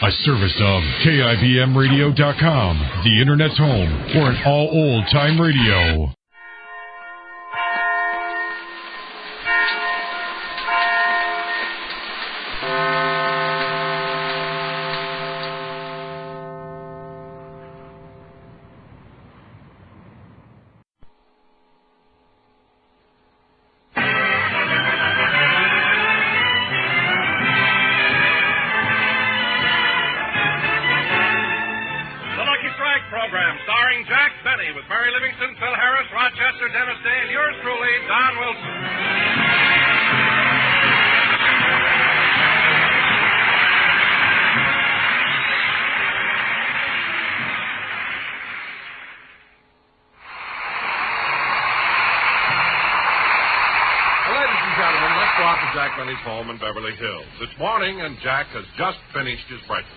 A service of KIBMradio.com, the Internet's home for an all old-time radio. Home in Beverly Hills. It's morning, and Jack has just finished his breakfast.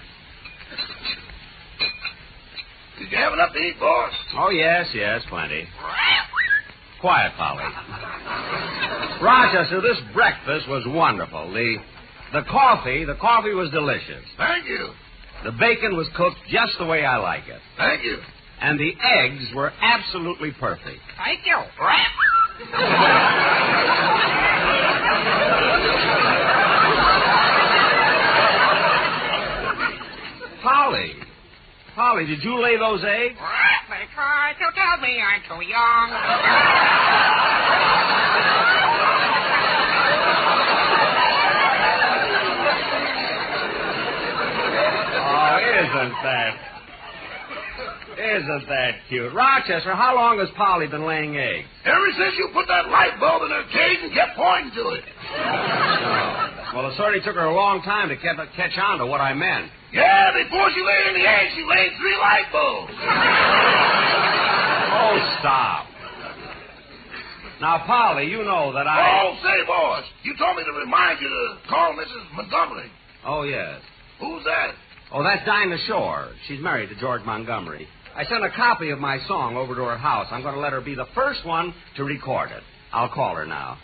Did you have enough to eat, boss? Oh, yes, plenty. Quiet, Polly. Rochester, this breakfast was wonderful. The coffee was delicious. Thank you. The bacon was cooked just the way I like it. Thank you. And the eggs were absolutely perfect. Thank you. Polly, did you lay those eggs? They tried to tell me I'm too young. Oh, isn't that cute? Rochester, how long has Polly been laying eggs? Ever since you put that light bulb in her cage and kept pointing to it. Well, it certainly took her a long time to catch on to what I meant. Yeah, before she laid any eggs, she laid 3 light bulbs. Oh, stop. Now, Polly, you know that I... Oh, say, boss, you told me to remind you to call Mrs. Montgomery. Oh, yes. Who's that? Oh, that's Dinah Shore. She's married to George Montgomery. I sent a copy of my song over to her house. I'm going to let her be the first one to record it. I'll call her now.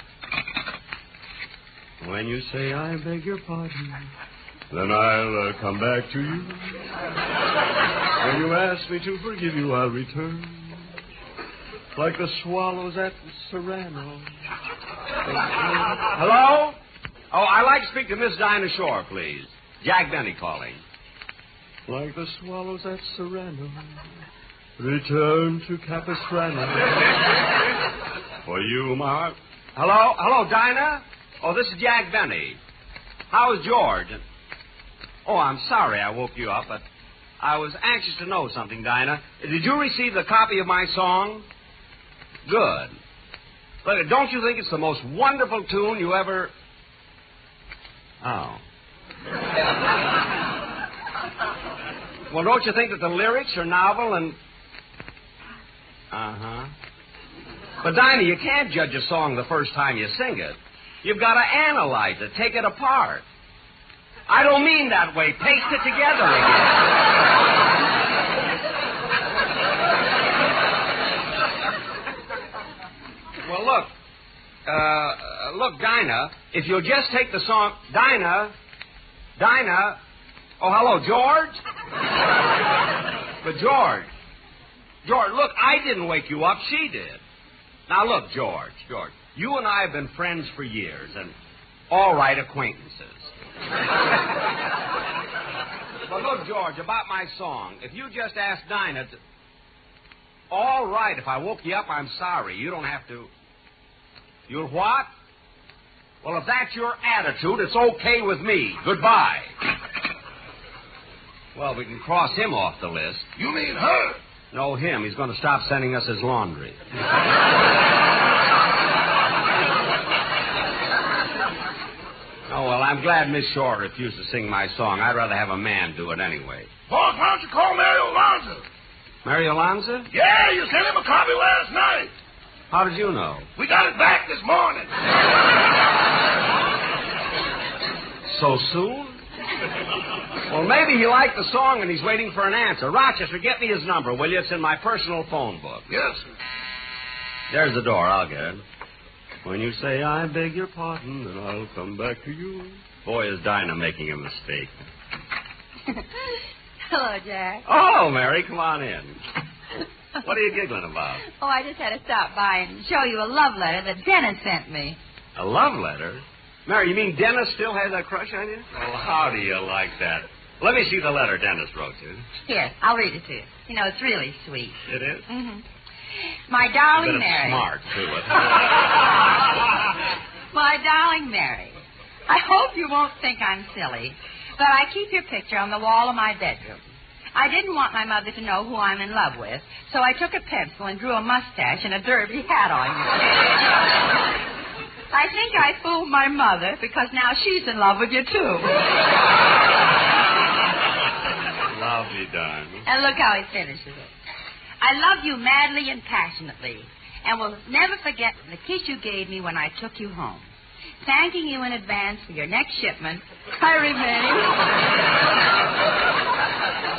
When you say I beg your pardon, then I'll come back to you. When you ask me to forgive you, I'll return. Like the swallows at Serrano. Hello? Oh, I'd like to speak to Miss Dinah Shore, please. Jack Benny calling. Like the swallows at Serrano, return to Capistrano. For you, my heart. Hello, Dinah? Oh, this is Jack Benny. How's George? Oh, I'm sorry I woke you up, but I was anxious to know something, Dinah. Did you receive the copy of my song? Good. Look, don't you think it's the most wonderful tune you ever... Oh. Well, don't you think that the lyrics are novel and... Uh-huh. But, Dinah, you can't judge a song the first time you sing it. You've got to analyze it, take it apart. I don't mean that way. Paste it together again. Well, look, Dinah, if you'll just take the song... Dinah? Oh, hello, George? But, George, look, I didn't wake you up. She did. Now, look, George, you and I have been friends for years, and all right acquaintances. But look, George, about my song, if you just ask Dinah to... All right, if I woke you up, I'm sorry. You don't have to... You'll what? Well, if that's your attitude, it's okay with me. Goodbye. Well, we can cross him off the list. You mean her? No, him. He's going to stop sending us his laundry. Oh, well, I'm glad Miss Shore refused to sing my song. I'd rather have a man do it anyway. Boss, why don't you call Mary Alonzo? Mary Alonzo? Yeah, you sent him a copy last night. How did you know? We got it back this morning. So soon? Well, maybe he liked the song and he's waiting for an answer. Rochester, get me his number, will you? It's in my personal phone book. Yes, sir. There's the door. I'll get it. When you say, I beg your pardon, then I'll come back to you. Boy, is Dinah making a mistake. Hello, Jack. Oh, Mary, come on in. What are you giggling about? Oh, I just had to stop by and show you a love letter that Dennis sent me. A love letter? Mary, you mean Dennis still has that crush on you? Well, how do you like that? Let me see the letter Dennis wrote you. Here, I'll read it to you. You know, it's really sweet. It is? Mm-hmm. My darling a bit Mary. Smart, too. My darling Mary, I hope you won't think I'm silly, but I keep your picture on the wall of my bedroom. I didn't want my mother to know who I'm in love with, so I took a pencil and drew a mustache and a derby hat on you. I think I fooled my mother because now she's in love with you, too. Lovely, darling. And look how he finishes it. I love you madly and passionately, and will never forget the kiss you gave me when I took you home. Thanking you in advance for your next shipment, I remain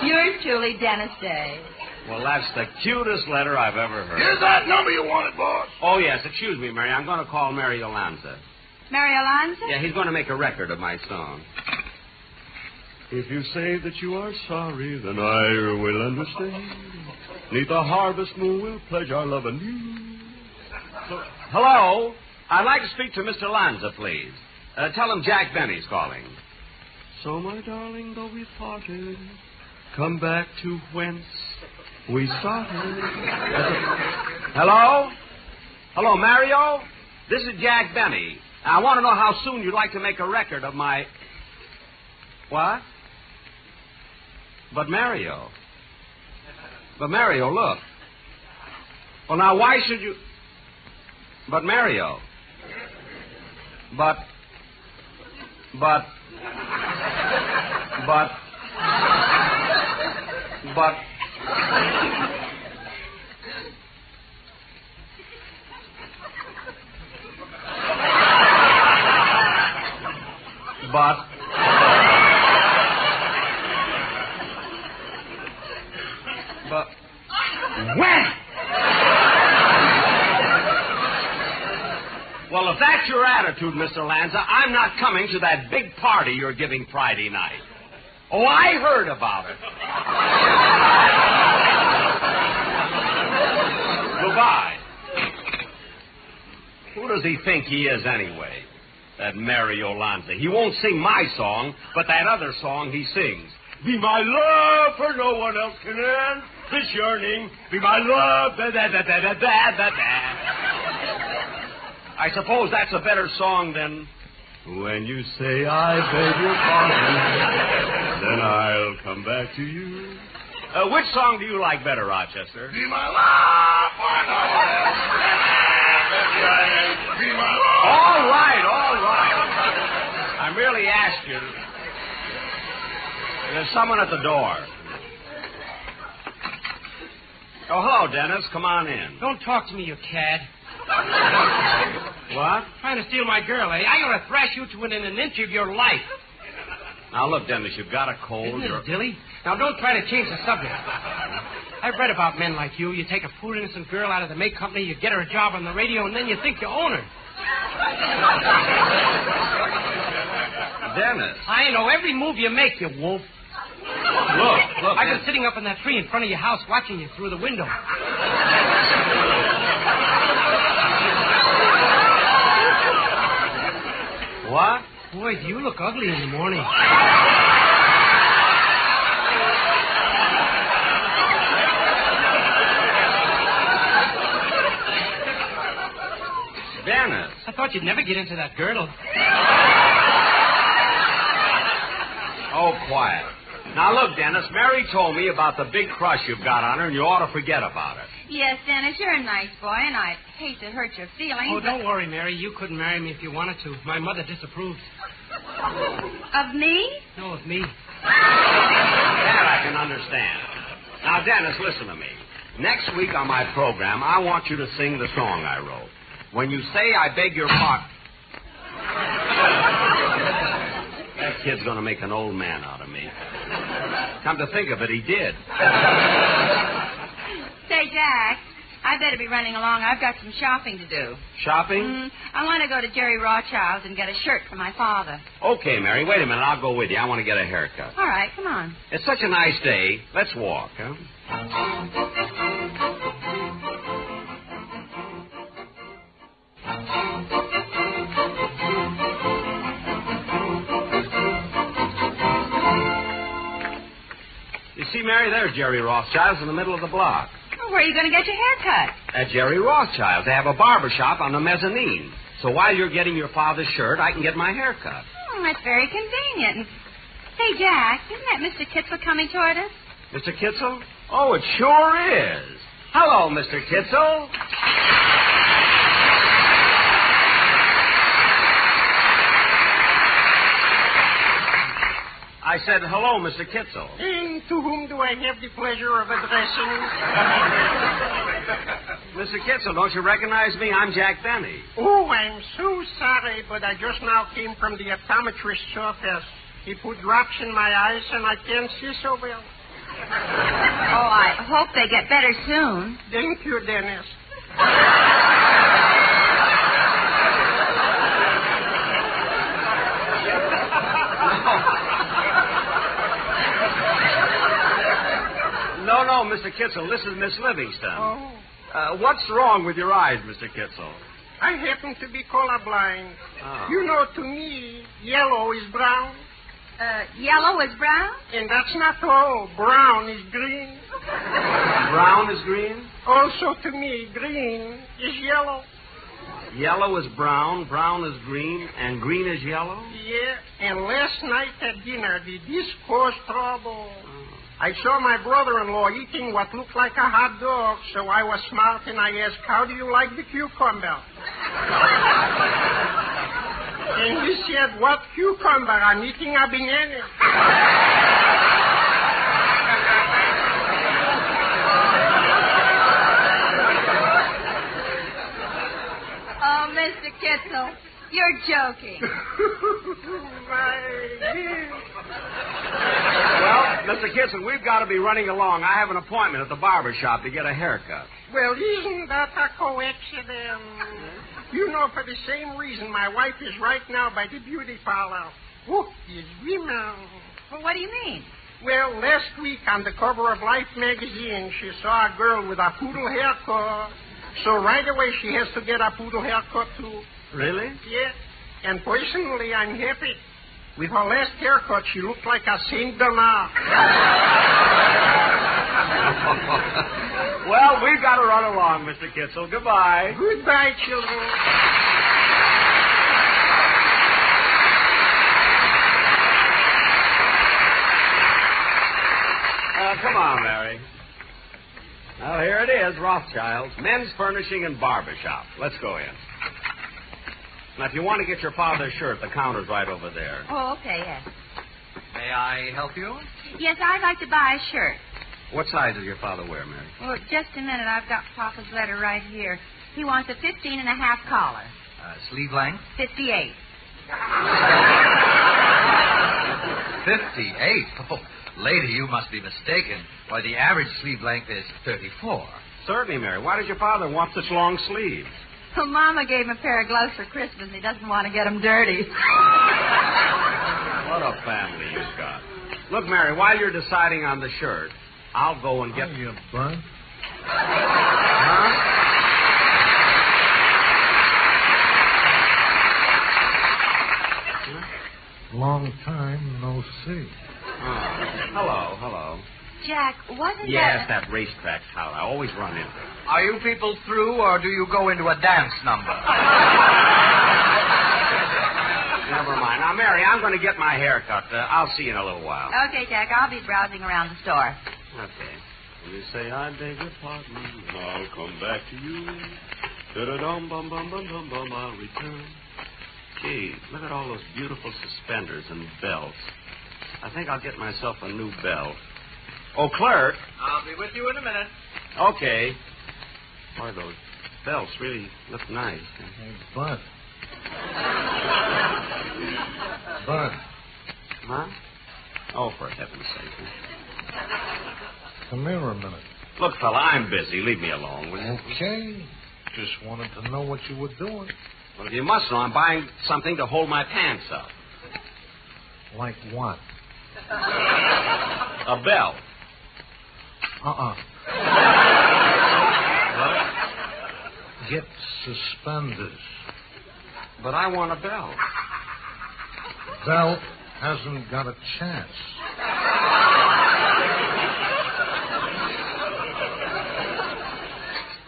yours truly, Dennis Day. Well, that's the cutest letter I've ever heard. Here's that number you wanted, boss. Oh, yes, excuse me, Mary. I'm going to call Mary Alonza. Mary Alonza? Yeah, he's going to make a record of my song. If you say that you are sorry, then I will understand. Neath the harvest moon we'll pledge our love anew. Hello? I'd like to speak to Mr. Lanza, please. Tell him Jack Benny's calling. So, my darling, though we parted, come back to whence we started. Hello? Hello, Mario? This is Jack Benny. I want to know how soon you'd like to make a record of my... What? But Mario, look. Well, now, why should you... But Mario. But... when? Well, if that's your attitude, Mr. Lanza, I'm not coming to that big party you're giving Friday night. Oh, I heard about it. Goodbye. Who does he think he is anyway? That Mario Lanza. He won't sing my song, but that other song he sings. Be my love, for no one else can end this yearning. Be my love, I suppose that's a better song than... When you say I beg your pardon, then I'll come back to you. Which song do you like better, Rochester? Be my love, for no one else. Be my love. All right. I merely asked you. There's someone at the door. Oh, hello, Dennis. Come on in. Don't talk to me, you cad. What? Trying to steal my girl, eh? I'm going to thrash you to within an inch of your life. Now, look, Dennis, you've got a cold. Isn't it dilly? Now, don't try to change the subject. I've read about men like you. You take a poor, innocent girl out of the make company, you get her a job on the radio, and then you think you own her. Dennis. I know every move you make, you wolf. Look. I've been sitting up in that tree in front of your house watching you through the window. What? Boy, do you look ugly in the morning. Dennis. I thought you'd never get into that girdle. Oh, quiet. Now, look, Dennis, Mary told me about the big crush you've got on her, and you ought to forget about it. Yes, Dennis, you're a nice boy, and I hate to hurt your feelings. Oh, don't worry, Mary. You couldn't marry me if you wanted to. My mother disapproved. Of me? No, of me. That I can understand. Now, Dennis, listen to me. Next week on my program, I want you to sing the song I wrote. When you say I beg your pardon... That kid's going to make an old man out of me. Come to think of it, he did. Say, Jack, I better be running along. I've got some shopping to do. Shopping? I want to go to Jerry Rothschild's and get a shirt for my father. Okay, Mary. Wait a minute. I'll go with you. I want to get a haircut. All right, come on. It's such a nice day. Let's walk, huh? You see, Mary, there's Jerry Rothschild's in the middle of the block. Well, where are you going to get your hair cut? At Jerry Rothschild's. They have a barber shop on the mezzanine. So while you're getting your father's shirt, I can get my hair cut. That's very convenient. Hey, Jack, isn't that Mr. Kitzel coming toward us? Mr. Kitzel? Oh, it sure is. Hello, Mr. Kitzel. I said, hello, Mr. Kitzel. And to whom do I have the pleasure of addressing? Mr. Kitzel, don't you recognize me? I'm Jack Benny. Oh, I'm so sorry, but I just now came from the optometrist's office. He put drops in my eyes, and I can't see so well. Oh, I hope they get better soon. Thank you, Dennis. No, Mr. Kitzel, this is Miss Livingston. Oh. What's wrong with your eyes, Mr. Kitzel? I happen to be colorblind. Oh. You know, to me, yellow is brown. Yellow is brown? And that's not all. Brown is green. Brown is green? Also, to me, green is yellow. Yellow is brown, brown is green, and green is yellow? Yeah, and last night at dinner, did this cause trouble? I saw my brother-in-law eating what looked like a hot dog, so I was smart and I asked, how do you like the cucumber? And he said, what cucumber? I'm eating a banana. Oh, Mr. Kitzel, you're joking. Well, Mr. Kitzel, we've got to be running along. I have an appointment at the barber shop to get a haircut. Well, isn't that a coincidence? You know, for the same reason, my wife is right now by the beauty parlor. Oh, these women. Well, what do you mean? Well, last week on the cover of Life magazine, she saw a girl with a poodle haircut. So right away she has to get a poodle haircut, too. Really? Yeah. And personally, I'm happy. With her last haircut, she looked like a Saint Bernard. Well, we've got to run along, Mr. Kitzel. Goodbye. Goodbye, children. Come on, Mary. Well, here it is, Rothschild's Men's Furnishing and Barber Shop. Let's go in. Now, if you want to get your father's shirt, the counter's right over there. Oh, okay, yes. May I help you? Yes, I'd like to buy a shirt. What size does your father wear, Mary? Well, just a minute. I've got Papa's letter right here. He wants a 15.5 collar. Sleeve length? 58. 58? Oh, lady, you must be mistaken. Why, the average sleeve length is 34. Certainly, Mary. Why does your father want such long sleeves? Well, Mama gave him a pair of gloves for Christmas. He doesn't want to get them dirty. What a family you've got. Look, Mary, while you're deciding on the shirt, I'll go and get... you, Bud. Huh? Long time no see. Oh, hello. Jack, wasn't Yes, that racetrack town. I always run into it. Are you people through, or do you go into a dance number? Never mind. Now, Mary, I'm going to get my hair cut. I'll see you in a little while. Okay, Jack, I'll be browsing around the store. Okay. When you say I beg your pardon, I'll come back to you. Da-da-dum, bum, bum, bum, bum, bum, I'll return. Gee, look at all those beautiful suspenders and belts. I think I'll get myself a new belt. Oh, clerk. I'll be with you in a minute. Okay. Boy, those belts really look nice. Hey, Bud. Bud. Huh? Oh, for heaven's sake. Come here a minute. Look, fella, I'm busy. Leave me alone, will you? Okay. Just wanted to know what you were doing. Well, you must know I'm buying something to hold my pants up. Like what? A belt. What? Get suspenders. But I want a belt. Belt hasn't got a chance.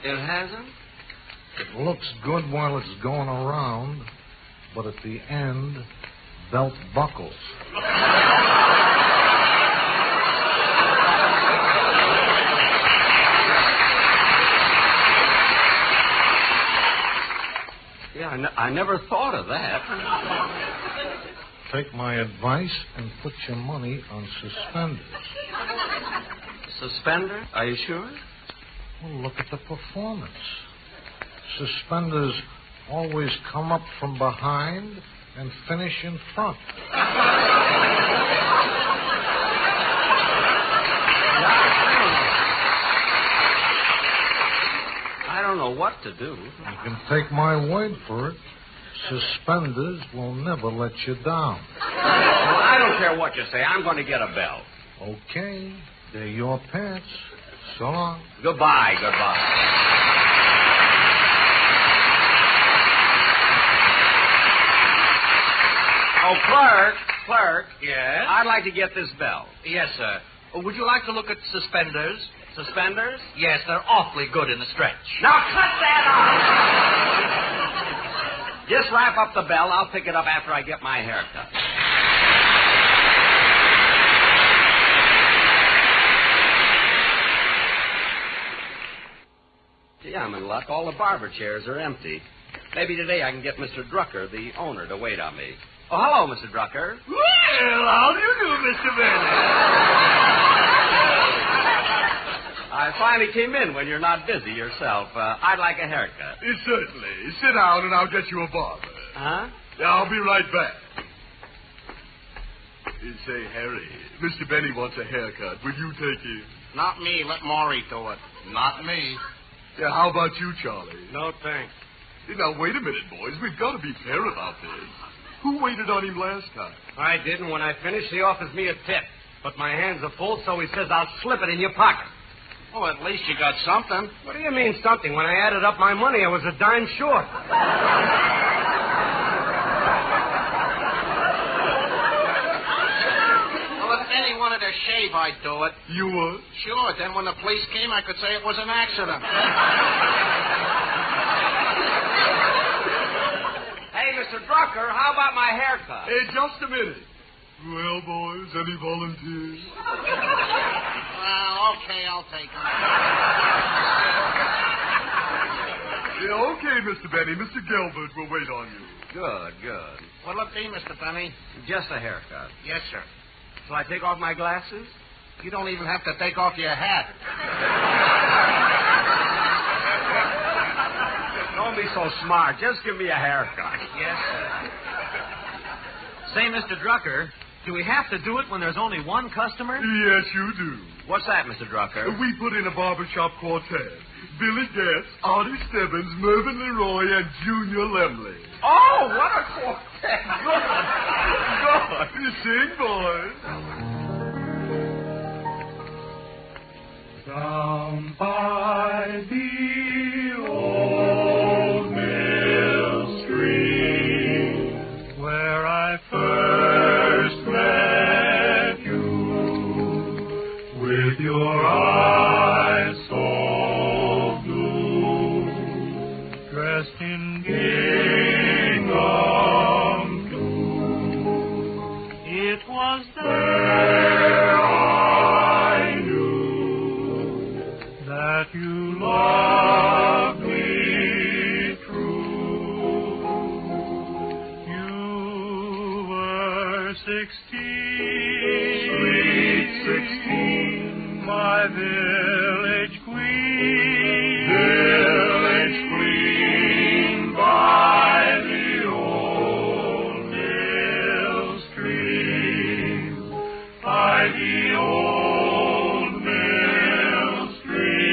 It hasn't? It looks good while it's going around, but at the end, belt buckles. Yeah, I never thought of that. Take my advice and put your money on suspenders. Suspender? Are you sure? Well, look at the performance. Suspenders always come up from behind and finish in front. I don't know what to do. You can take my word for it. Suspenders will never let you down. Well, I don't care what you say. I'm going to get a belt. Okay. They're your pants. So long. Goodbye. Oh, clerk. Yes? I'd like to get this belt. Yes, sir. Would you like to look at suspenders? Suspenders? Yes, they're awfully good in the stretch. Now cut that off! Just wrap up the belt. I'll pick it up after I get my hair cut. Gee, I'm in luck. All the barber chairs are empty. Maybe today I can get Mr. Drucker, the owner, to wait on me. Oh, hello, Mr. Drucker. Well, how do you do, Mr. Benson? I finally came in when you're not busy yourself. I'd like a haircut. Certainly. Sit down and I'll get you a barber. Huh? Yeah, I'll be right back. Say, Harry, Mr. Benny wants a haircut. Will you take him? Not me. Let Maury do it. Not me. Yeah, how about you, Charlie? No thanks. Now, wait a minute, boys. We've got to be fair about this. Who waited on him last time? I did, and when I finish, he offers me a tip. But my hands are full, so he says I'll slip it in your pocket. Well, at least you got something. What do you mean, something? When I added up my money, I was a dime short. Well, if Benny wanted a shave, I'd do it. You would? Sure. Then when the police came, I could say it was an accident. Hey, Mr. Drucker, how about my haircut? Hey, just a minute. Well, boys, any volunteers? Well, okay, I'll take them. Yeah, okay, Mr. Benny. Mr. Gilbert will wait on you. Good. What'll it be, Mr. Benny? Just a haircut. Yes, sir. Shall I take off my glasses? You don't even have to take off your hat. Don't be so smart. Just give me a haircut. Yes, sir. Say, Mr. Drucker, do we have to do it when there's only one customer? Yes, you do. What's that, Mr. Drucker? We put in a barbershop quartet. Billy Getz, Artie Stebbins, Mervyn Leroy, and Junior Lemley. Oh, what a quartet. Good. You sing, boys. Down by the old mill stream, where I first met you, with your eyes so blue, dressed in gingham blue. It was there I knew that you loved me true. You were 16, sweet 16, my village queen, by the old mill stream, by the old mill stream.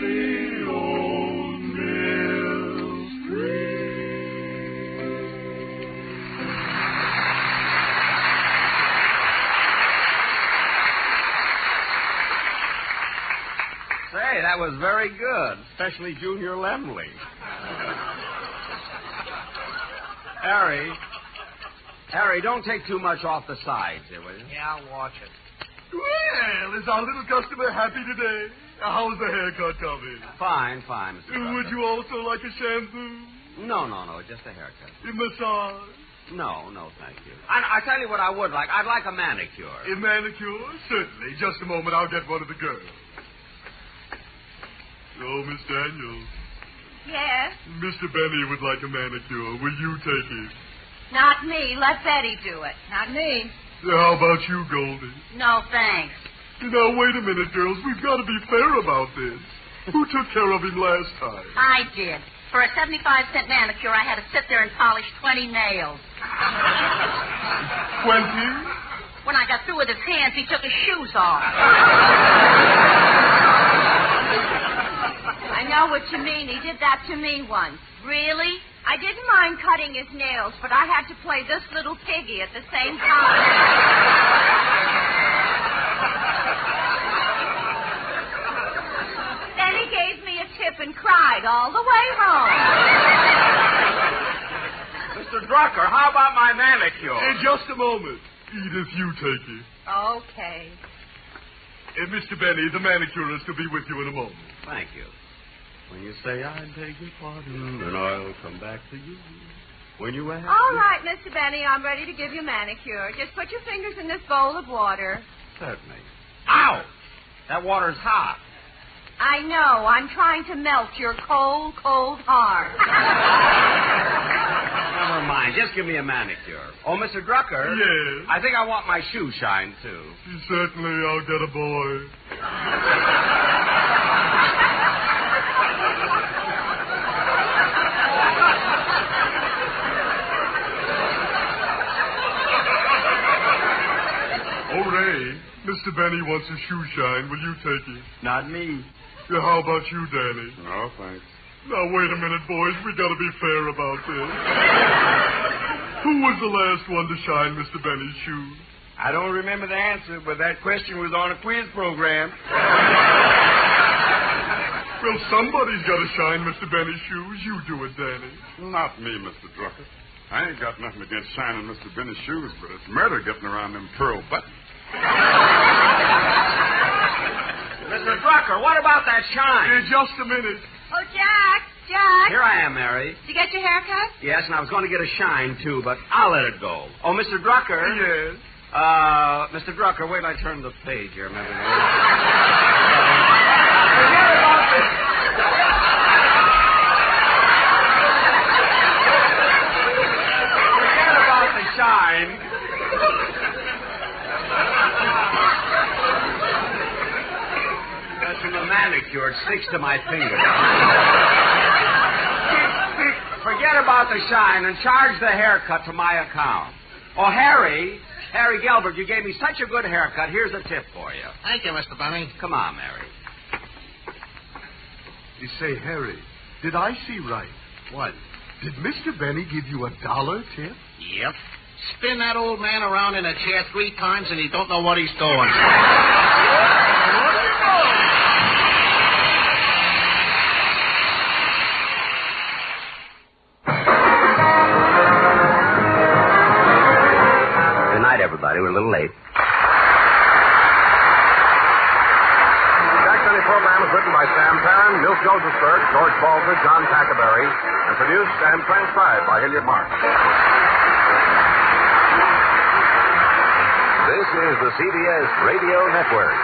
the old mill stream. Say, that was very good, especially Junior Lemley. Harry, don't take too much off the sides here, will you? Yeah, I'll watch it. Well, is our little customer happy today? How's the haircut coming? Fine, Mr. Tucker. Would you also like a shampoo? No, just a haircut. A massage? No, thank you. I tell you what I would like. I'd like a manicure. A manicure? Certainly. Just a moment. I'll get one of the girls. Oh, Miss Daniels. Yes? Mr. Benny would like a manicure. Will you take it? Not me. Let Betty do it. Not me. How about you, Goldie? No, thanks. Now, wait a minute, girls. We've got to be fair about this. Who took care of him last time? I did. For a 75-cent manicure, I had to sit there and polish 20 nails. 20? When I got through with his hands, he took his shoes off. I know what you mean. He did that to me once. Really? I didn't mind cutting his nails, but I had to play this little piggy at the same time. Then he gave me a tip and cried all the way home. Mr. Drucker, how about my manicure? In just a moment. Edith, you take it. Okay. Mr. Benny, the manicurist will be with you in a moment. Thank you. When you say I beg your pardon, then I'll come back to you. When you ask... All right, Mr. Benny, I'm ready to give you a manicure. Just put your fingers in this bowl of water. Certainly. Ow! That water's hot. I know. I'm trying to melt your cold, cold heart. Never mind. Just give me a manicure. Oh, Mr. Drucker. Yes? I think I want my shoe shine, too. Certainly, I'll get a boy. Oh, Ray, Mr. Benny wants a shoe shine. Will you take it? Not me. Yeah, how about you, Danny? No, thanks. Now, wait a minute, boys. We got to be fair about this. Who was the last one to shine Mr. Benny's shoes? I don't remember the answer, but that question was on a quiz program. Well, somebody's got to shine Mr. Benny's shoes. You do it, Danny. Not me, Mr. Drucker. I ain't got nothing against shining Mr. Benny's shoes, but it's murder getting around them pearl buttons. Mr. Drucker, what about that shine? In just a minute. Oh, Jack. Here I am, Mary. Did you get your hair cut? Yes, and I was going to get a shine, too, but I'll let it go. Oh, Mr. Drucker. Yes? Mr. Drucker, wait till I turn the page here. Remember Forget about the shine. That's from the manicure. It sticks to my finger. Forget about the shine and charge the haircut to my account. Oh, Harry Gelbert, you gave me such a good haircut. Here's a tip for you. Thank you, Mr. Benny. Come on, Mary. You say, Harry, did I see right? What? Did Mr. Benny give you $1 tip? Yep. Spin that old man around in a chair 3 times and he don't know what he's doing. Good night, everybody. We're a little late. Jack Benny program is written by Sam Perrin, Milt Josephsberg, George Baldwin, John Tackerberry, and produced and transcribed by Hilliard Mark. This is the CBS Radio Network.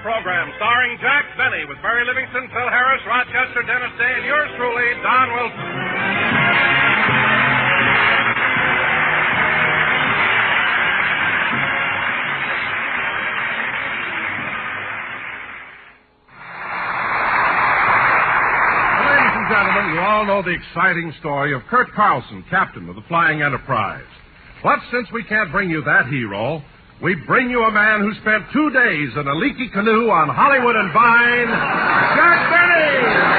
Program starring Jack Benny with Barry Livingston, Phil Harris, Rochester, Dennis Day, and yours truly, Don Wilson. and gentlemen, you all know the exciting story of Kurt Carlson, captain of the Flying Enterprise. But since we can't bring you that hero, we bring you a man who spent 2 days in a leaky canoe on Hollywood and Vine, Jack Benny!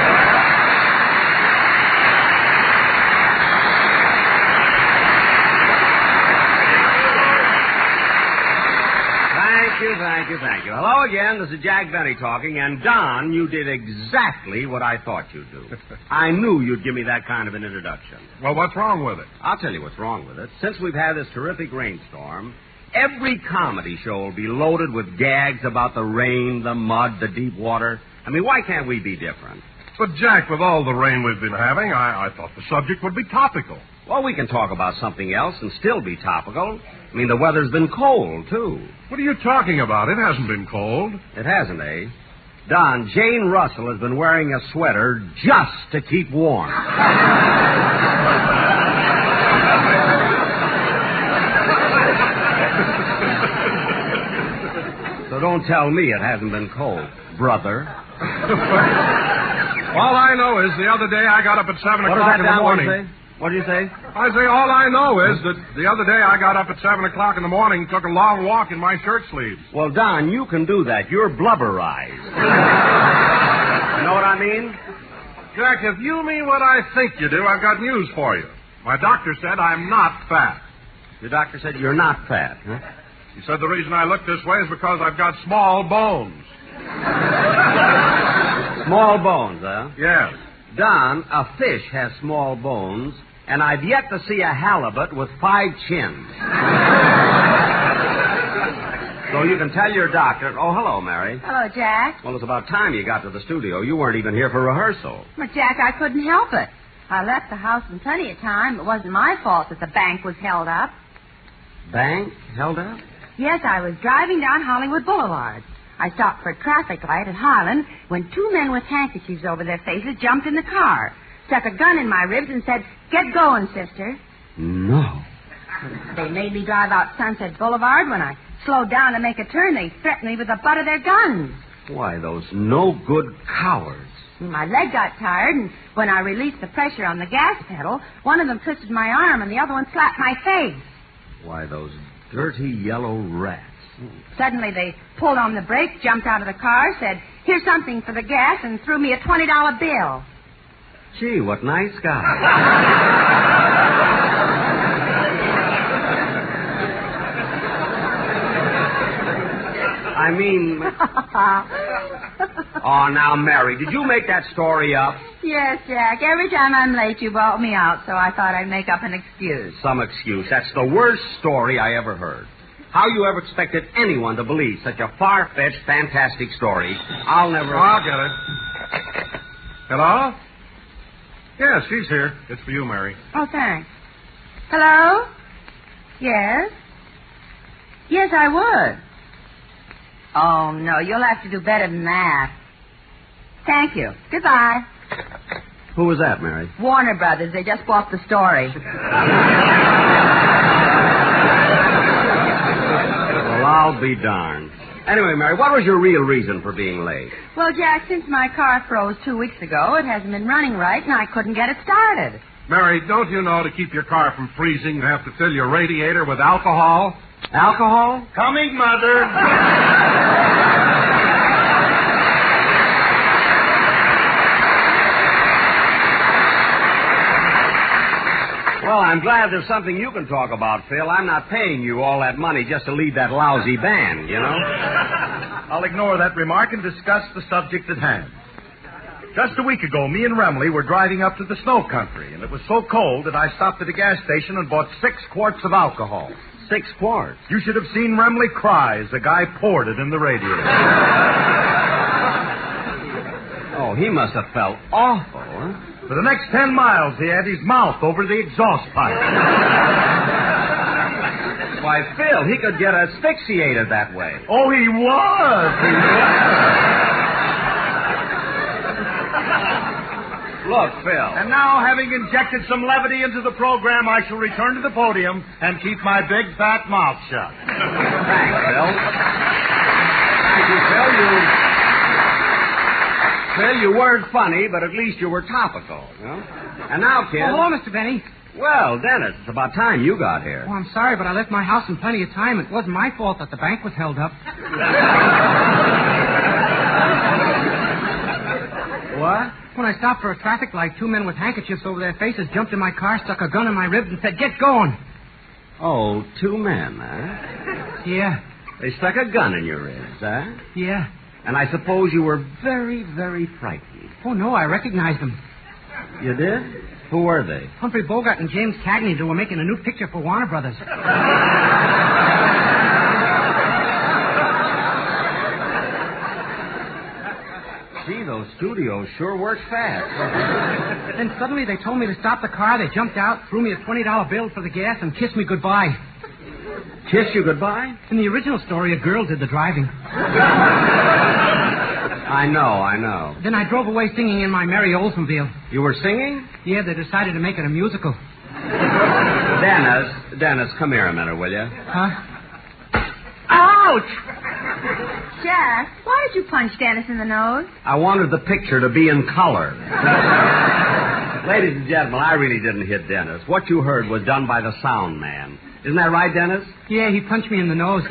Thank you. Hello again. This is Jack Benny talking. And, Don, you did exactly what I thought you'd do. I knew you'd give me that kind of an introduction. Well, what's wrong with it? I'll tell you what's wrong with it. Since we've had this terrific rainstorm, every comedy show will be loaded with gags about the rain, the mud, the deep water. I mean, why can't we be different? But, Jack, with all the rain we've been having, I thought the subject would be topical. Well, we can talk about something else and still be topical. I mean, the weather's been cold, too. What are you talking about? It hasn't been cold. It hasn't, eh? Don, Jane Russell has been wearing a sweater just to keep warm. So don't tell me it hasn't been cold, brother. All I know is the other day I got up at 7 o'clock in the morning. What did you say? I say all I know is that the other day I got up at 7 o'clock in the morning and took a long walk in my shirt sleeves. Well, Don, you can do that. You're blubberized. You know what I mean? Jack, if you mean what I think you do, I've got news for you. My doctor said I'm not fat. Your doctor said you're not fat, huh? He said the reason I look this way is because I've got small bones. Small bones, huh? Yes. Don, a fish has small bones, and I've yet to see a halibut with 5 chins. So you can tell your doctor... Oh, hello, Mary. Hello, Jack. Well, it's about time you got to the studio. You weren't even here for rehearsal. But, Jack, I couldn't help it. I left the house in plenty of time. It wasn't my fault that the bank was held up. Bank held up? Yes, I was driving down Hollywood Boulevard. I stopped for a traffic light at Harlan when 2 men with handkerchiefs over their faces jumped in the car, stuck a gun in my ribs, and said, "Get going, sister." No. They made me drive out Sunset Boulevard. When I slowed down to make a turn, they threatened me with the butt of their guns. Why, those no-good cowards. My leg got tired, and when I released the pressure on the gas pedal, one of them twisted my arm and the other one slapped my face. Why, those dirty yellow rats. Suddenly, they pulled on the brakes, jumped out of the car, said, "Here's something for the gas," and threw me a $20 bill. Gee, what nice guys. I mean... Oh, now, Mary, did you make that story up? Yes, Jack. Every time I'm late, you vote me out, so I thought I'd make up an excuse. Some excuse. That's the worst story I ever heard. How you ever expected anyone to believe such a far-fetched, fantastic story? I'll never... Oh, I'll get it. Hello? Yes, she's here. It's for you, Mary. Oh, thanks. Hello? Yes? Yes, I would. Oh, no, you'll have to do better than that. Thank you. Goodbye. Who was that, Mary? Warner Brothers. They just bought the story. Well, I'll be darned. Anyway, Mary, what was your real reason for being late? Well, Jack, since my car froze 2 weeks ago, it hasn't been running right, and I couldn't get it started. Mary, don't you know to keep your car from freezing, you have to fill your radiator with alcohol? Alcohol? Coming, Mother. Well, I'm glad there's something you can talk about, Phil. I'm not paying you all that money just to lead that lousy band, you know? I'll ignore that remark and discuss the subject at hand. Just a week ago, me and Remley were driving up to the snow country, and it was so cold that I stopped at a gas station and bought 6 quarts of alcohol. 6 quarts? You should have seen Remley cry as the guy poured it in the radiator. Oh, he must have felt awful, huh? For the next 10 miles, he had his mouth over the exhaust pipe. Why, Phil, he could get asphyxiated that way. Oh, he was. Look, Phil. And now, having injected some levity into the program, I shall return to the podium and keep my big, fat mouth shut. Thanks, Phil. Thank you, Phil. Phil, you weren't funny, but at least you were topical. You know? And now, kid... Oh, hello, Mr. Benny. Well, Dennis, it's about time you got here. Oh, I'm sorry, but I left my house in plenty of time. It wasn't my fault that the bank was held up. What? When I stopped for a traffic light, two men with handkerchiefs over their faces jumped in my car, stuck a gun in my ribs, and said, "Get going." Oh, two men, huh? Yeah. They stuck a gun in your ribs, huh? Yeah. And I suppose you were very, very frightened. Oh, no, I recognized them. You did? Who were they? Humphrey Bogart and James Cagney. They were making a new picture for Warner Brothers. Gee, those studios sure work fast. Then suddenly they told me to stop the car. They jumped out, threw me a $20 bill for the gas, and kissed me goodbye. Kiss you goodbye? In the original story, a girl did the driving. I know. Then I drove away singing in my Mary Oldsmobile. You were singing? Yeah, they decided to make it a musical. Dennis, come here a minute, will you? Huh? Ouch! Jack, why did you punch Dennis in the nose? I wanted the picture to be in color. Ladies and gentlemen, I really didn't hit Dennis. What you heard was done by the sound man. Isn't that right, Dennis? Yeah, he punched me in the nose.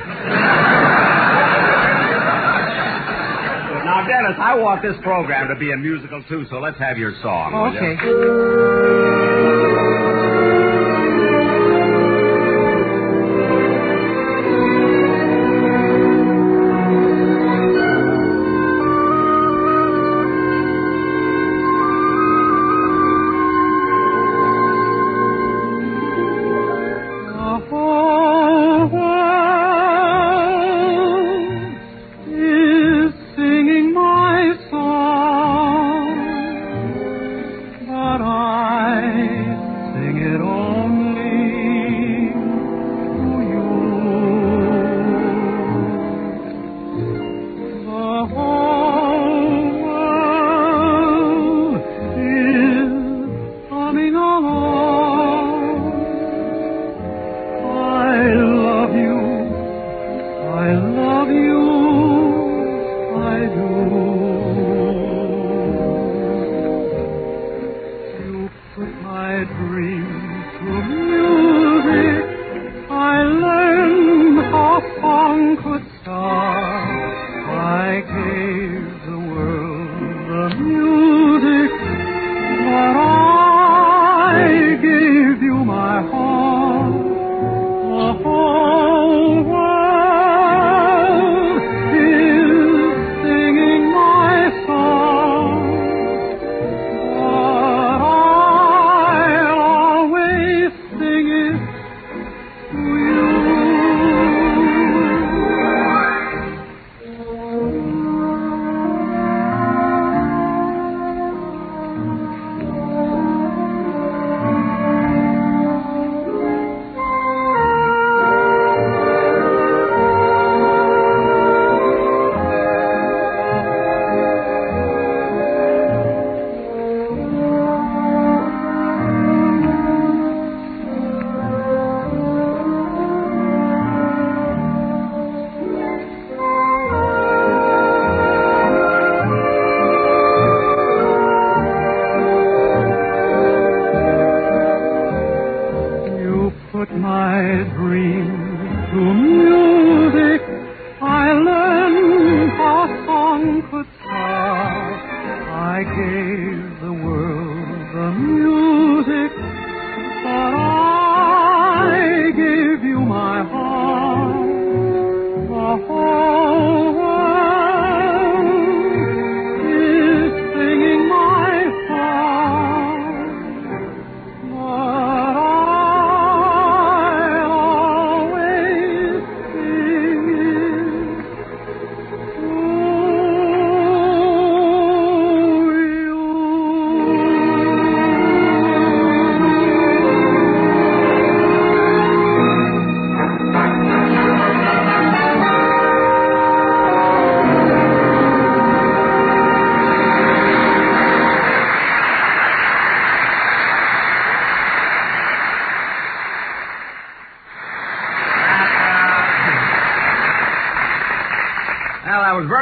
Now, Dennis, I want this program to be a musical, too, so let's have your song. Oh, okay.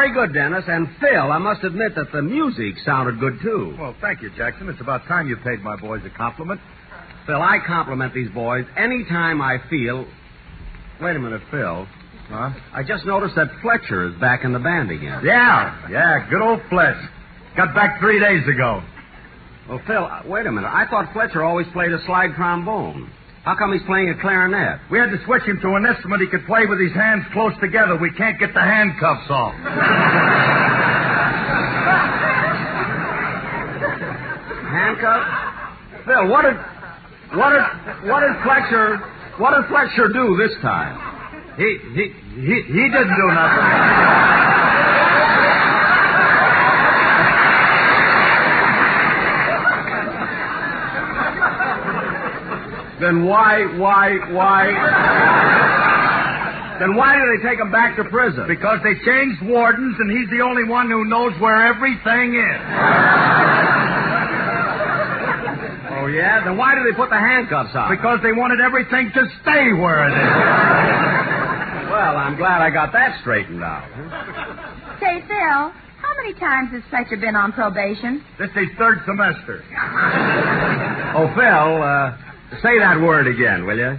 very good, Dennis. And Phil, I must admit that the music sounded good, too. Well, thank you, Jackson. It's about time you paid my boys a compliment. Phil, I compliment these boys any time I feel... Wait a minute, Phil. Huh? I just noticed that Fletcher is back in the band again. Yeah, good old Fletch. Got back 3 days ago. Well, Phil, wait a minute. I thought Fletcher always played a slide trombone. How come he's playing a clarinet? We had to switch him to an instrument he could play with his hands close together. We can't get the handcuffs off. Handcuffs? Phil, what did Fletcher do this time? He didn't do nothing. Then why do they take him back to prison? Because they changed wardens, and he's the only one who knows where everything is. Oh, yeah? Then why do they put the handcuffs on? Because they wanted everything to stay where it is. Well, I'm glad I got that straightened out. Say, Phil, how many times has Fletcher been on probation? This is his third semester. Oh, Phil, say that word again, will you?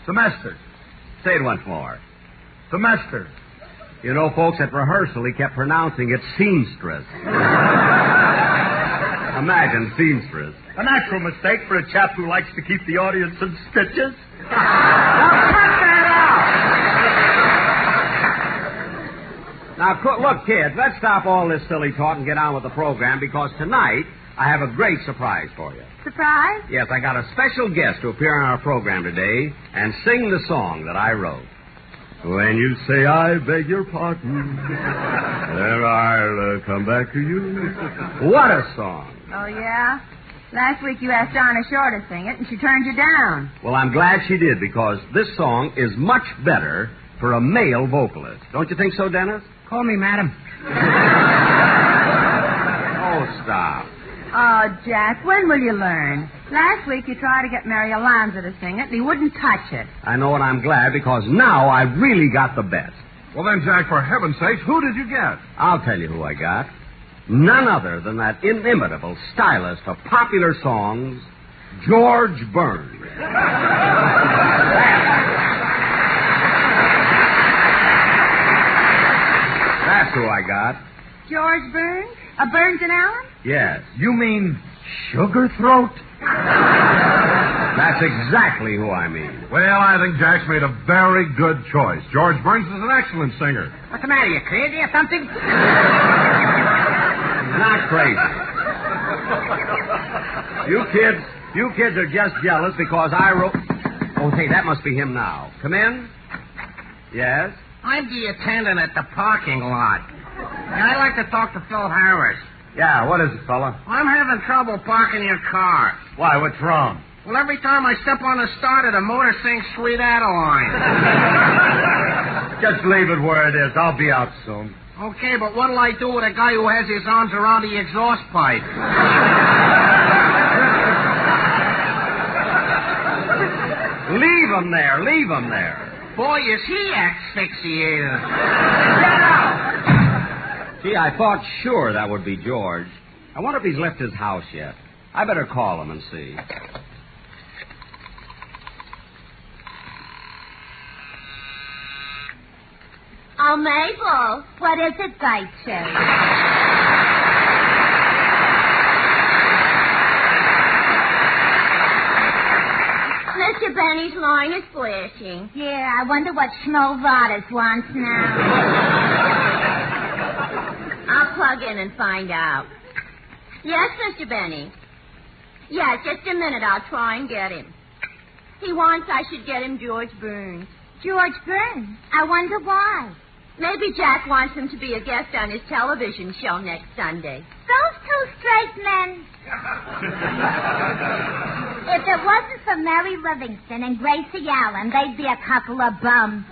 Semester. Say it once more. Semester. You know, folks, at rehearsal, he kept pronouncing it seamstress. Imagine seamstress. A natural mistake for a chap who likes to keep the audience in stitches. Now, look, kids, let's stop all this silly talk and get on with the program, because tonight I have a great surprise for you. Surprise? Yes, I got a special guest to appear on our program today and sing the song that I wrote. When you say, I beg your pardon, then I'll come back to you. What a song. Oh, yeah? Last week you asked Dinah Shore to sing it, and she turned you down. Well, I'm glad she did, because this song is much better for a male vocalist. Don't you think so, Dennis? Call me, madam. Oh, stop. Oh, Jack, when will you learn? Last week you tried to get Mary Alonzo to sing it, and he wouldn't touch it. I know, and I'm glad, because now I've really got the best. Well, then, Jack, for heaven's sake, who did you get? I'll tell you who I got. None other than that inimitable stylist of popular songs, George Burns. That's who I got. George Burns? A Burns and Allen? Yes. You mean Sugar Throat? That's exactly who I mean. Well, I think Jack's made a very good choice. George Burns is an excellent singer. What's the matter? You crazy or something? Not crazy. You kids are just jealous because I wrote... Oh, hey, that must be him now. Come in. Yes? I'm the attendant at the parking lot. And I'd like to talk to Phil Harris. Yeah, what is it, fella? I'm having trouble parking your car. Why, what's wrong? Well, every time I step on the starter, the motor sings Sweet Adeline. Just leave it where it is. I'll be out soon. Okay, but what'll I do with a guy who has his arms around the exhaust pipe? Leave him there. Leave him there. Boy, is he asphyxiated. Get out! Gee, I thought sure that would be George. I wonder if he's left his house yet. I better call him and see. Oh, Mabel, what is it, Bite Mr. Benny's line is flashing. Yeah, I wonder what Schmovadas wants now. I'll plug in and find out. Yes, Mr. Benny. Yeah, just a minute. I'll try and get him. He wants I should get him George Burns. George Burns? I wonder why. Maybe Jack wants him to be a guest on his television show next Sunday. Those two straight men. If it wasn't for Mary Livingston and Gracie Allen, they'd be a couple of bums.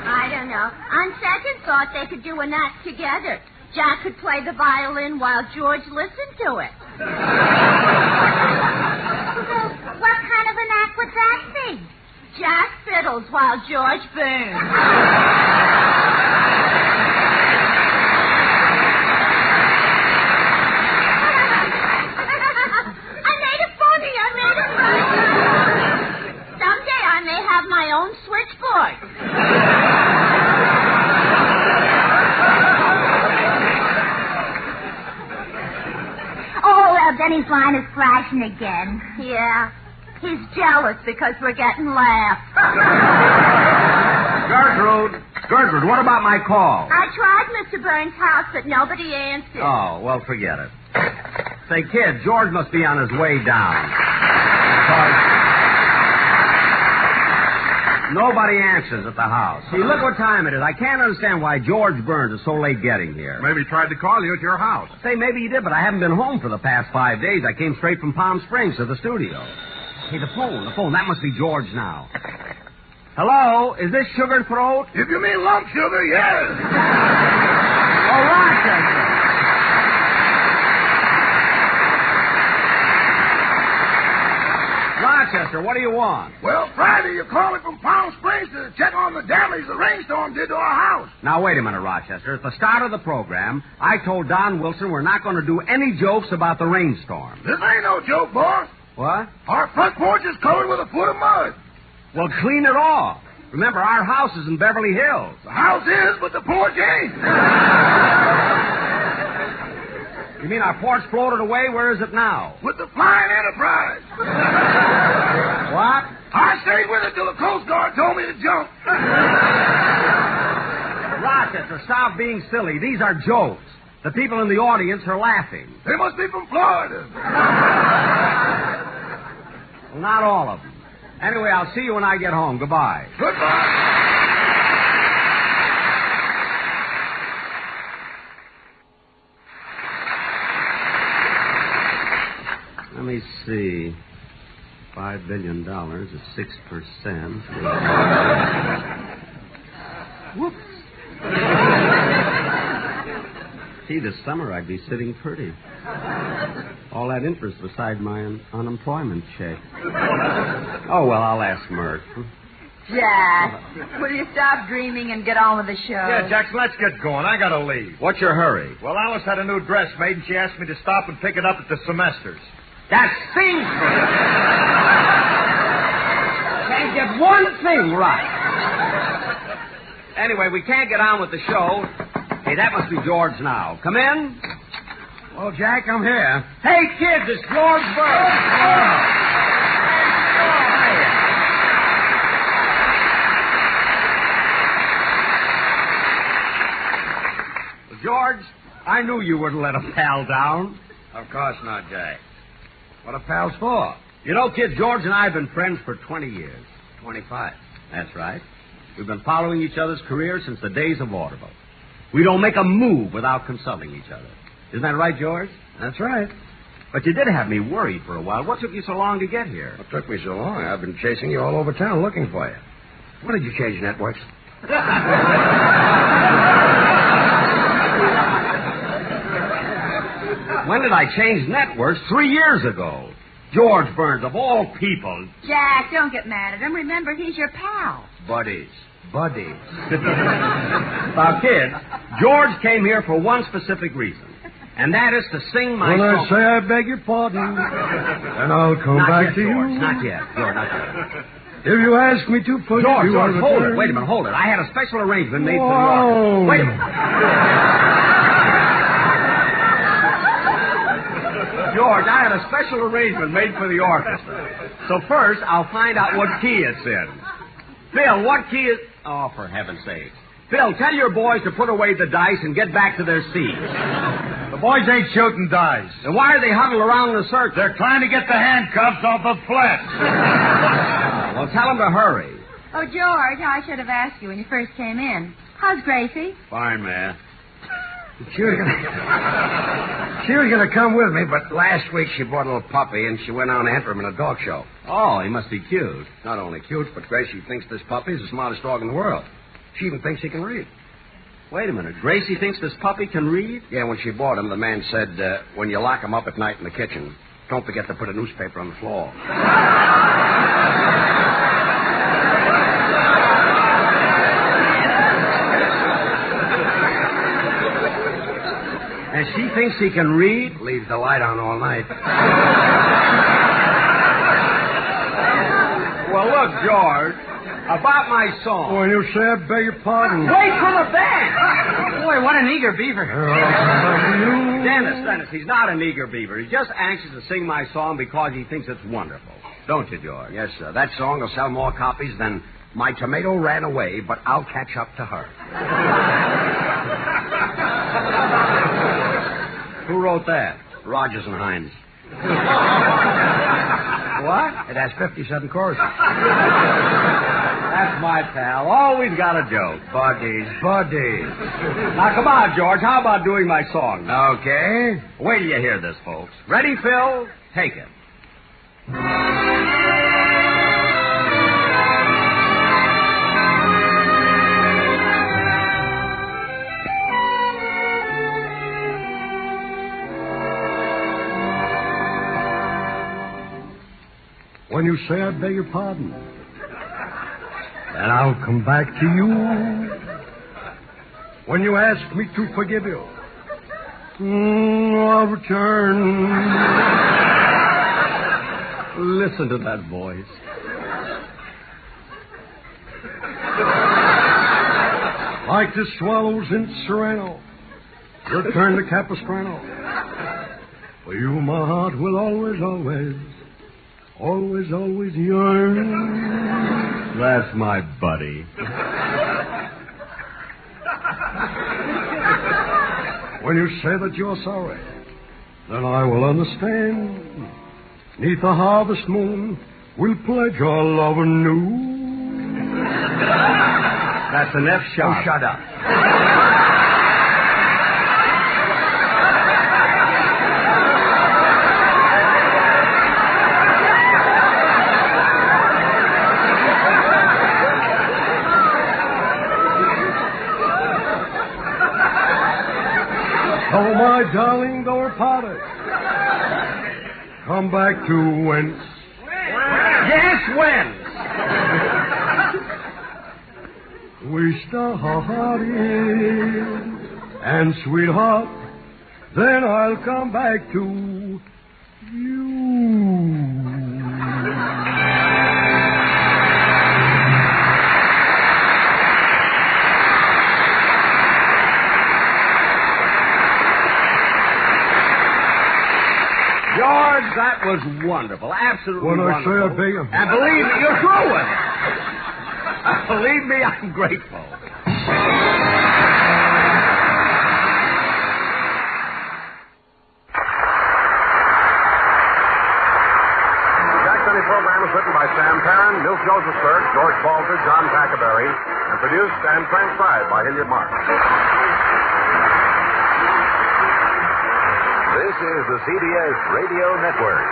I don't know. On second thought, they could do a knack together. Jack could play the violin while George listened to it. What kind of a knack would that be? Jack fiddles while George burns. I made it funny. Someday I may have my own switchboard. Benny's line is flashing again. Yeah. He's jealous because we're getting laughs. Gertrude, what about my call? I tried Mr. Burns' house, but nobody answered. Oh, well, forget it. Say, kid, George must be on his way down. Nobody answers at the house. See, look what time it is. I can't understand why George Burns is so late getting here. Maybe he tried to call you at your house. Say, maybe he did, but I haven't been home for the past 5 days. I came straight from Palm Springs to the studio. Hey, the phone. That must be George now. Hello? Is this Sugar Throat? If you mean lump sugar, yes. Oh, Rochester. Rochester, what do you want? Well, Friday, you called me from Palm Springs to check on the damage the rainstorm did to our house. Now, wait a minute, Rochester. At the start of the program, I told Don Wilson we're not going to do any jokes about the rainstorm. This ain't no joke, boss. What? Our front porch is covered with a foot of mud. Well, clean it off. Remember, our house is in Beverly Hills. The house is, but the porch ain't. You mean our porch floated away? Where is it now? With the flying Enterprise. What? I stayed with it till the Coast Guard told me to jump. Rochester, stop being silly. These are jokes. The people in the audience are laughing. They must be from Florida. Well, not all of them. Anyway, I'll see you when I get home. Goodbye. Goodbye. Let me see. $5 billion at 6%. Whoops. See, this summer I'd be sitting pretty. All that interest beside my unemployment check. Oh, well, I'll ask Mert. Jack, will you stop dreaming and get on with the show? Yeah, Jackson, let's get going. I gotta leave. What's your hurry? Well, Alice had a new dress made, and she asked me to stop and pick it up at the Semesters. That sings for you. Can't get one thing right. Anyway, we can't get on with the show. Hey, that must be George now. Come in. Oh, Jack, I'm here. Hey, kids, it's George Burns. George, I knew you wouldn't let a pal down. Of course not, Jack. What are pals for? You know, kid, George and I have been friends for 20 years. 25. That's right. We've been following each other's careers since the days of vaudeville. We don't make a move without consulting each other. Isn't that right, George? That's right. But you did have me worried for a while. What took you so long to get here? What took me so long? I've been chasing you all over town looking for you. When did you change networks? When did I change networks? 3 years ago. George Burns, of all people. Jack, don't get mad at him. Remember, he's your pal. Buddies. Now, kids, George came here for one specific reason, and that is to sing my When song. I say I beg your pardon, and I'll come Not back yet, to George. you. Not yet, George, not yet. If you ask me to put George, you on hold return. it. Wait a minute, hold it. I had a special arrangement made for the Whoa. orchestra. Wait a minute. George, I had a special arrangement made for the orchestra. So first, I'll find out what key it's in. Phil, what key is... Oh, for heaven's sake. Phil, tell your boys to put away the dice and get back to their seats. The boys ain't shooting dice. Then why are they huddled around in a circle? They're trying to get the handcuffs off of Flex. Well, tell them to hurry. Oh, George, I should have asked you when you first came in. How's Gracie? Fine, man. She was gonna come with me, but last week she bought a little puppy, and she went on to enter him in a dog show. Oh, he must be cute. Not only cute, but Gracie thinks this puppy is the smartest dog in the world. She even thinks he can read. Wait a minute. Gracie thinks this puppy can read? Yeah, when she bought him, the man said, when you lock him up at night in the kitchen, don't forget to put a newspaper on the floor. And she thinks she can read? Leaves the light on all night. Well, look, George, about my song. When you say I beg your pardon. Wait for the band! Boy, what an eager beaver. Dennis, he's not an eager beaver. He's just anxious to sing my song because he thinks it's wonderful. Don't you, George? Yes, sir. That song will sell more copies than My Tomato Ran Away, but I'll catch up to her. Who wrote that? Rogers and Hines. What? It has 57 choruses. That's my pal. Always got a joke. Buddies. Now, come on, George. How about doing my song? Okay. Wait till you hear this, folks. Ready, Phil? Take it. When you say I beg your pardon, then I'll come back to you. When you ask me to forgive you, I'll return. Listen to that voice. Like the swallows in Sereno, return to Capistrano. For you, my heart will always yearn. That's my buddy. When you say that you're sorry, then I will understand. 'Neath the harvest moon, we'll pledge our love anew. That's an F sharp. Oh, shut up. Oh, my darling, though we're parted, come back to whence? Yes, whence? We started, and sweetheart, then I'll come back to you. George, that was wonderful. Absolutely When wonderful. I say I beg you. And believe me, you're through with it. Believe me, I'm grateful. The program is written by Sam Perrin, Milt Josephsberg, George Balter, John Packaberry, and produced and transcribed by Hilliard Mark. This is the CBS Radio Network.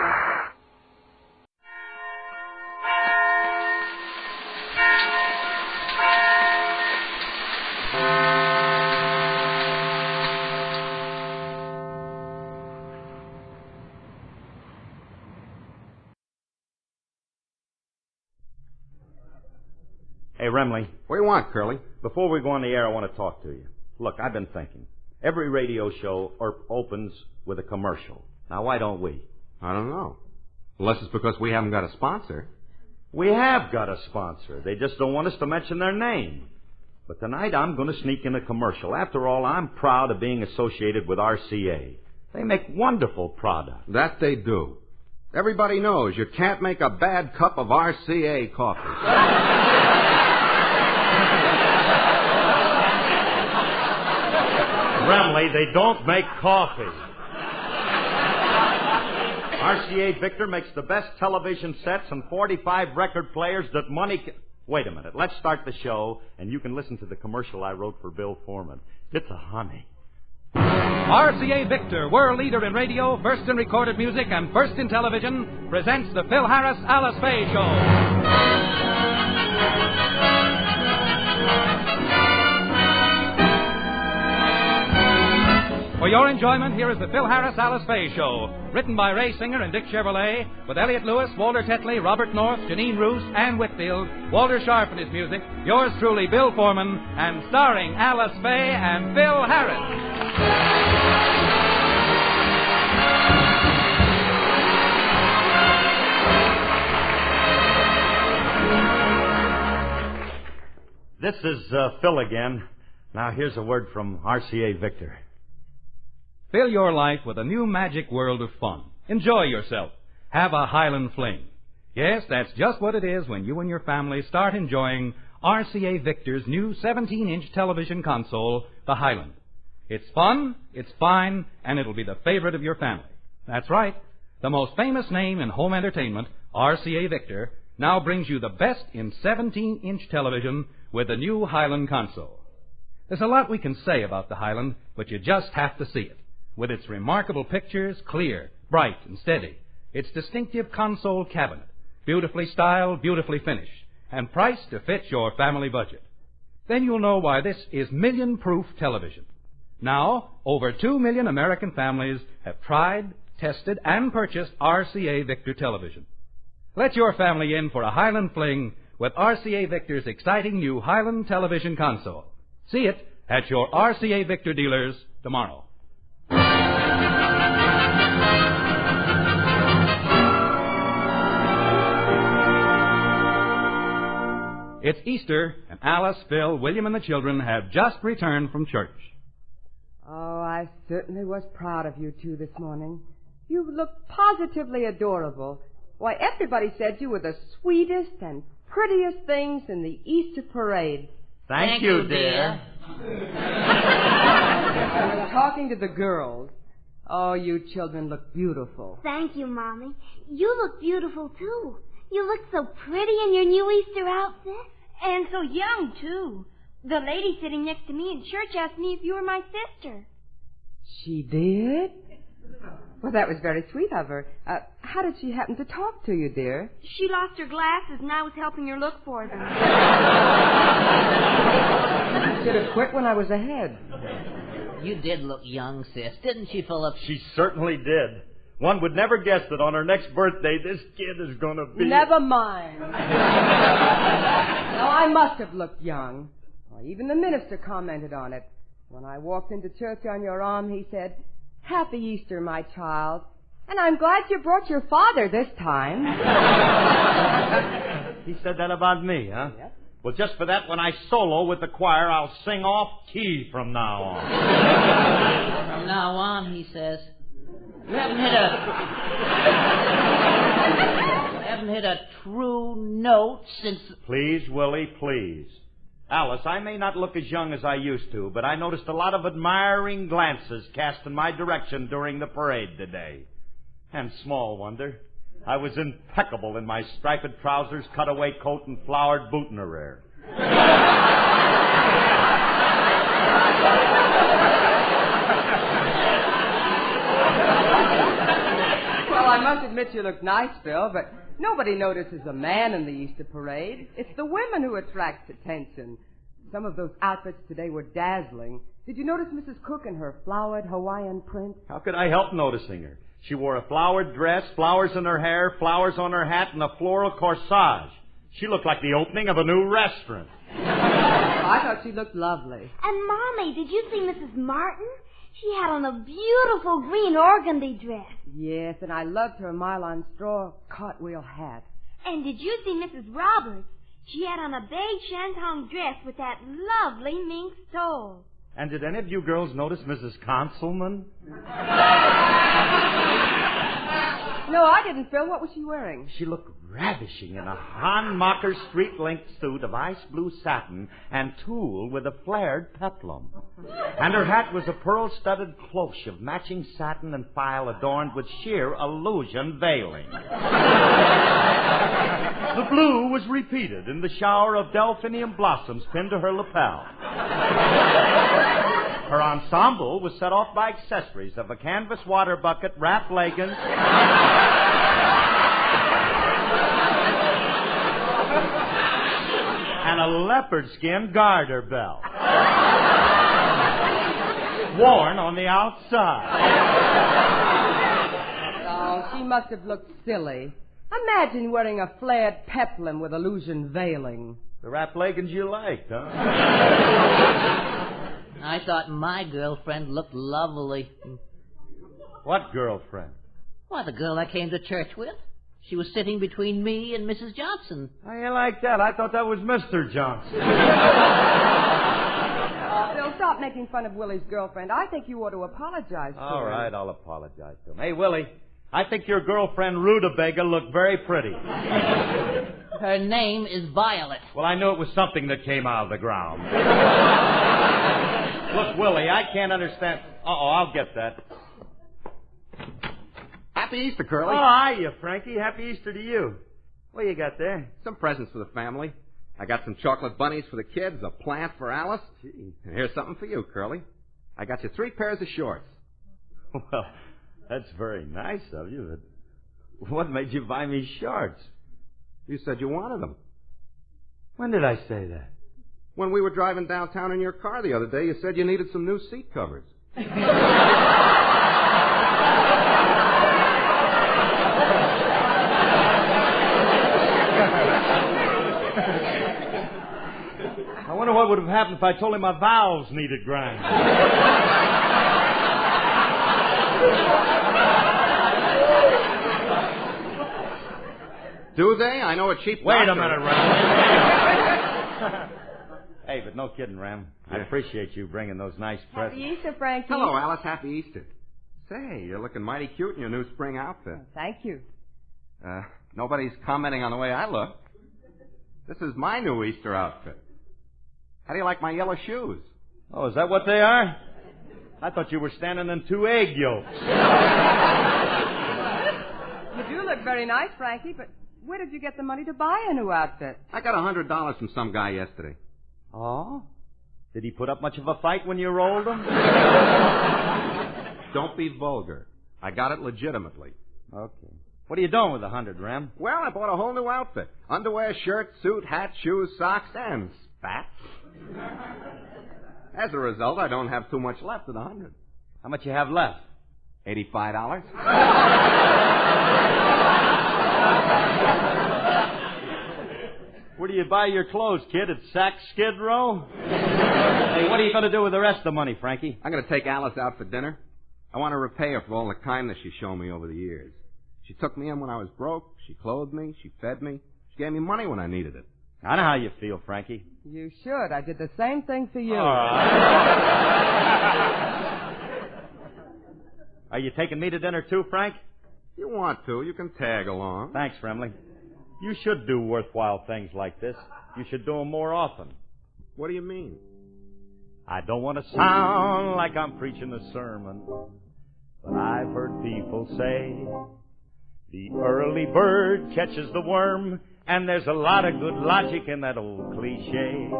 Hey, Remley. What do you want, Curly? Before we go on the air, I want to talk to you. Look, I've been thinking. Every radio show opens with a commercial. Now, why don't we? I don't know. Unless it's because we haven't got a sponsor. We have got a sponsor. They just don't want us to mention their name. But tonight I'm going to sneak in a commercial. After all, I'm proud of being associated with RCA. They make wonderful products. That they do. Everybody knows you can't make a bad cup of RCA coffee. Remley, they don't make coffee. RCA Victor makes the best television sets and 45 record players that money can... Wait a minute. Let's start the show, and you can listen to the commercial I wrote for Bill Foreman. It's a honey. RCA Victor, world leader in radio, first in recorded music, and first in television, presents the Phil Harris Alice Faye Show. For your enjoyment, here is the Phil Harris Alice Faye Show, written by Ray Singer and Dick Chevrolet, with Elliot Lewis, Walter Tetley, Robert North, Janine Roos, Ann Whitfield, Walter Sharp and his music, yours truly, Bill Foreman, and starring Alice Faye and Phil Harris. This is Phil again. Now, here's a word from RCA Victor. Fill your life with a new magic world of fun. Enjoy yourself. Have a Highland fling. Yes, that's just what it is when you and your family start enjoying RCA Victor's new 17-inch television console, the Highland. It's fun, it's fine, and it'll be the favorite of your family. That's right. The most famous name in home entertainment, RCA Victor, now brings you the best in 17-inch television with the new Highland console. There's a lot we can say about the Highland, but you just have to see it. With its remarkable pictures, clear, bright, and steady. Its distinctive console cabinet, beautifully styled, beautifully finished, and priced to fit your family budget. Then you'll know why this is million-proof television. Now, over 2 million American families have tried, tested, and purchased RCA Victor television. Let your family in for a Highland fling with RCA Victor's exciting new Highland television console. See it at your RCA Victor dealers tomorrow. It's Easter, and Alice, Phil, William, and the children have just returned from church. Oh, I certainly was proud of you two this morning. You looked positively adorable. Why, everybody said you were the sweetest and prettiest things in the Easter parade. Thank you, dear. I was talking to the girls. Oh, you children look beautiful. Thank you, Mommy. You look beautiful, too. You look so pretty in your new Easter outfit. And so young, too. The lady sitting next to me in church asked me if you were my sister. She did? Well, that was very sweet of her. How did she happen to talk to you, dear? She lost her glasses, and I was helping her look for them. You should have quit when I was ahead. You did look young, sis, didn't she, Philip? She certainly did. One would never guess that on her next birthday, this kid is going to be... Never mind. No, I must have looked young. Well, even the minister commented on it. When I walked into church on your arm, he said, "Happy Easter, my child. And I'm glad you brought your father this time." He said that about me, huh? Yep. Well, just for that, when I solo with the choir, I'll sing off key from now on. From now on, he says. You haven't hit a true note since... Please, Willie, please. Alice, I may not look as young as I used to, but I noticed a lot of admiring glances cast in my direction during the parade today. And small wonder, I was impeccable in my striped trousers, cutaway coat, and flowered boutonniere. Well, I must admit you look nice, Phil, but nobody notices a man in the Easter parade. It's the women who attract attention. Some of those outfits today were dazzling. Did you notice Mrs. Cook in her flowered Hawaiian print? How could I help noticing her? She wore a flowered dress, flowers in her hair, flowers on her hat, and a floral corsage. She looked like the opening of a new restaurant. I thought she looked lovely. And, Mommy, did you see Mrs. Martin? She had on a beautiful green organdy dress. Yes, and I loved her Mylon straw cartwheel hat. And did you see Mrs. Roberts? She had on a beige shantung dress with that lovely mink stole. And did any of you girls notice Mrs. Consulman? No, I didn't, Phil. What was she wearing? She looked ravishing in a Hanmacher street-length suit of ice blue satin and tulle with a flared peplum. And her hat was a pearl-studded cloche of matching satin and file adorned with sheer illusion veiling. The blue was repeated in the shower of delphinium blossoms pinned to her lapel. Her ensemble was set off by accessories of a canvas water bucket, wrapped leggings, and a leopard skin garter belt. Worn on the outside. Oh, she must have looked silly. Imagine wearing a flared peplum with illusion veiling. The wrapped leggings you liked, huh? I thought my girlfriend looked lovely. What girlfriend? Why, the girl I came to church with. She was sitting between me and Mrs. Johnson. How you like that? I thought that was Mr. Johnson. Bill, stop making fun of Willie's girlfriend. I think you ought to apologize to her. All right, I'll apologize to him. Hey, Willie, I think your girlfriend Rutabaga looked very pretty. Her name is Violet. Well, I knew it was something that came out of the ground. Look, Willie, I can't understand. I'll get that. Happy Easter, Curly. Oh, hiya, Frankie. Happy Easter to you. What you got there? Some presents for the family. I got some chocolate bunnies for the kids, a plant for Alice. Gee. And here's something for you, Curly. I got you 3 pairs of shorts. Well, that's very nice of you. But what made you buy me shorts? You said you wanted them. When did I say that? When we were driving downtown in your car the other day, you said you needed some new seat covers. I wonder what would have happened if I told him my valves needed grinding. Do they? I know a cheap Wait doctor. a minute, Ram. Hey, but no kidding, Ram. I appreciate you bringing those nice presents. Happy Easter, Frankie. Hello, Alice. Happy Easter. Say, you're looking mighty cute in your new spring outfit. Thank you. Nobody's commenting on the way I look. This is my new Easter outfit. How do you like my yellow shoes? Oh, is that what they are? I thought you were standing in 2 egg yolks. You do look very nice, Frankie, but where did you get the money to buy a new outfit? I got $100 from some guy yesterday. Oh? Did he put up much of a fight when you rolled him? Don't be vulgar. I got it legitimately. Okay. What are you doing with $100, Ram? Well, I bought a whole new outfit. Underwear, shirt, suit, hat, shoes, socks, and spats. As a result, I don't have too much left of the $100. How much you have left? $85. Where do you buy your clothes, kid? At Saks Skid Row? Hey, what are you going to do with the rest of the money, Frankie? I'm going to take Alice out for dinner. I want to repay her for all the kindness she's shown me over the years. She took me in when I was broke. She clothed me. She fed me. She gave me money when I needed it. I know how you feel, Frankie. You should. I did the same thing for you. Are you taking me to dinner too, Frank? If you want to, you can tag along. Thanks, Fremley. You should do worthwhile things like this. You should do them more often. What do you mean? I don't want to sound like I'm preaching a sermon, but I've heard people say the early bird catches the worm, and there's a lot of good logic in that old cliche.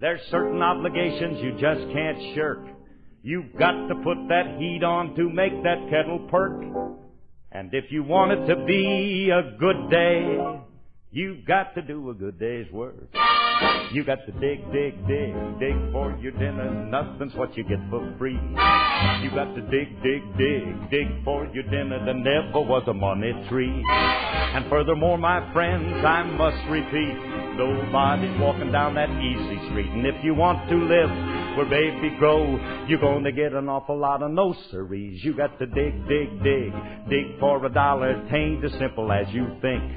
There's certain obligations you just can't shirk. You've got to put that heat on to make that kettle perk. And if you want it to be a good day, you've got to do a good day's work. You got to dig for your dinner. Nothing's what you get for free. You got to dig for your dinner. There never was a money tree. And furthermore, my friends, I must repeat, nobody's walking down that easy street. And if you want to live where baby grow, you're going to get an awful lot of no-sirrees. You got to dig for $1. It ain't as simple as you think.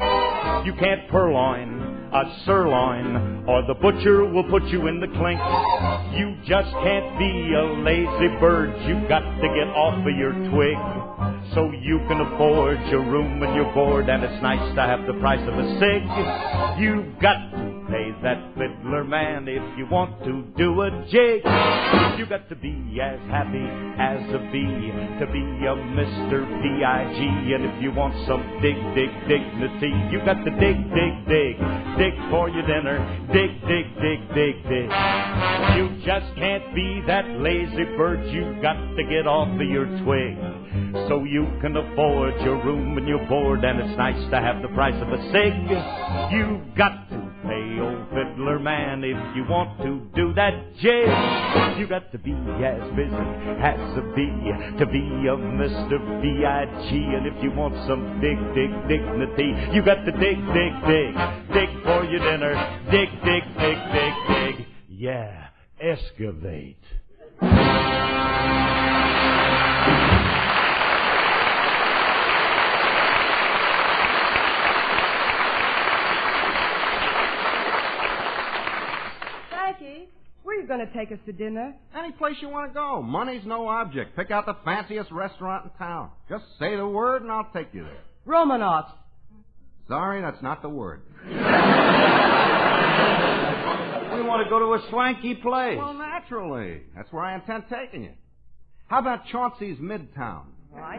You can't purloin a sirloin, or the butcher will put you in the clink. You just can't be a lazy bird. You got to get off of your twig so you can afford your room and your board, and it's nice to have the price of a cig. You've got to pay that fiddler man if you want to do a jig. You got to be as happy as a bee to be a Mr. B.I.G. And if you want some dignity, you got to dig for your dinner. Dig. You just can't be that lazy bird. You got to get off of your twig so you can afford your room and your board, and it's nice to have the price of a cig. You've got to pay old fiddler man if you want to do that jig. You got to be as busy as a bee to be a Mr. B.I.G. And if you want some dignity, you got to dig for your dinner. Dig. Yeah, excavate. to take us to dinner? Any place you want to go. Money's no object. Pick out the fanciest restaurant in town. Just say the word and I'll take you there. Romanovs. Sorry, that's not the word. We want to go to a swanky place. Well, naturally. That's where I intend taking you. How about Chauncey's Midtown? Well, I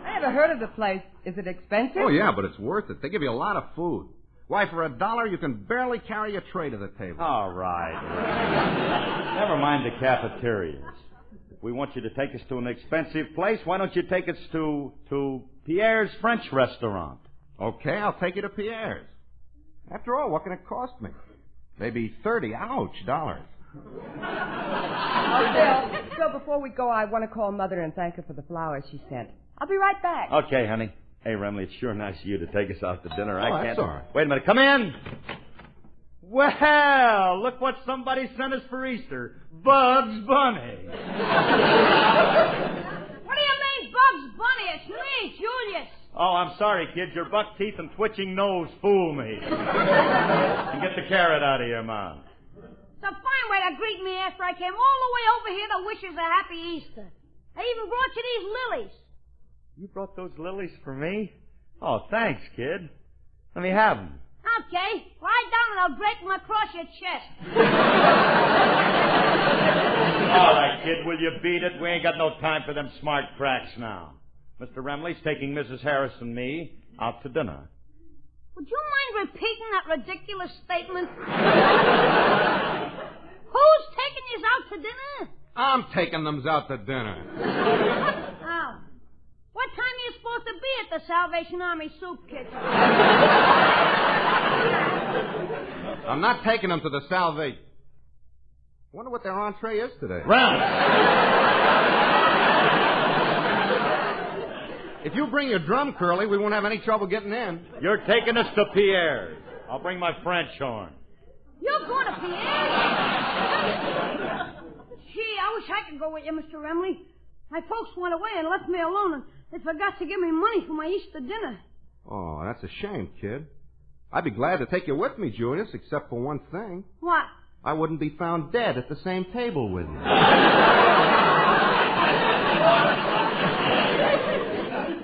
never heard of the place. Is it expensive? Oh, yeah, but it's worth it. They give you a lot of food. Why, for $1, you can barely carry a tray to the table. All right. Never mind the cafeterias. If we want you to take us to an expensive place, why don't you take us to Pierre's French restaurant? Okay, I'll take you to Pierre's. After all, what can it cost me? Maybe $30. Ouch, dollars. Bill, before we go, I want to call Mother and thank her for the flowers she sent. I'll be right back. Okay, honey. Hey, Remley, it's sure nice of you to take us out to dinner. Oh, that's all right. Wait a minute. Come in. Well, look what somebody sent us for Easter. Bugs Bunny. What do you mean, Bugs Bunny? It's me, Julius. Oh, I'm sorry, kid. Your buck teeth and twitching nose fool me. And get the carrot out of your mouth. It's a fine way to greet me after I came all the way over here to wish us a happy Easter. I even brought you these lilies. You brought those lilies for me? Oh, thanks, kid. Let me have them. Okay. Lie down and I'll drape them across your chest. All right, kid, will you beat it? We ain't got no time for them smart cracks now. Mr. Remley's taking Mrs. Harris and me out to dinner. Would you mind repeating that ridiculous statement? Who's taking you out to dinner? I'm taking them out to dinner. Oh. What time are you supposed to be at the Salvation Army soup kitchen? I'm not taking them to the Salvation. Wonder what their entree is today. Round. If you bring your drum, Curly, we won't have any trouble getting in. You're taking us to Pierre's. I'll bring my French horn. You're going to Pierre's? Gee, I wish I could go with you, Mr. Remley. My folks went away and left me alone, and they forgot to give me money for my Easter dinner. Oh, that's a shame, kid. I'd be glad to take you with me, Julius, except for one thing. What? I wouldn't be found dead at the same table with you.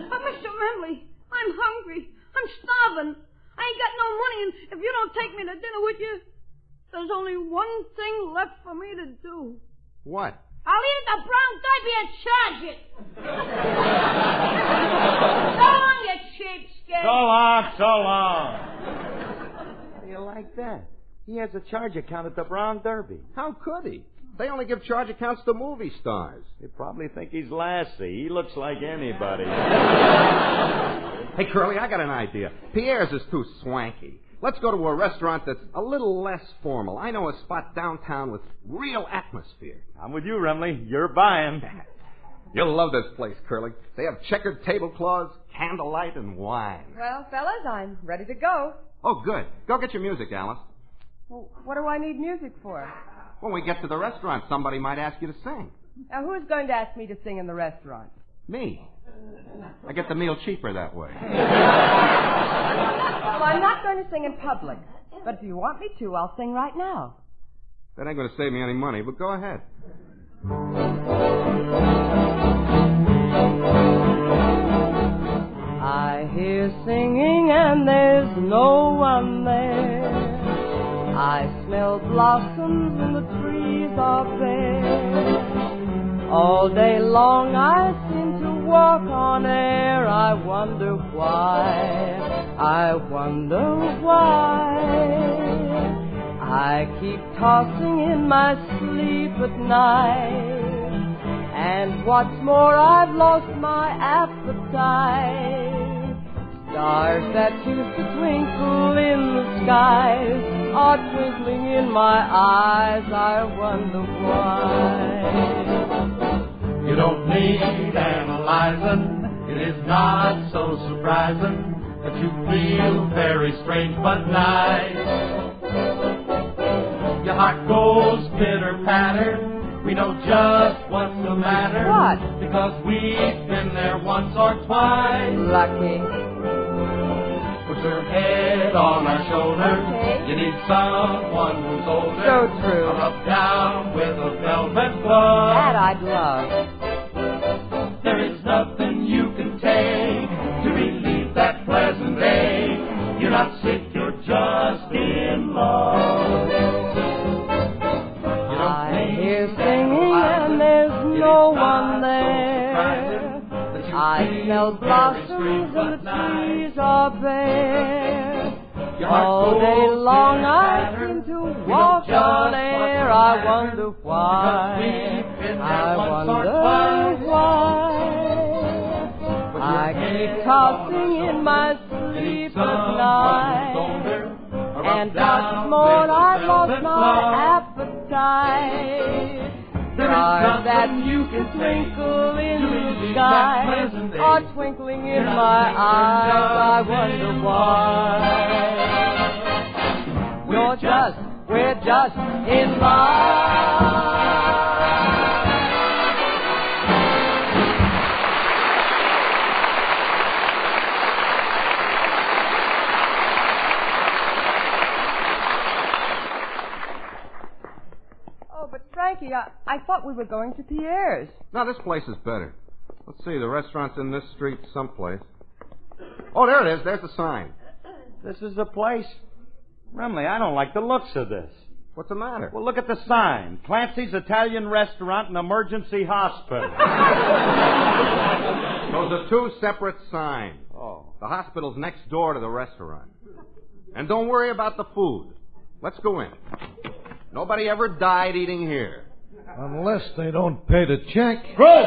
But, Mr. Remley, I'm hungry. I'm starving. I ain't got no money, and if you don't take me to dinner with you, there's only one thing left for me to do. What? I'll eat at the Brown Derby and charge it. So long, you cheapskate. So long, so long. How do you like that? He has a charge account at the Brown Derby. How could he? They only give charge accounts to movie stars. They probably think he's Lassie. He looks like anybody. Hey, Curly, I got an idea. Pierre's is too swanky. Let's go to a restaurant that's a little less formal. I know a spot downtown with real atmosphere. I'm with you, Remley. You're buying. You'll love this place, Curly. They have checkered tablecloths, candlelight, and wine. Well, fellas, I'm ready to go. Oh, good. Go get your music, Alice. Well, what do I need music for? When we get to the restaurant, somebody might ask you to sing. Now, who's going to ask me to sing in the restaurant? Me. I get the meal cheaper that way. Well, I'm not going to sing in public. But if you want me to, I'll sing right now. That ain't going to save me any money, but go ahead. I hear singing and there's no one there. I smell blossoms and the trees are bare. All day long I seem to walk on air. I wonder why. I wonder why. I keep tossing in my sleep at night. And what's more, I've lost my appetite. Stars that used to twinkle in the skies are twinkling in my eyes. I wonder why. You don't need analyzing. It is not so surprising that you feel very strange but nice. Your heart goes pitter-patter. We know just what's the matter. What? Because we've been there once or twice. Lucky. Put your head on our shoulder. Okay. You need someone who's older. So true. Rub down with a velvet glove. That I'd love. There is nothing you can take to relieve that pleasant ache. You're not sick, you're just in love. I hear singing and there's no one there. I smell blossoms and the trees are bare. All day long I seem to walk on air. I wonder why. I wonder why. I keep tossing in my sleep at night. And this morning I've lost my appetite. Stars that used to twinkle in the sky are twinkling in my eyes. I wonder why. We're just in love. Frankie, I thought we were going to Pierre's. No, this place is better. Let's see, the restaurant's in this street someplace. Oh, there it is. There's the sign. This is the place? Remley, I don't like the looks of this. What's the matter? Well, look at the sign. Clancy's Italian Restaurant and Emergency Hospital. Those are two separate signs. Oh. The hospital's next door to the restaurant. And don't worry about the food. Let's go in. Nobody ever died eating here. Unless they don't pay the check. Grog!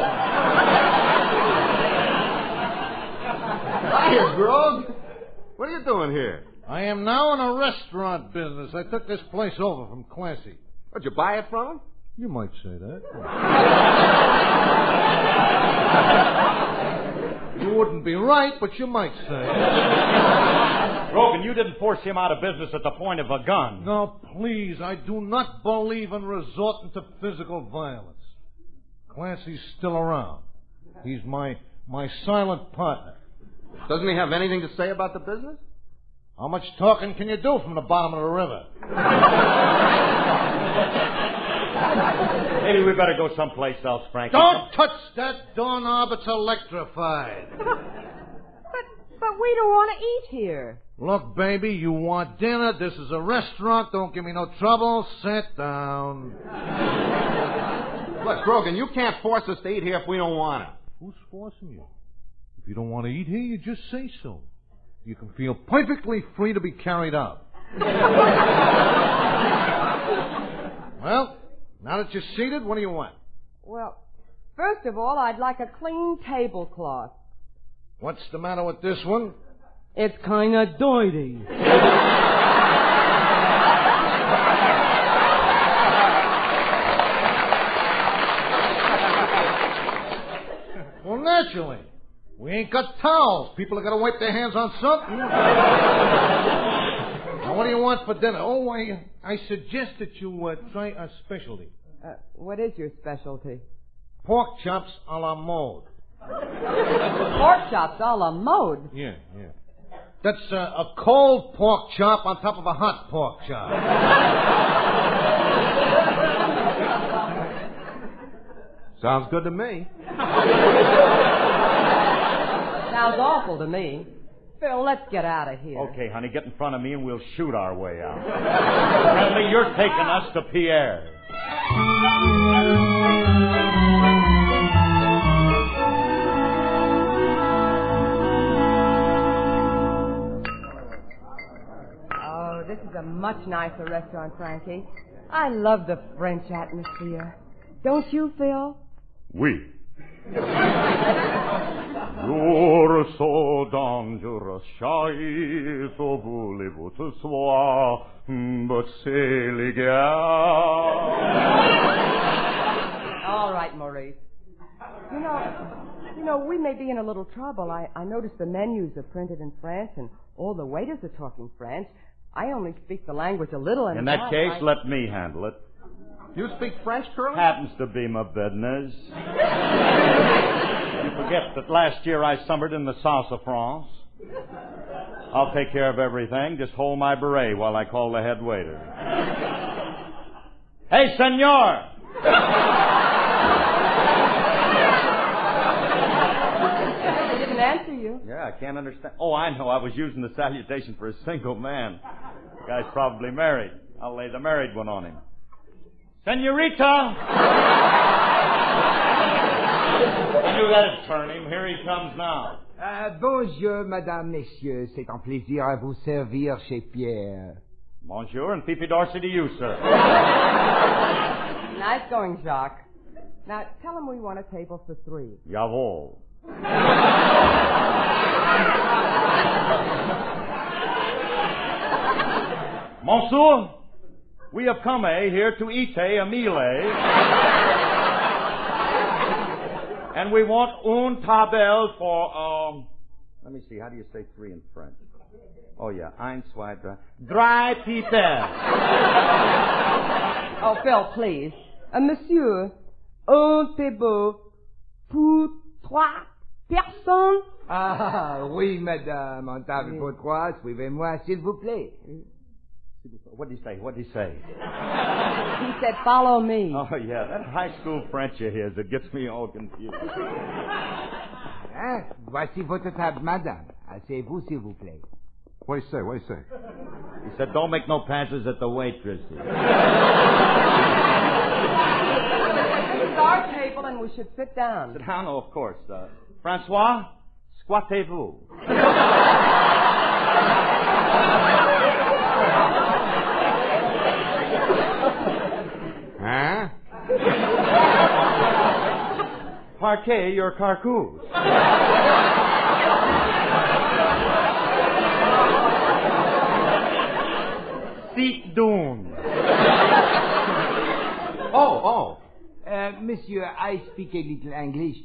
Hiya, Grog. What are you doing here? I am now in a restaurant business. I took this place over from Clancy. Did you buy it from him? You might say that. You wouldn't be right, but you might say it. Brogan, you didn't force him out of business at the point of a gun. No, please, I do not believe in resorting to physical violence. Clancy's still around. He's my silent partner. Doesn't he have anything to say about the business? How much talking can you do from the bottom of the river? Maybe we better go someplace else, Frankie. Don't touch that doorknob. It's electrified. But we don't want to eat here. Look, baby, you want dinner. This is a restaurant. Don't give me no trouble. Sit down. Look, Grogan, you can't force us to eat here if we don't want to. Who's forcing you? If you don't want to eat here, you just say so. You can feel perfectly free to be carried out. Well, now that you're seated, what do you want? Well, first of all, I'd like a clean tablecloth. What's the matter with this one? It's kind of dirty. Well, naturally. We ain't got towels. People are going to wipe their hands on something. Now, what do you want for dinner? Oh, I suggest that you try a specialty. What is your specialty? Pork chops a la mode. Pork chops a la mode? Yeah. That's a cold pork chop on top of a hot pork chop. Sounds good to me. Sounds awful to me. Phil, let's get out of here. Okay, honey, get in front of me and we'll shoot our way out. Friendly, you're taking us to Pierre. Oh, this is a much nicer restaurant, Frankie. I love the French atmosphere. Don't you, Phil? Oui. You're so dangerous, shy, so voulez-vous ce soir, but c'est légal. All right, Maurice. You know, we may be in a little trouble. I noticed the menus are printed in French and all the waiters are talking French. I only speak the language a little. And in that case, let me handle it. You speak French, Curly? Happens to be my business. You forget that last year I summered in the south of France. I'll take care of everything. Just hold my beret while I call the head waiter. Hey, senor! I didn't answer you. Yeah, I can't understand. Oh, I know. I was using the salutation for a single man. The guy's probably married. I'll lay the married one on him. Senorita! I knew that'd turn him. Here he comes now. Bonjour, madame, messieurs. C'est un plaisir à vous servir chez Pierre. Bonjour, and Fifi Dorsey to you, sir. Nice going, Jacques. Now, tell him we want a table for 3. Jawohl. Monsieur, we have come here to eat a meal, and we want une table for, let me see, how do you say 3 in French? Oh, yeah, ein, zwei, drei. Drei people. Oh, Phil, please. Monsieur, un table pour 3 personnes? Ah, oui, madame. Un table pour 3, suivez-moi, s'il vous plaît. What did he say? What did he say? He said, follow me. Oh, yeah, that high school French of his, it gets me all confused. Hein? Voici votre table, madame. Asseyez-vous, s'il vous plaît. What do you say? What do you say? He said, don't make no passes at the waitress. This is our table, and we should sit down. Sit down? Oh, of course. Francois, squattez-vous. Huh? Parquet your carcous. Seat down. Oh. Monsieur, I speak a little English.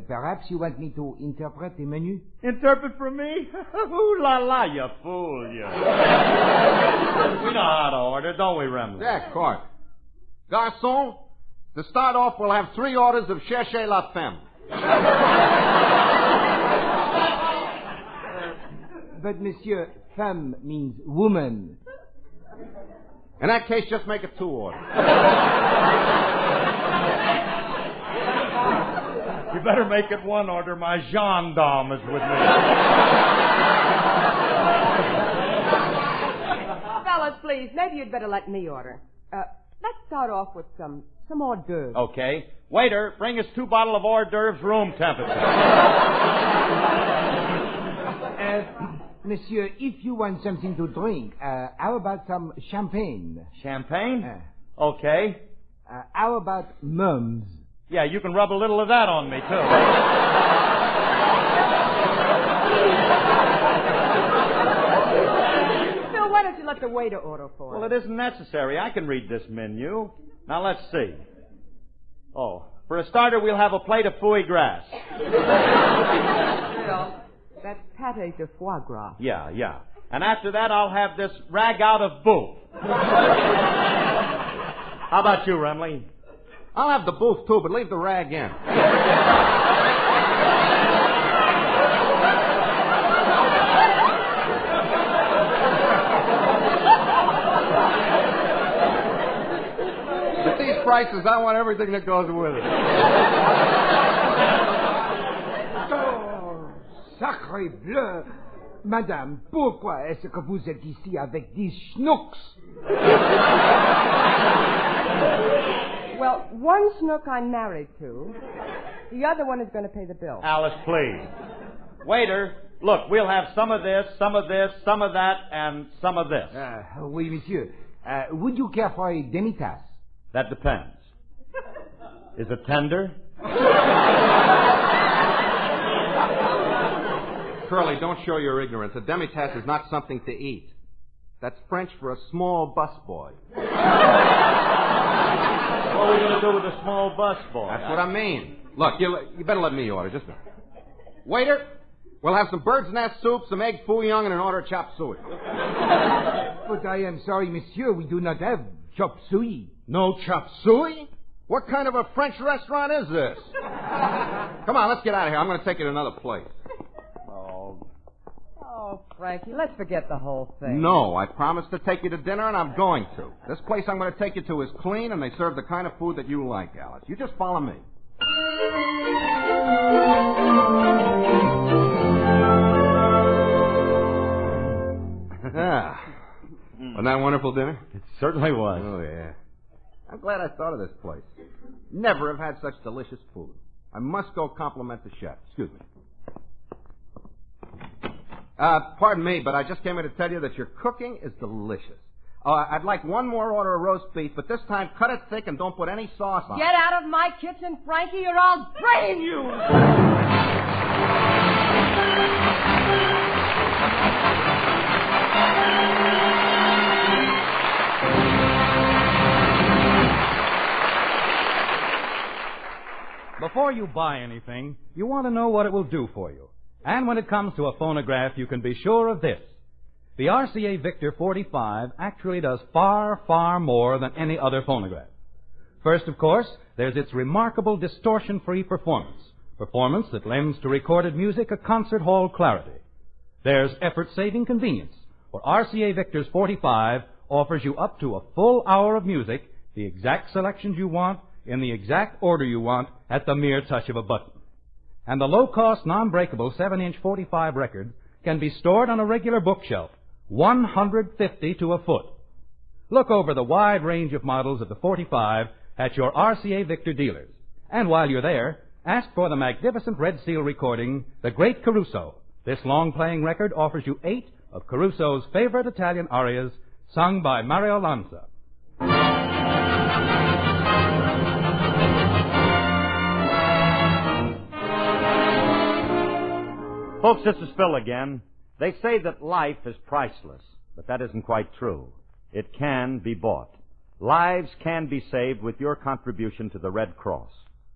Perhaps you want me to interpret the menu? Interpret for me? Ooh la la, you fool, you. We know how to order, don't we, Remley? Yeah, of course. Garçon, to start off, we'll have 3 orders of cherchez la femme. But, monsieur, femme means woman. In that case, just make it 2 orders. You better make it 1 order. My gendarme is with me. Fellas, please, maybe you'd better let me order. Let's start off with some hors d'oeuvres. Okay. Waiter, bring us 2 bottles of hors d'oeuvres room temperature. Monsieur, if you want something to drink, how about some champagne? Champagne? Okay. How about mums? Yeah, you can rub a little of that on me, too. Phil, why don't you let the waiter order for us? Well, it isn't necessary. I can read this menu. Now, let's see. Oh, for a starter, we'll have a plate of foie gras. Phil, that's pâté de foie gras. Yeah. And after that, I'll have this rag out of bouffe. How about you, Remley? I'll have the bouffe, too, but leave the rag in. At these prices, I want everything that goes with it. Oh, sacré bleu! Madame, pourquoi est-ce que vous êtes ici avec 10 schnooks? Well, one snook I'm married to. The other one is going to pay the bill. Alice, please. Waiter, look, we'll have some of this, some of this, some of that, and some of this. Oui, monsieur. Would you care for a demi-tasse? That depends. Is it tender? Curly, don't show your ignorance. A demi-tasse is not something to eat. That's French for a small busboy. What are we going to do with a small busboy? That's what I mean. Look, you better let me order. Just a minute. Waiter, we'll have some bird's nest soup, some egg foo young, and an order of chop suey. But I am sorry, monsieur, we do not have chop suey. No chop suey? What kind of a French restaurant is this? Come on, let's get out of here. I'm going to take you to another place. Oh, Oh, Frankie, let's forget the whole thing. No, I promised to take you to dinner, and I'm going to. This place I'm going to take you to is clean, and they serve the kind of food that you like, Alice. You just follow me. Wasn't that a wonderful dinner? It certainly was. Oh, yeah. I'm glad I thought of this place. Never have had such delicious food. I must go compliment the chef. Excuse me. Pardon me, but I just came in to tell you that your cooking is delicious. I'd like one more order of roast beef, but this time cut it thick and don't put any sauce on it. Get out of my kitchen, Frankie, or I'll drain you! Before you buy anything, you want to know what it will do for you. And when it comes to a phonograph, you can be sure of this. The RCA Victor 45 actually does far, far more than any other phonograph. First, of course, there's its remarkable distortion-free performance. Performance that lends to recorded music a concert hall clarity. There's effort-saving convenience, for RCA Victor's 45 offers you up to a full hour of music, the exact selections you want, in the exact order you want, at the mere touch of a button. And the low-cost, non-breakable 7-inch 45 record can be stored on a regular bookshelf, 150 to a foot. Look over the wide range of models of the 45 at your RCA Victor dealers. And while you're there, ask for the magnificent Red Seal recording, The Great Caruso. This long-playing record offers you 8 of Caruso's favorite Italian arias, sung by Mario Lanza. Folks, this is Phil again. They say that life is priceless, but that isn't quite true. It can be bought. Lives can be saved with your contribution to the Red Cross.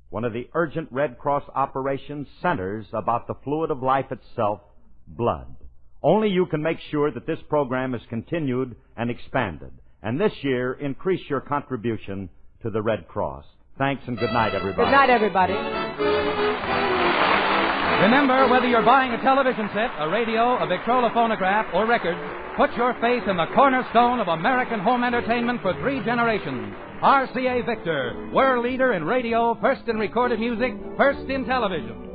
One of the urgent Red Cross operations centers about the fluid of life itself, blood. Only you can make sure that this program is continued and expanded. And this year, increase your contribution to the Red Cross. Thanks and good night, everybody. Good night, everybody. Remember, whether you're buying a television set, a radio, a Victrola phonograph, or records, put your faith in the cornerstone of American home entertainment for 3 generations. RCA Victor, world leader in radio, first in recorded music, first in television.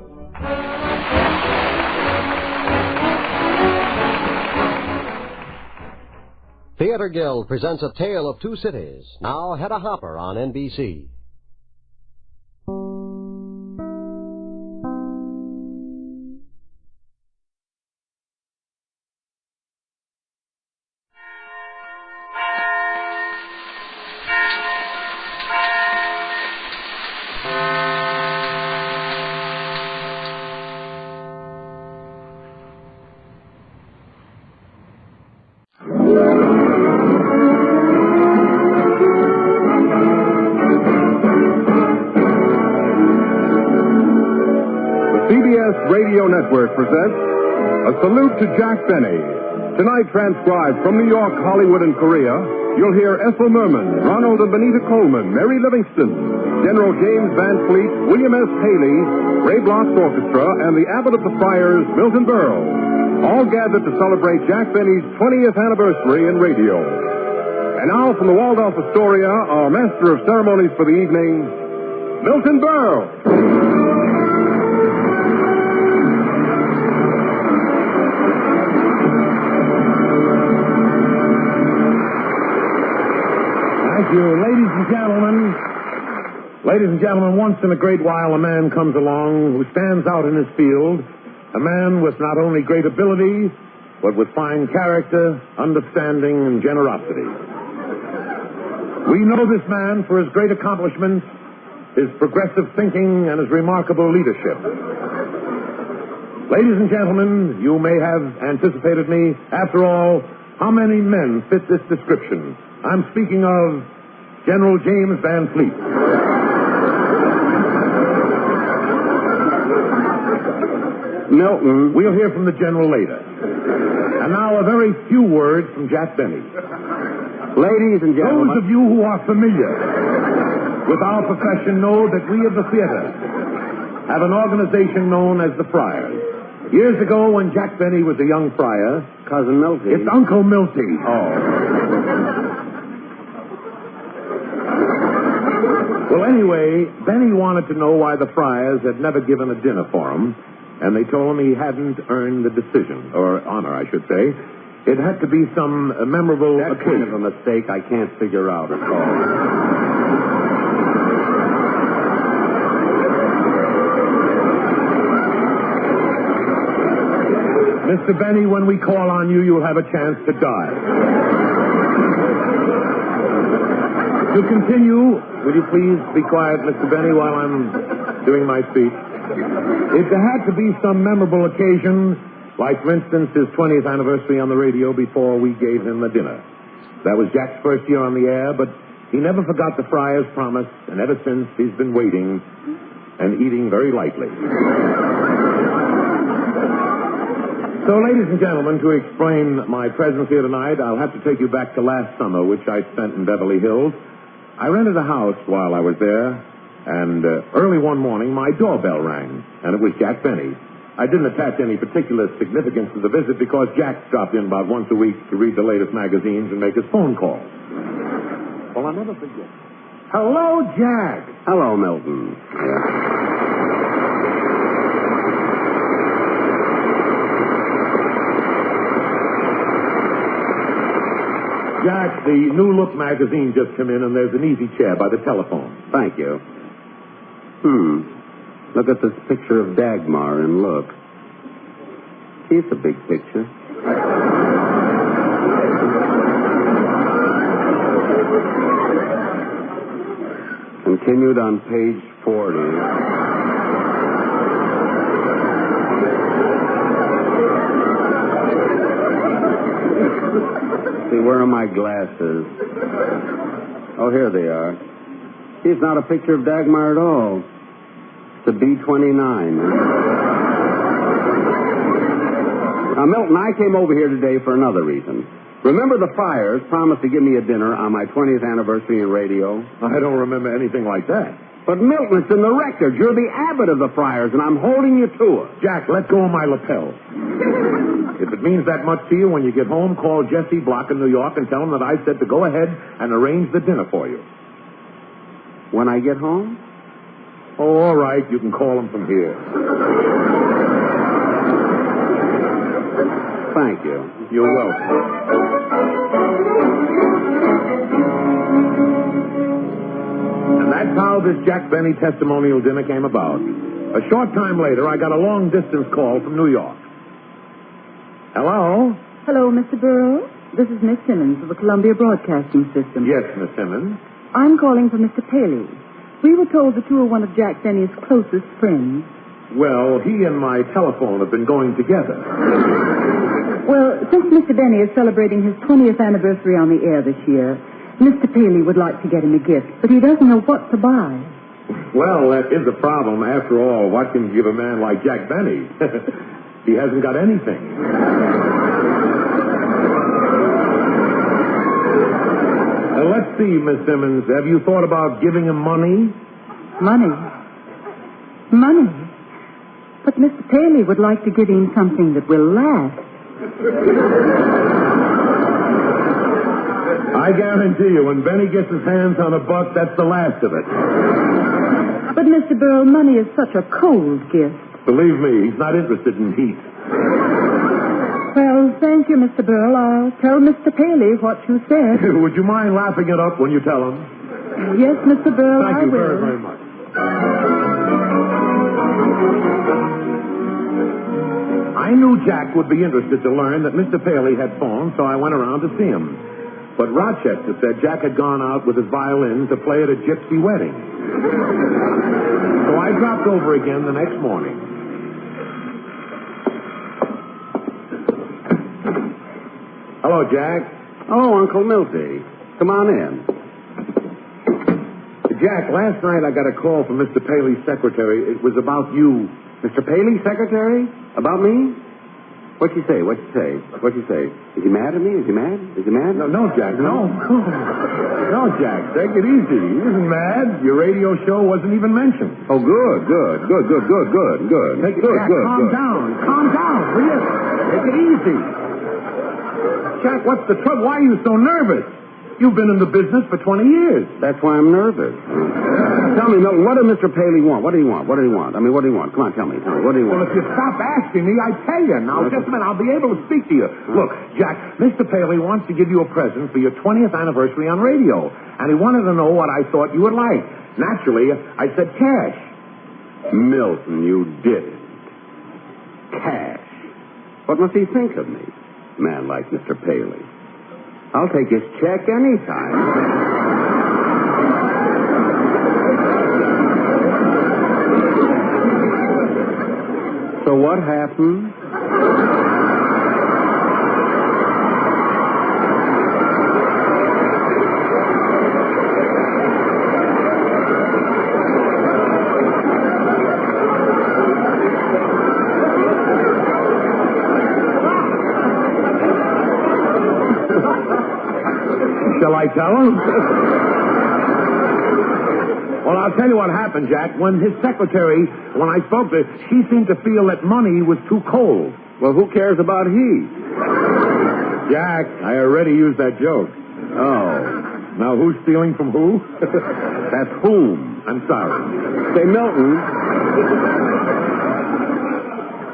Theater Guild presents A Tale of Two Cities. Now, Hedda Hopper on NBC. Radio Network presents A Salute to Jack Benny. Tonight, transcribed from New York, Hollywood, and Korea, you'll hear Ethel Merman, Ronald and Benita Coleman, Mary Livingston, General James Van Fleet, William S. Haley, Ray Bloch's Orchestra, and the Abbot of the Friars, Milton Berle, all gathered to celebrate Jack Benny's 20th anniversary in radio. And now, from the Waldorf Astoria, our master of ceremonies for the evening, Milton Berle. Thank you. Ladies and gentlemen, once in a great while a man comes along who stands out in his field, a man with not only great ability, but with fine character, understanding, and generosity. We know this man for his great accomplishments, his progressive thinking, and his remarkable leadership. Ladies and gentlemen, you may have anticipated me. After all, how many men fit this description? I'm speaking of General James Van Fleet. Milton, we'll hear from the General later. And now a very few words from Jack Benny. Ladies and gentlemen. Those of you who are familiar with our profession know that we of the theater have an organization known as the Friars. Years ago, when Jack Benny was a young friar... Cousin Milty. It's Uncle Milty. Oh. Well, anyway, Benny wanted to know why the friars had never given a dinner for him, and they told him he hadn't earned the decision, or honor, I should say. It had to be some memorable That's occasion. kind of a mistake I can't figure out at all. Mr. Benny, when we call on you, you'll have a chance to die. To continue, will you please be quiet, Mr. Benny, while I'm doing my speech? If there had to be some memorable occasion, like, for instance, his 20th anniversary on the radio before we gave him the dinner. That was Jack's first year on the air, but he never forgot the friar's promise, and ever since he's been waiting and eating very lightly. So, ladies and gentlemen, to explain my presence here tonight, I'll have to take you back to last summer, which I spent in Beverly Hills. I rented a house while I was there, and early one morning, my doorbell rang, and it was Jack Benny. I didn't attach any particular significance to the visit because Jack stopped in about once a week to read the latest magazines and make his phone calls. Well, I'll never forget. Hello, Jack. Hello, Milton. Jack, the New Look magazine just came in, and there's an easy chair by the telephone. Thank you. Look at this picture of Dagmar and look. It's a big picture. Continued on page 40. See, where are my glasses? Oh, here they are. It's not a picture of Dagmar at all. It's a B-29. Now, Milton, I came over here today for another reason. Remember the Friars promised to give me a dinner on my 20th anniversary in radio? I don't remember anything like that. But, Milton, it's in the record. You're the abbot of the Friars, and I'm holding you to it. Jack, let go of my lapel. If it means that much to you, when you get home, call Jesse Block in New York and tell him that I said to go ahead and arrange the dinner for you. When I get home? Oh, all right. You can call him from here. Thank you. You're welcome. And that's how this Jack Benny testimonial dinner came about. A short time later, I got a long-distance call from New York. Hello? Hello, Mr. Burrow. This is Miss Simmons of the Columbia Broadcasting System. Yes, Miss Simmons. I'm calling for Mr. Paley. We were told that you were one of Jack Benny's closest friends. Well, he and my telephone have been going together. Well, since Mr. Benny is celebrating his 20th anniversary on the air this year, Mr. Paley would like to get him a gift, but he doesn't know what to buy. Well, that is a problem. After all, what can you give a man like Jack Benny? He hasn't got anything. Let's see, Miss Simmons. Have you thought about giving him money? Money? Money? But Mr. Paley would like to give him something that will last. I guarantee you, when Benny gets his hands on a buck, that's the last of it. But, Mr. Burrow, money is such a cold gift. Believe me, he's not interested in heat. Well, thank you, Mr. Burrow. I'll tell Mr. Paley what you said. Would you mind laughing it up when you tell him? Yes, Mr. Burrow, Thank I you will. very, very much. I knew Jack would be interested to learn that Mr. Paley had phoned, so I went around to see him. But Rochester said Jack had gone out with his violin to play at a gypsy wedding. So I dropped over again the next morning. Hello, Jack. Oh, Uncle Milty. Come on in. Jack, last night I got a call from Mr. Paley's secretary. It was about you. Mr. Paley's secretary? About me? What'd you say? Is he mad at me? Is he mad? No, Jack, no. No, Jack, take it easy. He isn't mad. Your radio show wasn't even mentioned. Oh, good. Take it, Jack, calm down, will you? Take it easy. Jack, what's the trouble? Why are you so nervous? You've been in the business for 20 years. That's why I'm nervous. Tell me, Milton, what did Mr. Paley want? What did he want? I mean, what do you want? Come on, tell me. What do you want? Well, if you stop asking me, I tell you. Now, just a minute, I'll be able to speak to you. Look, Jack, Mr. Paley wants to give you a present for your 20th anniversary on radio, and he wanted to know what I thought you would like. Naturally, I said cash. Milton, you didn't. Cash. What must he think of me? A man like Mr. Paley. I'll take his check anytime. So what happened? Shall I tell him? Well, I'll tell you what happened, Jack. When his secretary, when I spoke to her, she seemed to feel that money was too cold. Well, who cares about he? Jack, I already used that joke. Oh. Now, who's stealing from who? That's whom. I'm sorry. Say, Milton,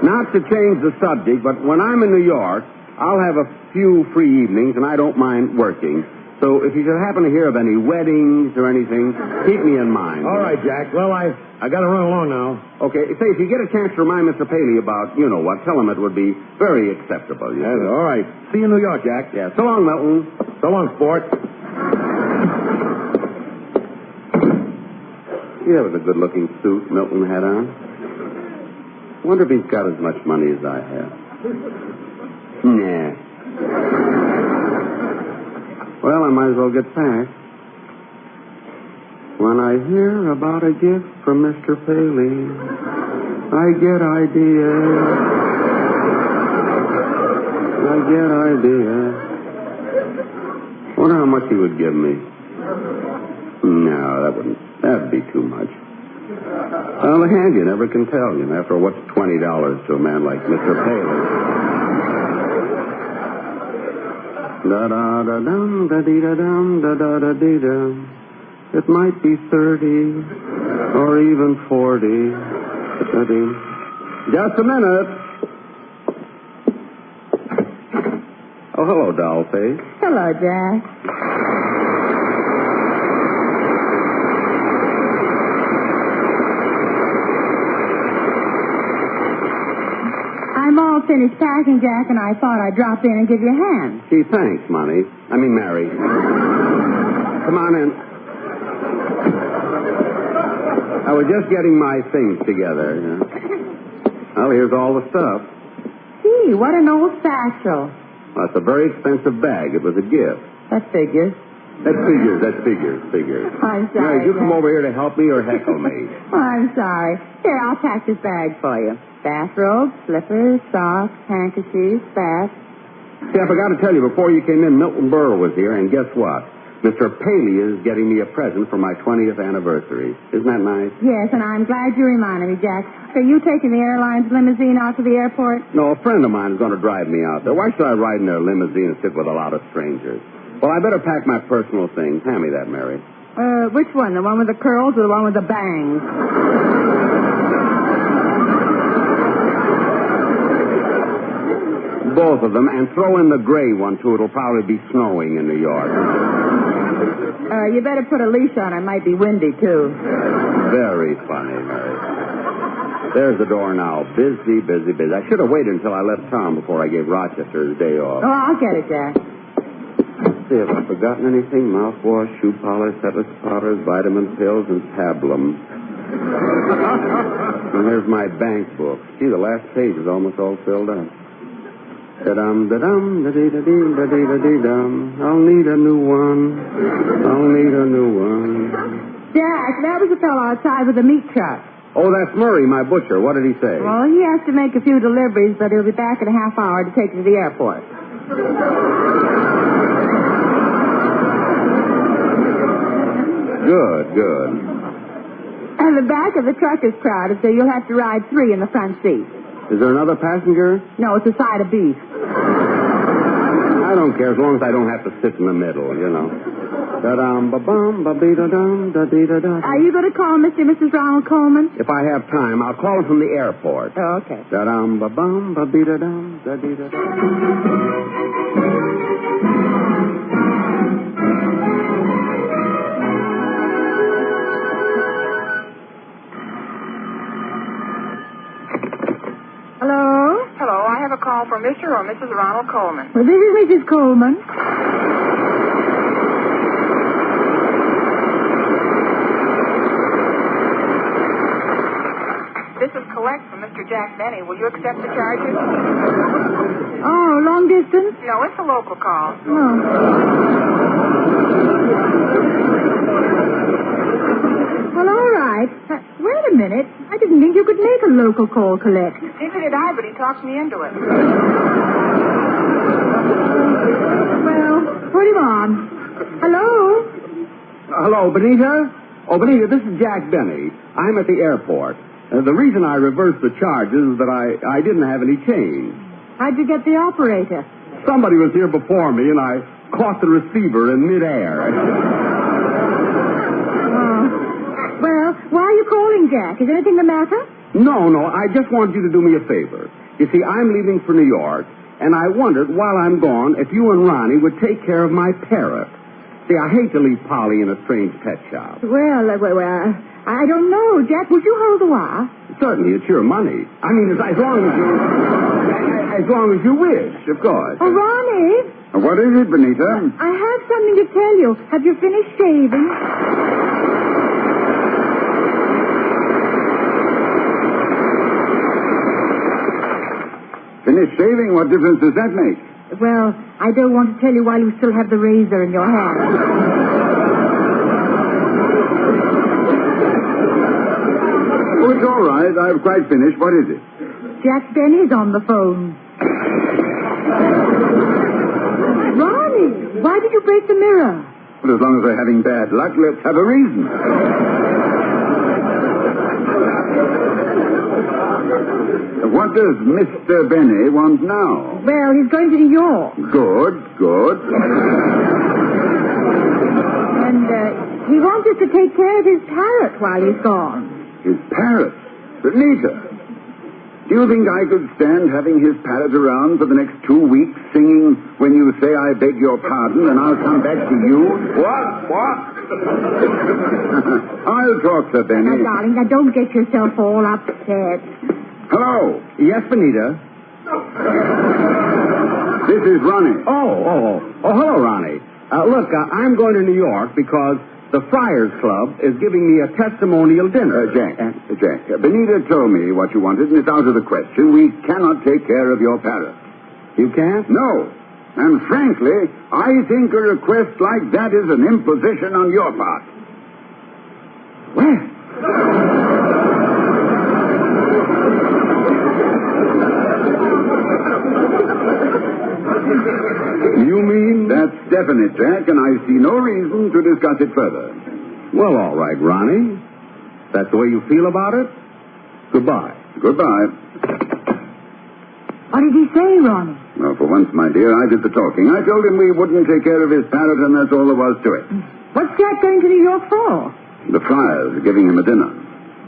not to change the subject, but when I'm in New York, I'll have a few free evenings, and I don't mind working. So if you should happen to hear of any weddings or anything, keep me in mind. All right, Jack. Well, I got to run along now. Okay. Say, if you get a chance to remind Mr. Paley about, you know what, tell him it would be very acceptable. Yes, all right. See you in New York, Jack. Yeah. So long, Milton. So long, sport. Yeah, it was a good-looking suit Milton had on. Wonder if he's got as much money as I have. Nah. Well, I might as well get back. When I hear about a gift from Mr. Paley, I get ideas. Wonder how much he would give me. No, that'd be too much. On the hand, you never can tell. You know, after all, what's $20 to a man like Mr. Paley? Da-da-da-dum, da-dee-da-dum, da-da-da-dee-dum. It might be 30 or even 40. Just a minute. Oh, hello, Dollface. Hello, Jack. I'm all finished packing, Jack, and I thought I'd drop in and give you a hand. Gee, thanks, Mary. Come on in. I was just getting my things together. Well, here's all the stuff. Gee, what an old satchel. Well, it's a very expensive bag. It was a gift. That figures. That figures. I'm sorry. Mary, you come over here to help me or heckle me? Oh, I'm sorry. Here, I'll pack this bag for you. Bathrobes, slippers, socks, handkerchiefs, bath. See, I forgot to tell you, before you came in, Milton Berle was here, and guess what? Mr. Paley is getting me a present for my 20th anniversary. Isn't that nice? Yes, and I'm glad you reminded me, Jack. Are you taking the airline's limousine out to the airport? No, a friend of mine is going to drive me out there. Why should I ride in their limousine and sit with a lot of strangers? Well, I better pack my personal things. Hand me that, Mary. Which one? The one with the curls or the one with the bangs? Both of them, and throw in the gray one, too. It'll probably be snowing in New York. You better put a leash on. It might be windy, too. Very funny, Mary. There's the door now. Busy. I should have waited until I left town before I gave Rochester his day off. Oh, I'll get it, Jack. Let's see if I've forgotten anything. Mouthwash, shoe polish, tetanus powders, vitamin pills, and pablum. And here's my bank book. Gee, the last page is almost all filled up. Da-dum, da-dum, da-dee-da-dee, da-dee-da-dee-dum. I'll need a new one. Jack, that was the fellow outside with the meat truck. Oh, that's Murray, my butcher. What did he say? Well, he has to make a few deliveries, but he'll be back in a half hour to take you to the airport. Good. And the back of the truck is crowded, so you'll have to ride 3 in the front seat. Is there another passenger? No, it's a side of beef. I don't care as long as I don't have to sit in the middle, you know. Da-dum-ba-bum, ba-dee-da-dum, Are you going to call Mr. and Mrs. Ronald Coleman? If I have time, I'll call him from the airport. Oh, okay. Da-dum-ba-bum, ba-dee-da-dum, Hello? Hello, I have a call from Mr. or Mrs. Ronald Coleman. Well, this is Mrs. Coleman. This is collect from Mr. Jack Benny. Will you accept the charges? Oh, long distance? No, it's a local call. Oh. Well, all right. Wait a minute. I didn't think you could make a local call collect. Neither did I, but he talks me into it. Well, put him on. Hello? Hello, Benita? Oh, Benita, this is Jack Benny. I'm at the airport. The reason I reversed the charges is that I didn't have any change. How'd you get the operator? Somebody was here before me, and I caught the receiver in midair. Well, why are you calling, Jack? Is anything the matter? No, I just want you to do me a favor. You see, I'm leaving for New York, and I wondered, while I'm gone, if you and Ronnie would take care of my parrot. See, I hate to leave Polly in a strange pet shop. Well, I don't know. Jack, would you hold the wire? Certainly, it's your money. I mean, as long as you wish, of course. Oh, Ronnie? What is it, Benita? I have something to tell you. Have you finished shaving? Finished shaving? What difference does that make? Well, I don't want to tell you while you still have the razor in your hand. Oh, it's all right. I've quite finished. What is it? Jack Benny's on the phone. Ronnie, why did you break the mirror? Well, as long as they're having bad luck, let's have a reason. What does Mr. Benny want now? Well, he's going to New York. Good. And he wants us to take care of his parrot while he's gone. His parrot? Benita, do you think I could stand having his parrot around for the next 2 weeks singing When You Say I Beg Your Pardon and I'll Come Back to You? What? I'll talk to Benny. Now, darling, now don't get yourself all upset. Hello. Yes, Benita. This is Ronnie. Oh, hello, Ronnie. Look, I'm going to New York because the Friars Club is giving me a testimonial dinner. Jack, Benita told me what you wanted, and it's out of the question. We cannot take care of your parrot. You can't? No. And frankly, I think a request like that is an imposition on your part. Well... You mean? That's definite, Jack, and I see no reason to discuss it further. Well, all right, Ronnie. That's the way you feel about it? Goodbye. What did he say, Ronnie? Well, for once, my dear, I did the talking. I told him we wouldn't take care of his parrot, and that's all there was to it. What's Jack going to New York for? The Friars are giving him a dinner.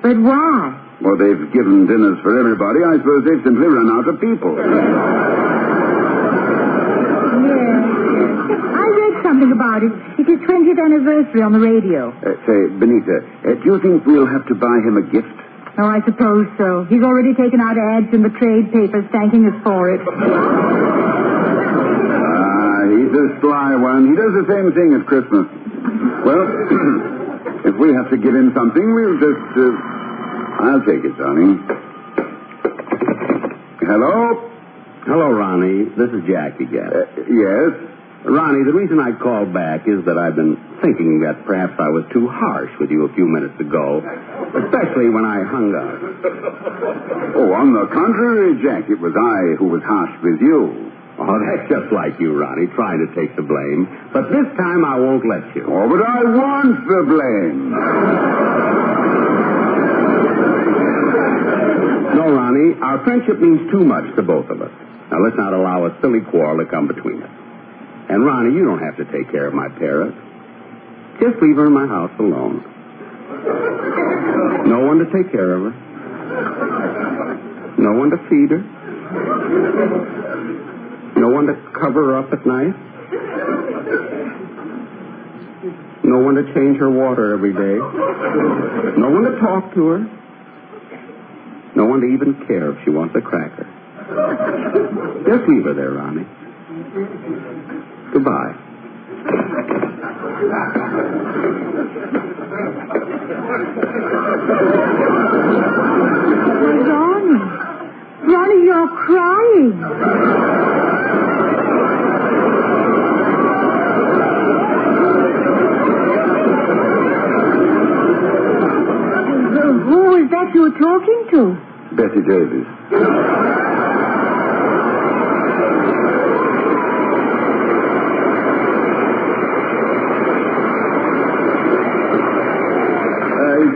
But why? Well, they've given dinners for everybody. I suppose they've simply run out of people. I read something about it. It's his 20th anniversary on the radio. Say, Benita, do you think we'll have to buy him a gift? Oh, I suppose so. He's already taken out ads in the trade papers thanking us for it. He's a sly one. He does the same thing at Christmas. Well, if we have to give him something, we'll just... I'll take it, darling. Hello? Hello, Ronnie. This is Jack again. Yes? Ronnie, the reason I called back is that I've been thinking that perhaps I was too harsh with you a few minutes ago. especially when I hung up. Oh, on the contrary, Jack, it was I who was harsh with you. Oh, that's just like you, Ronnie, trying to take the blame. But this time I won't let you. Oh, but I want the blame. No, Ronnie, our friendship means too much to both of us. Now, let's not allow a silly quarrel to come between us. And, Ronnie, you don't have to take care of my parrot. Just leave her in my house alone. No one to take care of her. No one to feed her. No one to cover her up at night. No one to change her water every day. No one to talk to her. No one to even care if she wants a cracker. Just leave her there, Ronnie. Goodbye. Ronnie, you're crying. Who is that you're talking to? Bessie Davis.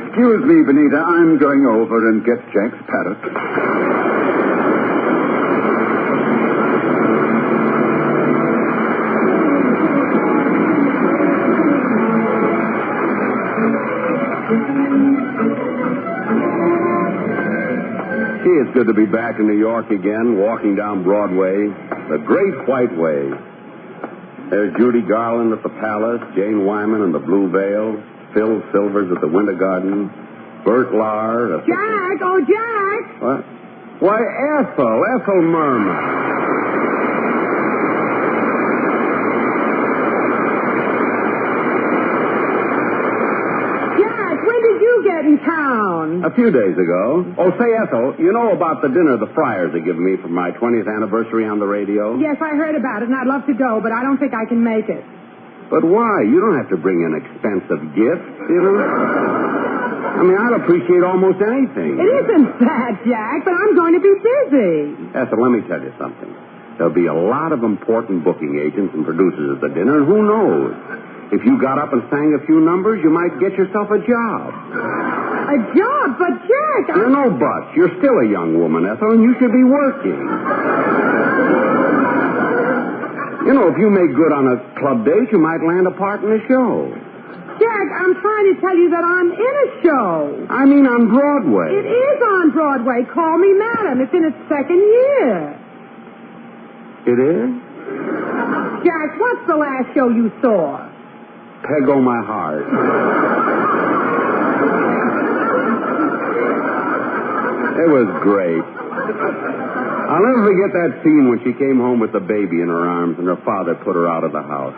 Excuse me, Benita. I'm going over and get Jack's parrot. Gee, it's good to be back in New York again, walking down Broadway, the Great White Way. There's Judy Garland at the Palace, Jane Wyman in the Blue Veil, Phil Silvers at the Winter Garden, Bert Lahr at the... Jack! Oh, Jack! What? Why, Ethel Merman. Jack, when did you get in town? A few days ago. Oh, say, Ethel, you know about the dinner the Friars are giving me for my 20th anniversary on the radio? Yes, I heard about it, and I'd love to go, but I don't think I can make it. But why? You don't have to bring an expensive gift, you know? I mean, I'd appreciate almost anything. It isn't that, Jack, but I'm going to be busy. Ethel, let me tell you something. There'll be a lot of important booking agents and producers at the dinner, and who knows? If you got up and sang a few numbers, you might get yourself a job. A job? But, Jack, There are no buts. You're still a young woman, Ethel, and you should be working. You know, if you make good on a club date, you might land a part in a show. Jack, I'm trying to tell you that I'm in a show. I mean on Broadway. It is on Broadway. Call Me Madam. It's in its second year. It is? Jack, what's the last show you saw? Peg O' My Heart. It was great. I'll never forget that scene when she came home with the baby in her arms and her father put her out of the house.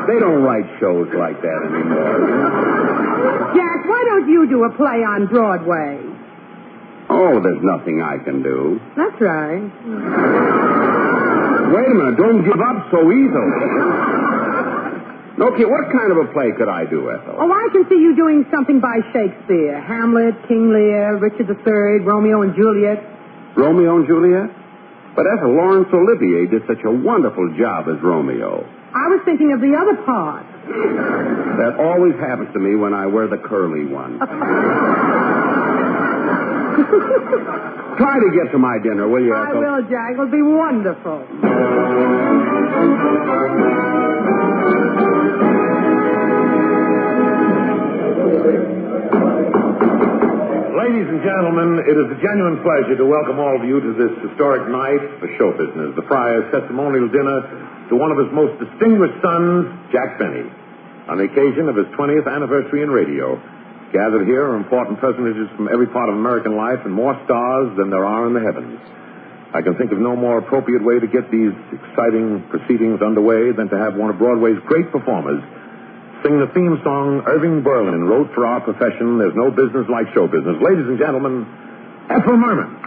They don't write shows like that anymore. Jack, why don't you do a play on Broadway? Oh, there's nothing I can do. That's right. Wait a minute. Don't give up so easily. Okay, what kind of a play could I do, Ethel? Oh, I can see you doing something by Shakespeare. Hamlet, King Lear, Richard III, Romeo and Juliet. Romeo and Juliet? But Ethel, Laurence Olivier did such a wonderful job as Romeo. I was thinking of the other part. That always happens to me when I wear the curly one. Try to get to my dinner, will you, Ethel? I will, Jack. It'll be wonderful. Ladies and gentlemen, it is a genuine pleasure to welcome all of you to this historic night for show business, the Friars' testimonial dinner to one of his most distinguished sons, Jack Benny, on the occasion of his 20th anniversary in radio. Gathered here are important personages from every part of American life and more stars than there are in the heavens. I can think of no more appropriate way to get these exciting proceedings underway than to have one of Broadway's great performers sing the theme song Irving Berlin wrote for our profession, There's No Business Like Show Business. Ladies and gentlemen, Ethel Merman.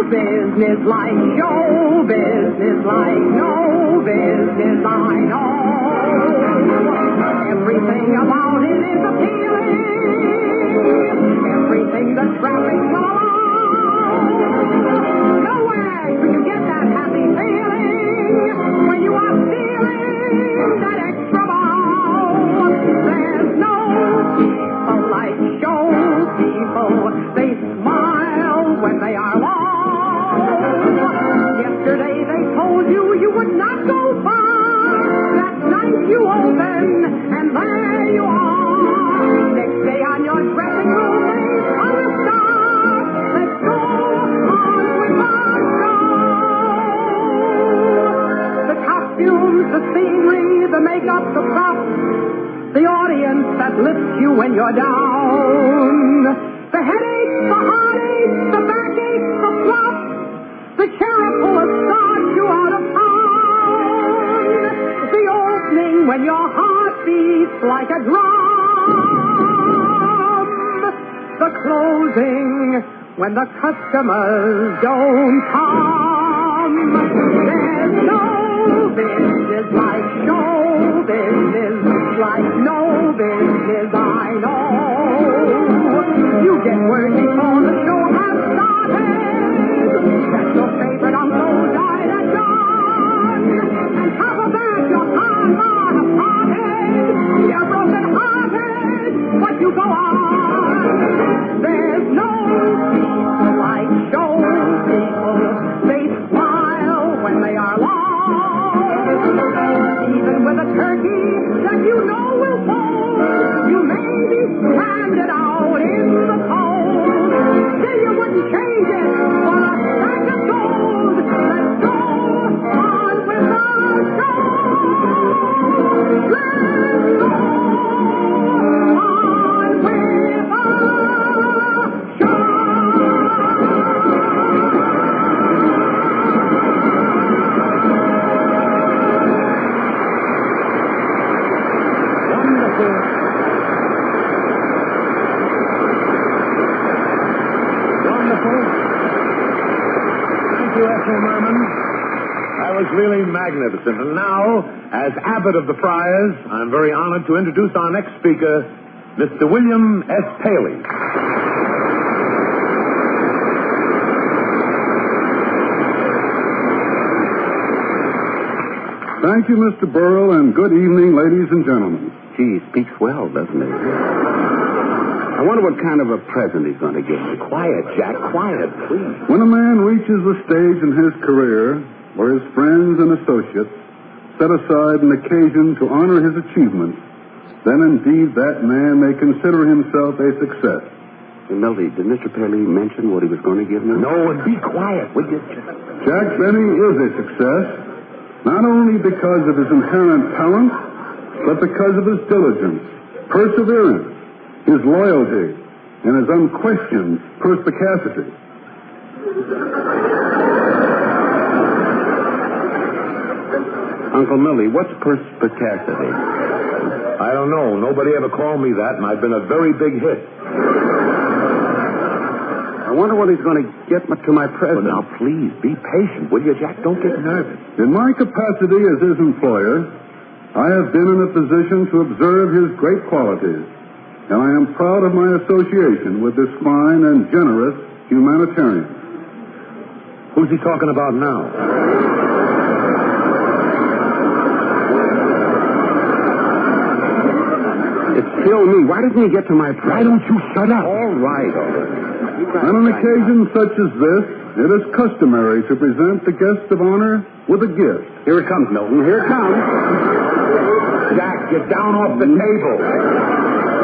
Business like show business, like no business I know. Everything about it is appealing. Everything the traffic along. Nowhere could you get that happy feeling when you are feeling that extra ball. There's no people like show people. They smile when they are lost. Yesterday they told you you would not go far. That night you open and there you are. Next day on your dressing room they are a star. Let's go on with our show. The costumes, the scenery, the makeup, the props, the audience that lifts you when you're down. The headaches, the heartaches, the backaches, the flops, the sheriff who will start you out of town. The opening when your heart beats like a drum. The closing when the customers don't come. There's no business like show business, like no business I know. You get word before the show has started that your favorite uncle died at dawn. And top of that, your mama has parted. You're broken hearted, but you go on. There's no people like show people. They smile when they are lost. Even with a turkey that you know will fold, you may be stranded out in the cold. Still you wouldn't change it for a sack of gold. Let's go on with our show. Let's go on with our show. Wonderful. Thank you, Ethel Merman. That was really magnificent. And now, as abbot of the Friars, I'm very honored to introduce our next speaker, Mr. William S. Paley. Thank you, Mr. Burrell, and good evening, ladies and gentlemen. Gee, he speaks well, doesn't he? I wonder what kind of a present he's going to give me. Quiet, Jack, quiet, please. When a man reaches a stage in his career where his friends and associates set aside an occasion to honor his achievements, then indeed that man may consider himself a success. Hey, Melody, did Mr. Paley mention what he was going to give me? No, and be quiet, will you? Jack Benny is a success, not only because of his inherent talent, but because of his diligence, perseverance, his loyalty, and his unquestioned perspicacity. Uncle Millie, what's perspicacity? I don't know. Nobody ever called me that, and I've been a very big hit. I wonder what he's going to get to my present. Well, now, please, be patient, will you, Jack? Don't get nervous. In my capacity as his employer, I have been in a position to observe his great qualities, and I am proud of my association with this fine and generous humanitarian. Who's he talking about now? It's still me. Why doesn't he get to my present? Why don't you shut up? All right. On an occasion such as this, it is customary to present the guest of honor with a gift. Here it comes, Milton. Here it comes. Jack, get down off the table.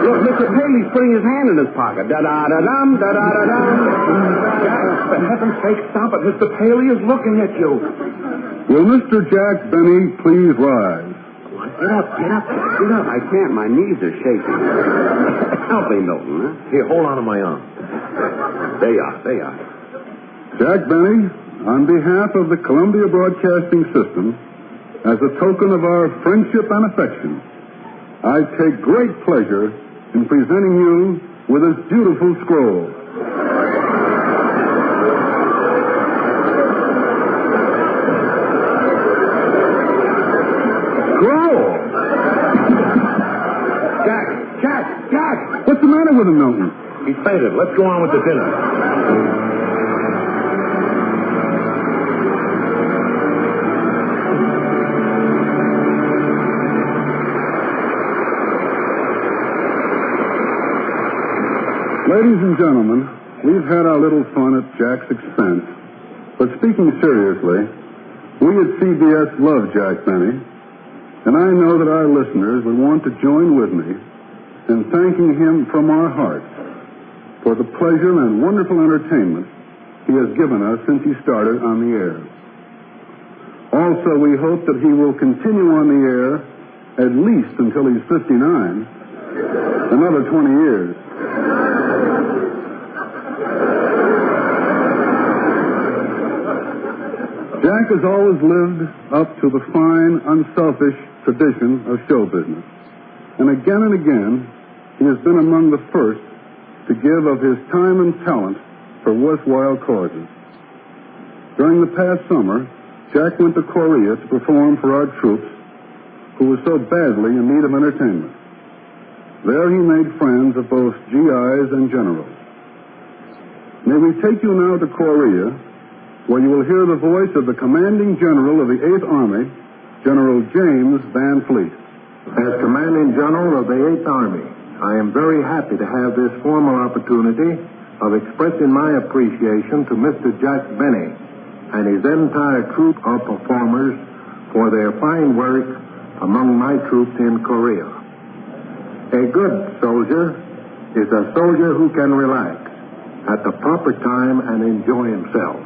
Look, Mr. Paley's putting his hand in his pocket. Da-da-da-dum, da-da-da-dum. Jack, for heaven's sake, stop it. Mr. Paley is looking at you. Will Mr. Jack Benny please rise? Get up, get up, get up. I can't. My knees are shaking. Help me, Milton, huh? Here, hold on to my arm. There you are, there you are. Jack Benny, on behalf of the Columbia Broadcasting System, as a token of our friendship and affection, I take great pleasure in presenting you with this beautiful scroll. Scroll? He's fainted. Let's go on with the dinner. Ladies and gentlemen, we've had our little fun at Jack's expense. But speaking seriously, we at CBS love Jack Benny, and I know that our listeners would want to join with me in thanking him from our hearts for the pleasure and wonderful entertainment he has given us since he started on the air. Also, we hope that he will continue on the air at least until he's 59, another 20 years. Jack has always lived up to the fine, unselfish tradition of show business. And again, he has been among the first to give of his time and talent for worthwhile causes. During the past summer, Jack went to Korea to perform for our troops who were so badly in need of entertainment. There he made friends of both GIs and generals. May we take you now to Korea, where you will hear the voice of the commanding general of the 8th Army, General James Van Fleet. As commanding general of the 8th Army, I am very happy to have this formal opportunity of expressing my appreciation to Mr. Jack Benny and his entire troop of performers for their fine work among my troops in Korea. A good soldier is a soldier who can relax at the proper time and enjoy himself.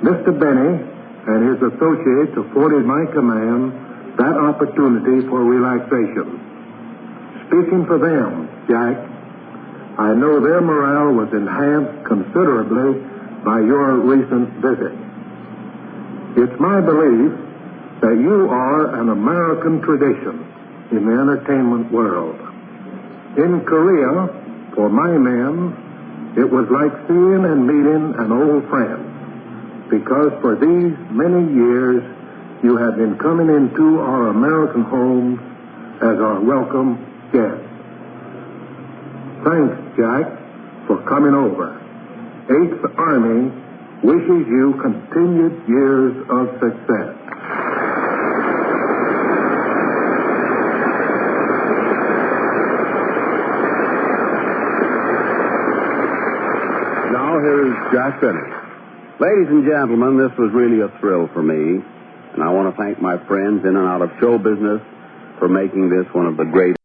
Mr. Benny and his associates afforded my command that opportunity for relaxation. Speaking for them, Jack, I know their morale was enhanced considerably by your recent visit. It's my belief that you are an American tradition in the entertainment world. In Korea, for my men, it was like seeing and meeting an old friend, because for these many years you have been coming into our American homes as our welcome guests. Thanks, Jack, for coming over. 8th Army wishes you continued years of success. Now here is Jack Benny. Ladies and gentlemen, this was really a thrill for me, and I want to thank my friends in and out of show business for making this one of the great.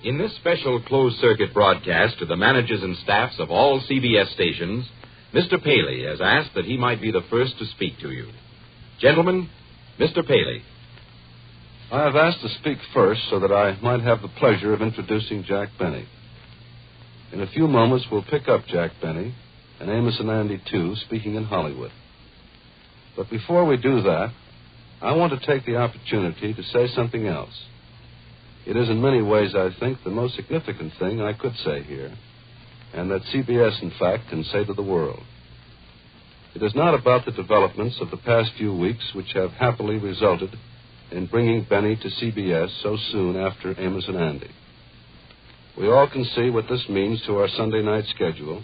In this special closed-circuit broadcast to the managers and staffs of all CBS stations, Mr. Paley has asked that he might be the first to speak to you. Gentlemen, Mr. Paley. I have asked to speak first so that I might have the pleasure of introducing Jack Benny. In a few moments, we'll pick up Jack Benny and Amos and Andy, too, speaking in Hollywood. But before we do that, I want to take the opportunity to say something else. It is in many ways, I think, the most significant thing I could say here, and that CBS, in fact, can say to the world. It is not about the developments of the past few weeks which have happily resulted in bringing Benny to CBS so soon after Amos and Andy. We all can see what this means to our Sunday night schedule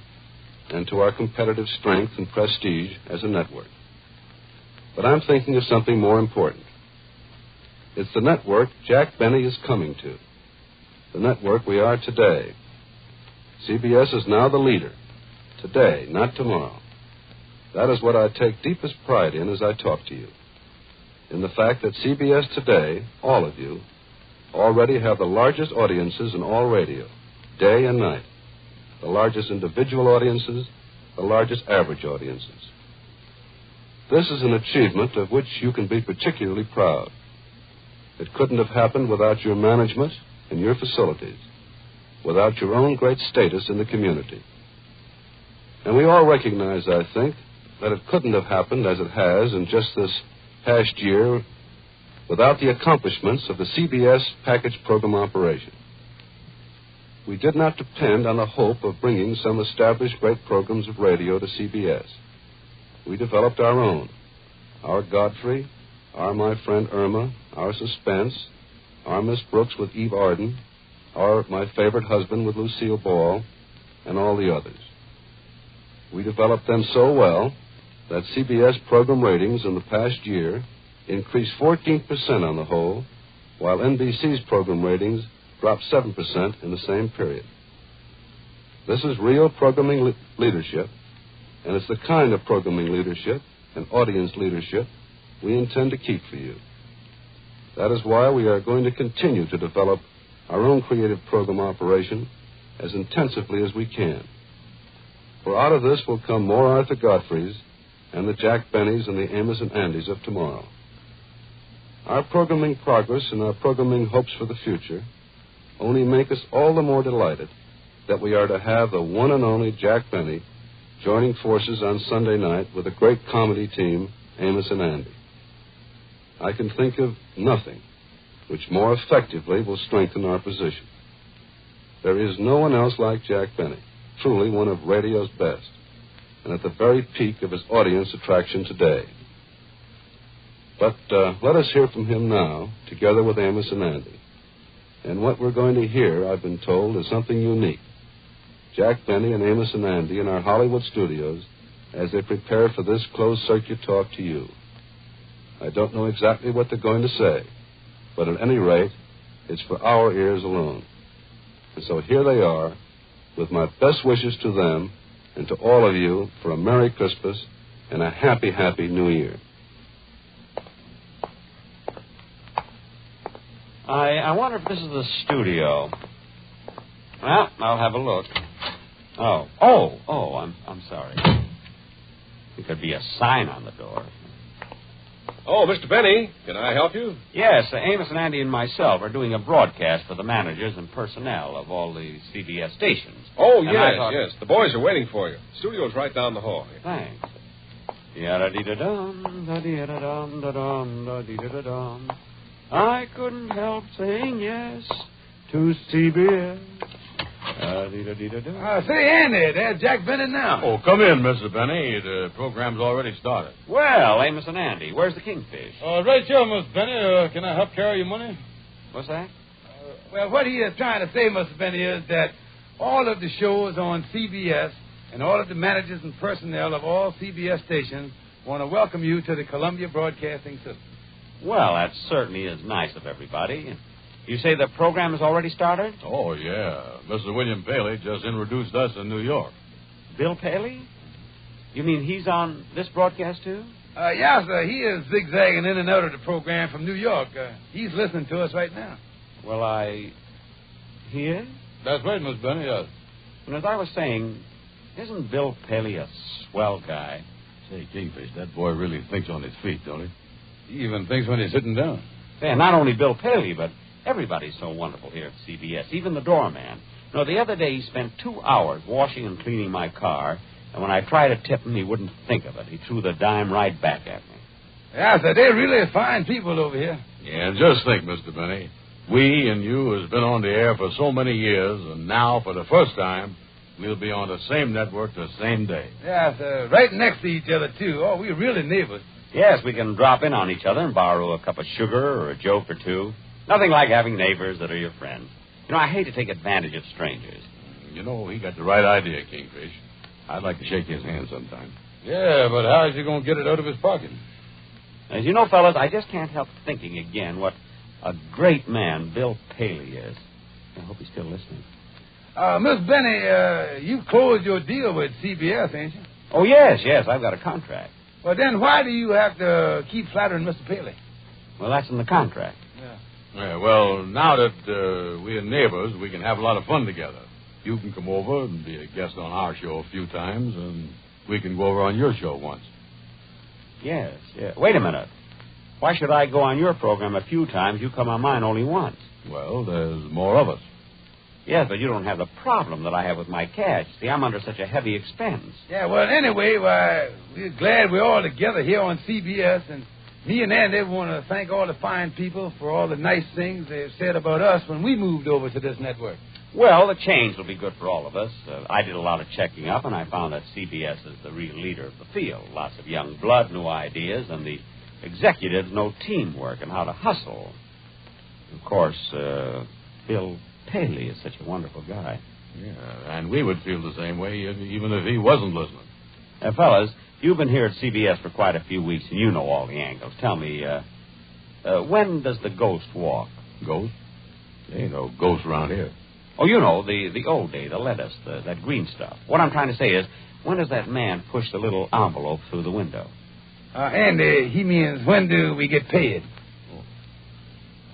and to our competitive strength and prestige as a network. But I'm thinking of something more important. It's the network Jack Benny is coming to, the network we are today. CBS is now the leader, today, not tomorrow. That is what I take deepest pride in as I talk to you, in the fact that CBS today, all of you, already have the largest audiences in all radio, day and night, the largest individual audiences, the largest average audiences. This is an achievement of which you can be particularly proud. It couldn't have happened without your management and your facilities, without your own great status in the community. And we all recognize, I think, that it couldn't have happened as it has in just this past year without the accomplishments of the CBS package program operation. we did not depend on the hope of bringing some established great programs of radio to CBS. We developed our own. Our Godfrey, our My Friend Irma, our Suspense, our Miss Brooks with Eve Arden, our My Favorite Husband with Lucille Ball, and all the others. We developed them so well that CBS program ratings in the past year increased 14% on the whole, while NBC's program ratings dropped 7% in the same period. This is real programming leadership, and it's the kind of programming leadership and audience leadership we intend to keep for you. That is why we are going to continue to develop our own creative program operation as intensively as we can. For out of this will come more Arthur Godfreys and the Jack Bennies and the Amos and Andys of tomorrow. Our programming progress and our programming hopes for the future only make us all the more delighted that we are to have the one and only Jack Benny joining forces on Sunday night with a great comedy team, Amos and Andy. I can think of nothing which more effectively will strengthen our position. There is no one else like Jack Benny, truly one of radio's best, and at the very peak of his audience attraction today. But let us hear from him now, together with Amos and Andy. And what we're going to hear, I've been told, is something unique. Jack Benny and Amos and Andy in our Hollywood studios as they prepare for this closed-circuit talk to you. I don't know exactly what they're going to say, but at any rate, it's for our ears alone. And so here they are, with my best wishes to them and to all of you for a Merry Christmas and a happy, happy New Year. I wonder if this is the studio. Well, I'll have a look. I'm sorry. There could be a sign on the door. Oh, Mr. Benny, can I help you? Yes, Amos and Andy and myself are doing a broadcast for the managers and personnel of all the CBS stations. Oh, yes. The boys are waiting for you. Studio's right down the hall. Thanks. Yada-dee-da-dum, da-dee-da-dum, da-dum, da-dee-da-dum. I couldn't help saying yes to CBS. Say, Andy, there's Jack Benny now. Oh, come in, Mr. Benny. The program's already started. Well, Amos and Andy, where's the kingfish? Right here, Miss Benny. Can I help carry your money? What's that? Well, what he is trying to say, Mr. Benny, is that all of the shows on CBS and all of the managers and personnel of all CBS stations want to welcome you to the Columbia Broadcasting System. Well, that certainly is nice of everybody. You say the program has already started? Oh, yeah. Mr. William Paley just introduced us in New York. Bill Paley? You mean he's on this broadcast, too? Yeah, sir. He is zigzagging in and out of the program from New York. He's listening to us right now. Well, He is? That's right, Miss Benny, yes. And as I was saying, isn't Bill Paley a swell guy? Say, Kingfish, that boy really thinks on his feet, don't he? He even thinks when he's sitting down. Yeah, not only Bill Paley, but everybody's so wonderful here at CBS, even the doorman. You know, the other day he spent 2 hours washing and cleaning my car, and when I tried to tip him, he wouldn't think of it. He threw the dime right back at me. Yeah, sir, they're really fine people over here. Yeah, and just think, Mr. Benny, we and you has been on the air for so many years, and now, for the first time, we'll be on the same network the same day. Yeah, sir, right next to each other, too. Oh, we're really neighbors. Yes, we can drop in on each other and borrow a cup of sugar or a joke or two. Nothing like having neighbors that are your friends. You know, I hate to take advantage of strangers. You know, he got the right idea, Kingfish. I'd like to shake his hand sometime. Yeah, but how's he going to get it out of his pocket? As you know, fellas, I just can't help thinking again what a great man Bill Paley is. I hope he's still listening. Miss Benny, you've closed your deal with CBS, ain't you? Oh, yes, I've got a contract. Well, then why do you have to keep flattering Mr. Paley? Well, that's in the contract. Yeah, well, now that we're neighbors, we can have a lot of fun together. You can come over and be a guest on our show a few times, and we can go over on your show once. Yes. Wait a minute. Why should I go on your program a few times? You come on mine only once. Well, there's more of us. Yes, but you don't have the problem that I have with my cash. See, I'm under such a heavy expense. Yeah, well, anyway, we're glad we're all together here on CBS, and me and Andy want to thank all the fine people for all the nice things they've said about us when we moved over to this network. Well, the change will be good for all of us. I did a lot of checking up, and I found that CBS is the real leader of the field. Lots of young blood, new ideas, and the executives know teamwork and how to hustle. Of course, Bill Paley is such a wonderful guy. Yeah, and we would feel the same way even if he wasn't listening. Fellas, you've been here at CBS for quite a few weeks, and you know all the angles. Tell me, when does the ghost walk? Ghost? There ain't no ghost around here. Oh, you know, the old day, the lettuce, that green stuff. What I'm trying to say is, when does that man push the little envelope through the window? Andy, he means when do we get paid?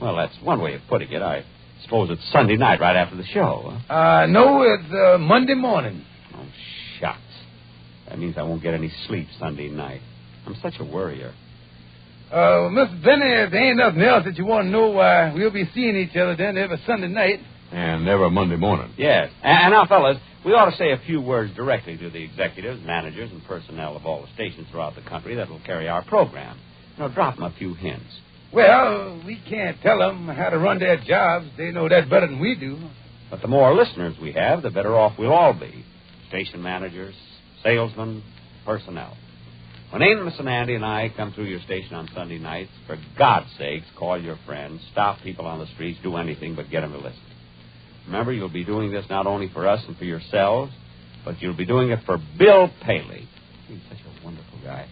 Well, that's one way of putting it. I suppose it's Sunday night right after the show. No, it's Monday morning. Oh, shucks. That means I won't get any sleep Sunday night. I'm such a worrier. Mr. Benny, if there ain't nothing else that you want to know, why we'll be seeing each other then every Sunday night. And never Monday morning. Yes. And now, fellas, we ought to say a few words directly to the executives, managers, and personnel of all the stations throughout the country that will carry our program. Drop them a few hints. Well, we can't tell them how to run their jobs. They know that better than we do. But the more listeners we have, the better off we'll all be. Station managers, salesmen, personnel. When Amos and Andy and I come through your station on Sunday nights, for God's sakes, call your friends, stop people on the streets, do anything but get them to listen. Remember, you'll be doing this not only for us and for yourselves, but you'll be doing it for Bill Paley. He's such a wonderful guy.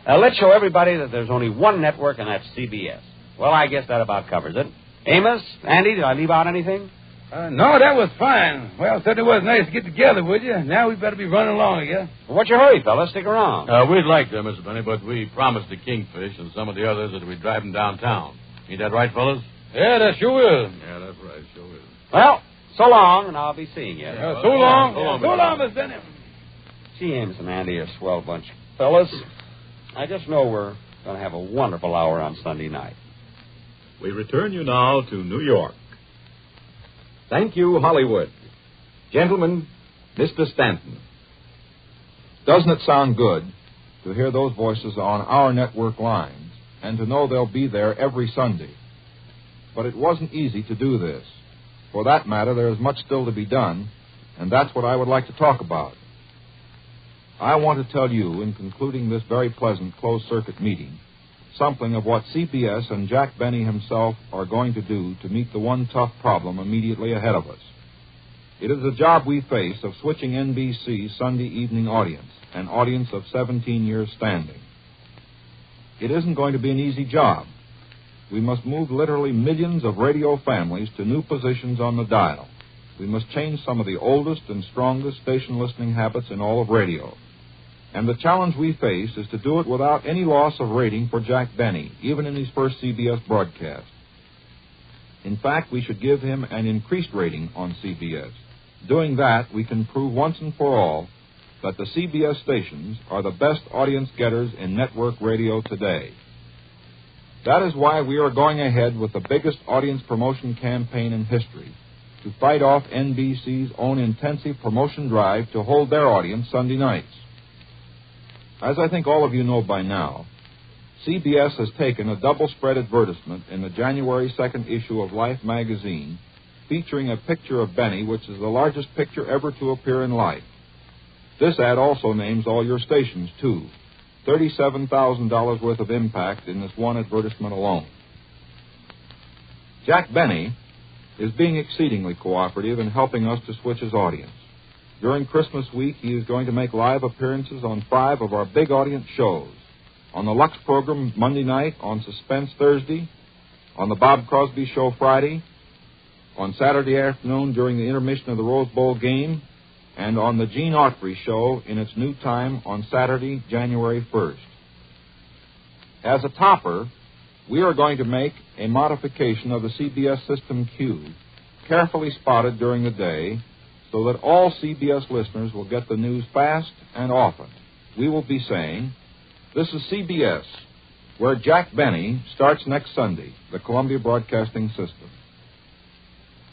Let's show everybody that there's only one network, and that's CBS. Well, I guess that about covers it. Amos, Andy, did I leave out anything? No, that was fine. Well, certainly was nice to get together with you. Now we better be running along again. Well, what's your hurry, fellas? Stick around. We'd like to, Mr. Benny, but we promised the Kingfish and some of the others that we'd drive them downtown. Ain't that right, fellas? Yeah, that sure is. Yeah, that's right. Sure is. Well, so long, and I'll be seeing you. So long. So long, Miss Benny. Gee, Amos and Andy are a swell bunch. Fellas, I just know we're going to have a wonderful hour on Sunday night. We return you now to New York. Thank you, Hollywood. Gentlemen, Mr. Stanton. Doesn't it sound good to hear those voices on our network lines and to know they'll be there every Sunday? But it wasn't easy to do this. For that matter, there is much still to be done, and that's what I would like to talk about. I want to tell you, in concluding this very pleasant closed-circuit meeting, something of what CBS and Jack Benny himself are going to do to meet the one tough problem immediately ahead of us. It is a job we face of switching NBC's Sunday evening audience, an audience of 17 years standing. It isn't going to be an easy job. We must move literally millions of radio families to new positions on the dial. We must change some of the oldest and strongest station listening habits in all of radio. And the challenge we face is to do it without any loss of rating for Jack Benny, even in his first CBS broadcast. In fact, we should give him an increased rating on CBS. Doing that, we can prove once and for all that the CBS stations are the best audience getters in network radio today. That is why we are going ahead with the biggest audience promotion campaign in history, to fight off NBC's own intensive promotion drive to hold their audience Sunday nights. As I think all of you know by now, CBS has taken a double-spread advertisement in the January 2nd issue of Life magazine featuring a picture of Benny, which is the largest picture ever to appear in Life. This ad also names all your stations, too. $37,000 worth of impact in this one advertisement alone. Jack Benny is being exceedingly cooperative in helping us to switch his audience. During Christmas week, he is going to make live appearances on 5 of our big audience shows. On the Lux program Monday night, on Suspense Thursday, on the Bob Crosby Show Friday, on Saturday afternoon during the intermission of the Rose Bowl game, and on the Gene Autry Show in its new time on Saturday, January 1st. As a topper, we are going to make a modification of the CBS System Q, carefully spotted during the day, so that all CBS listeners will get the news fast and often. We will be saying, "This is CBS, where Jack Benny starts next Sunday, the Columbia Broadcasting System."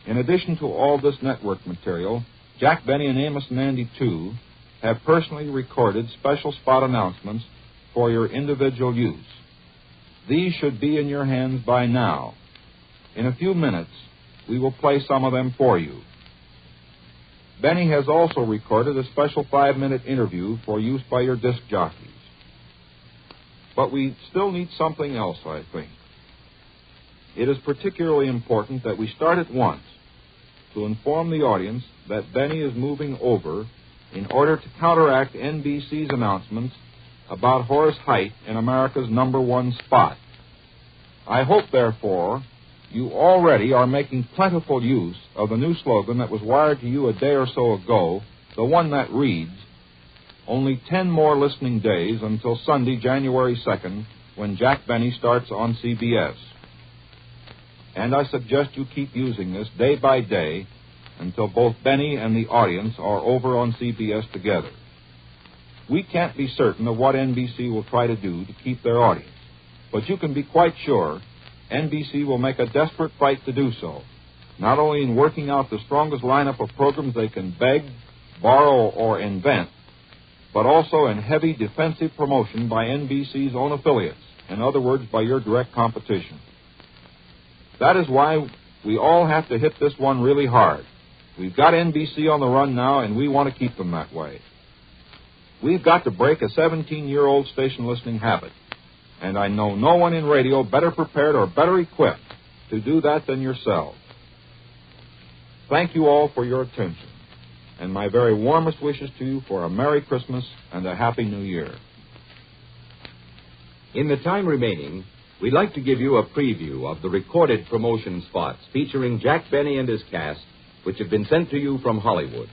In addition to all this network material, Jack Benny and Amos and Andy, too, have personally recorded special spot announcements for your individual use. These should be in your hands by now. In a few minutes, we will play some of them for you. Benny has also recorded a special 5-minute interview for use by your disc jockeys. But we still need something else, I think. It is particularly important that we start at once to inform the audience that Benny is moving over in order to counteract NBC's announcements about Horace Heidt in America's #1 spot. I hope, therefore, you already are making plentiful use of the new slogan that was wired to you a day or so ago, the one that reads, "Only 10 more listening days until Sunday, January 2nd, when Jack Benny starts on CBS." And I suggest you keep using this day by day until both Benny and the audience are over on CBS together. We can't be certain of what NBC will try to do to keep their audience, but you can be quite sure NBC will make a desperate fight to do so, not only in working out the strongest lineup of programs they can beg, borrow, or invent, but also in heavy defensive promotion by NBC's own affiliates, in other words, by your direct competition. That is why we all have to hit this one really hard. We've got NBC on the run now, and we want to keep them that way. We've got to break a 17-year-old station listening habit, and I know no one in radio better prepared or better equipped to do that than yourselves. Thank you all for your attention, and my very warmest wishes to you for a Merry Christmas and a Happy New Year. In the time remaining, we'd like to give you a preview of the recorded promotion spots featuring Jack Benny and his cast, which have been sent to you from Hollywood.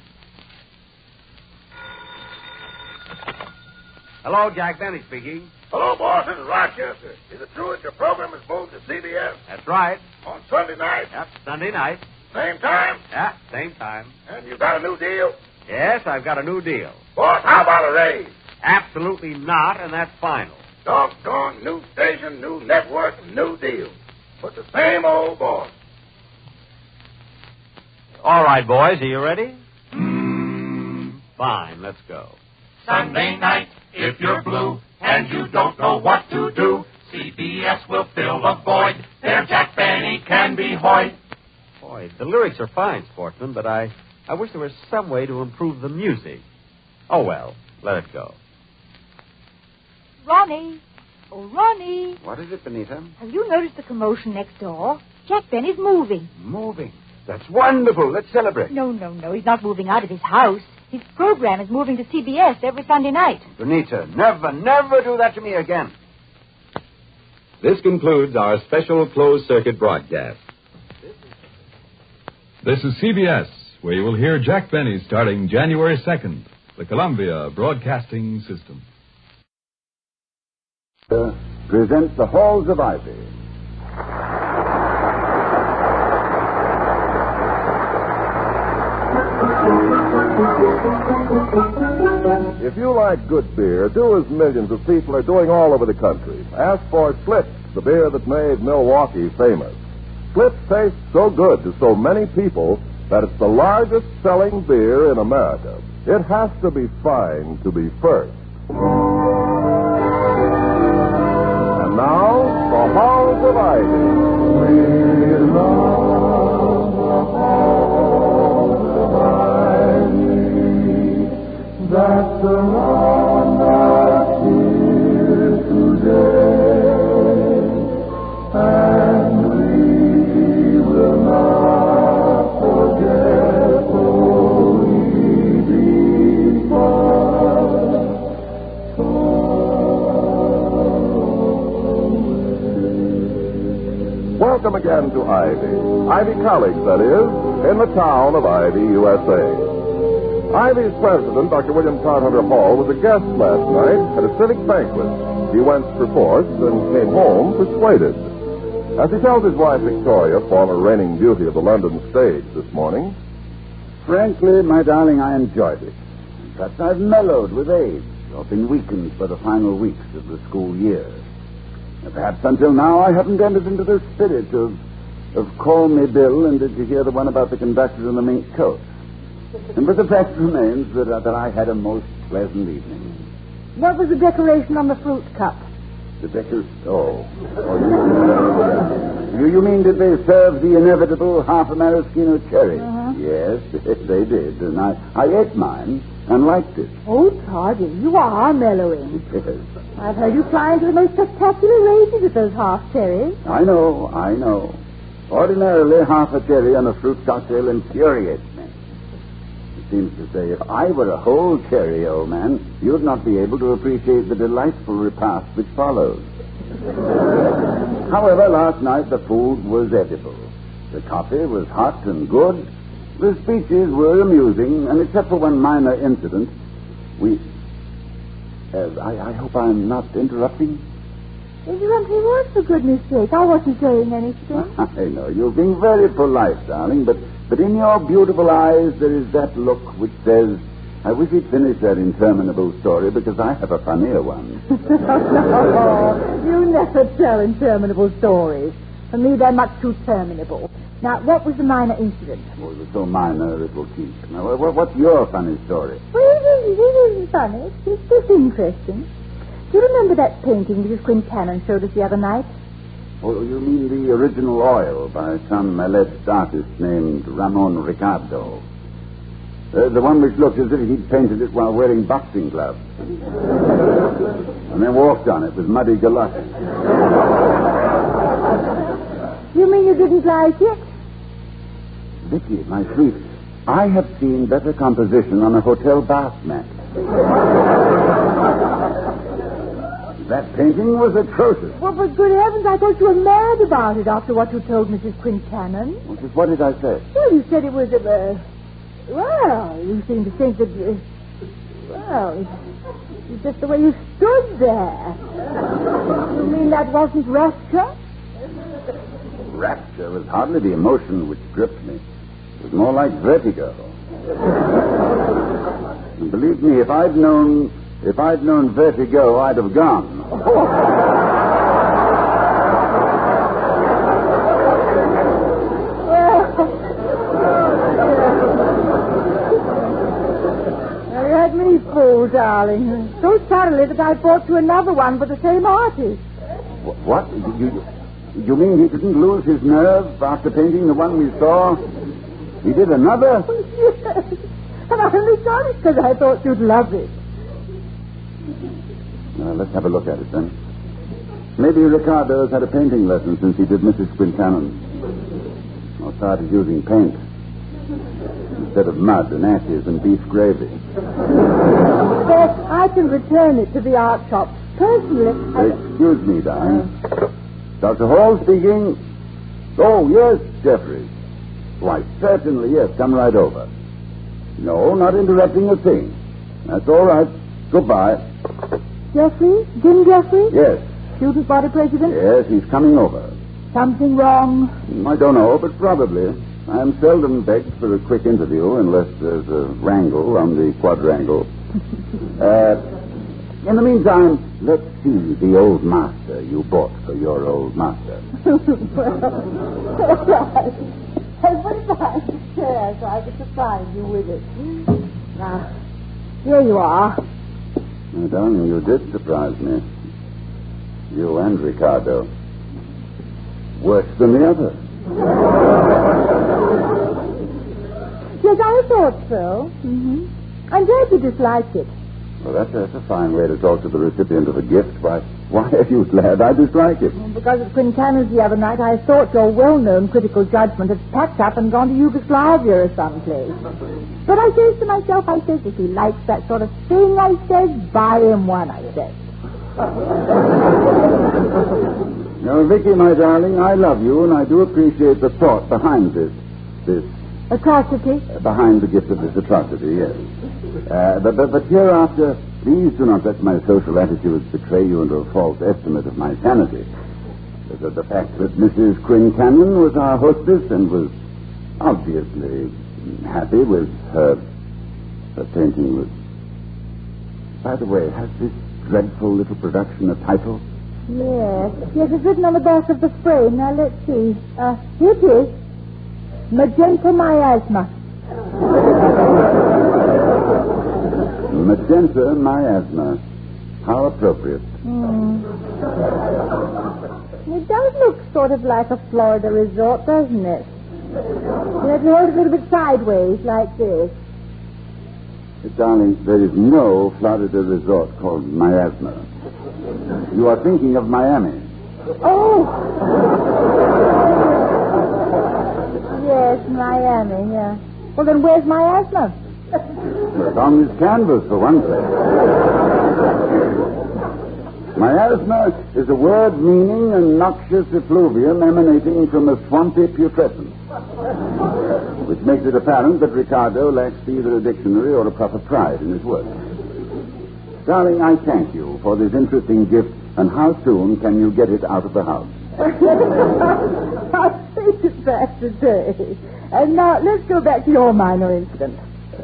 Hello, Jack Benny speaking. Hello, boss. This is Rochester. Is it true that your program is moved to CBS? That's right. On Sunday night? Yep, Sunday night. Same time? Yeah, same time. And you got a new deal? Yes, I've got a new deal. Boss, how about a raise? Absolutely not, and that's final. Doggone new station, new network, new deal. But the same old boss. All right, boys, are you ready? Fine, let's go. Sunday night, if you're blue and you don't know what to do, CBS will fill the void. There Jack Benny can be Hoyt. Boy, the lyrics are fine, Sportsman, but I wish there was some way to improve the music. Oh, well, let it go. Ronnie. Oh, Ronnie. What is it, Benita? Have you noticed the commotion next door? Jack Benny's moving. Moving? That's wonderful. Let's celebrate. No. He's not moving out of his house. His program is moving to CBS every Sunday night. Benita, never do that to me again. This concludes our special closed-circuit broadcast. This is CBS, where you will hear Jack Benny starting January 2nd, the Columbia Broadcasting System. Presents The Halls of Ivy. If you like good beer, do as millions of people are doing all over the country. Ask for Schlitz, the beer that made Milwaukee famous. Schlitz tastes so good to so many people that it's the largest selling beer in America. It has to be fine to be first. And now, the Halls of Ivy. We love the Halls of Ivy that surround us here today, and we will not forget who we Welcome again to Ivy College, that is, in the town of Ivy, USA. Ivy's president, Dr. William Todhunter Hall, was a guest last night at a civic banquet. He went perforce and came home persuaded. As he tells his wife, Victoria, former reigning beauty of the London stage this morning, Frankly, my darling, I enjoyed it. Perhaps I've mellowed with age or been weakened by the final weeks of the school year. And perhaps until now I haven't entered into the spirit of Call Me Bill, and did you hear the one about the conductor in the mink coat? But the fact remains that I had a most pleasant evening. What was the decoration on the fruit cup? You mean did they serve the inevitable half a maraschino cherry? Uh-huh. Yes, they did. And I ate mine and liked it. Oh, Toddy, you are mellowing. Yes. I've heard you fly into the most spectacular races with those half cherries. I know. Ordinarily, half a cherry on a fruit cocktail infuriates me. It seems to say, if I were a whole cherry, old man, you'd not be able to appreciate the delightful repast which follows. However, last night the food was edible. The coffee was hot and good. The speeches were amusing, and except for one minor incident, I hope I'm not interrupting. Interrupting what, for goodness sake? I wasn't saying anything. I know. You're being very polite, darling, but in your beautiful eyes there is that look which says, I wish you'd finish that interminable story because I have a funnier one. No, you never tell interminable stories. For me, they're much too terminable. Now, what was the minor incident? Oh, it was so minor it will keep. Now, what's your funny story? Well, it isn't funny. It's just interesting. Do you remember that painting Mrs. Quintanan showed us the other night? Oh, you mean the original oil by some alleged artist named Ramon Ricardo? The one which looks as if he'd painted it while wearing boxing gloves. And then walked on it with muddy galoshes. You mean you didn't like it? Vicky, my sweet, I have seen better composition on a hotel bath mat. That painting was atrocious. Well, for good heavens, I thought you were mad about it after what you told Mrs. Quintanan. Well, just what did I say? Well, you said it was well, you seemed to think that, it's just the way you stood there. You mean that wasn't rapture? Rapture was hardly the emotion which gripped me. It was more like vertigo. And believe me, if I'd known vertigo, I'd have gone. You had me fooled, darling. So thoroughly that I bought you another one for the same artist. What? You mean he didn't lose his nerve after painting the one we saw? He did another? Yes. And I only got it because I thought you'd love it. Now, let's have a look at it, then. Maybe Ricardo's had a painting lesson since he did Mrs. Quintanan. Or started using paint instead of mud and ashes and beef gravy. Yes, I can return it to the art shop. Personally, Excuse me, darling. Dr. Hall speaking. Oh, yes, Jeffrey. Why, certainly, yes. Come right over. No, not interrupting a thing. That's all right. Goodbye. Jeffrey? Jim Jeffrey? Yes. Student body president? Yes, he's coming over. Something wrong? I don't know, but probably. I am seldom begged for a quick interview unless there's a wrangle on the quadrangle. In the meantime, let's see the old master you bought for your old master. Well, all right. I'll put it behind the chair so I can surprise you with it. Now, here you are. Now, darling, you did surprise me. You and Ricardo. Worse than the other. Yes, I thought so. Mm-hmm. I'm glad you disliked it. Well, that's a fine way to talk to the recipient of a gift. Why are you glad I dislike it? Well, because at Quintana's the other night, I thought your well-known critical judgment had packed up and gone to Yugoslavia or someplace. But I says to myself, if he likes that sort of thing, I says, buy him one, I says. Now, Vicky, my darling, I love you, and I do appreciate the thought behind this atrocity? Behind the gift of this atrocity, yes. But hereafter, please do not let my social attitudes betray you into a false estimate of my sanity. The fact that Mrs. Quintanan was our hostess and was obviously happy with her painting was... By the way, has this dreadful little production a title? Yes, it's written on the back of the frame. Now, let's see. Here it is. Magenta miasma. Magenta miasma. How appropriate. It does look sort of like a Florida resort, doesn't it? You have to hold it a little bit sideways, like this. Darling, there is no Florida resort called Miasma. You are thinking of Miami. Oh! Yes, Miami, yeah. Well, then where's Miasma? Well, it's on this canvas, for one thing. Miasma is a word meaning a noxious effluvium emanating from a swampy putrescence, which makes it apparent that Ricardo lacks either a dictionary or a proper pride in his work. Darling, I thank you for this interesting gift, and how soon can you get it out of the house? I'll take it back today. And now, let's go back to your minor incident.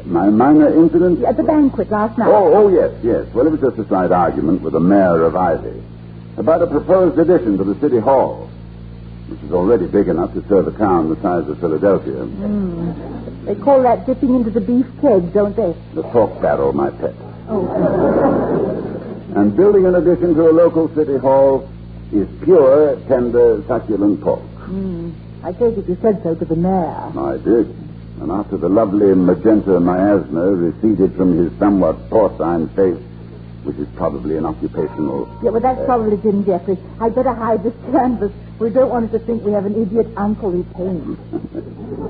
My minor incident? At the banquet last night. Oh, yes. Well, it was just a slight argument with the mayor of Ivy about a proposed addition to the city hall, which is already big enough to serve a town the size of Philadelphia. They call that dipping into the beef keg, don't they? The pork barrel, my pet. Oh. And building an addition to a local city hall is pure, tender, succulent pork. I take it you said so to the mayor. I did. And after the lovely magenta miasma receded from his somewhat porcine face, which is probably an occupational... Yeah, well, that's probably Jim Jeffries. I'd better hide this canvas. We don't want us to think we have an idiot uncle who paints.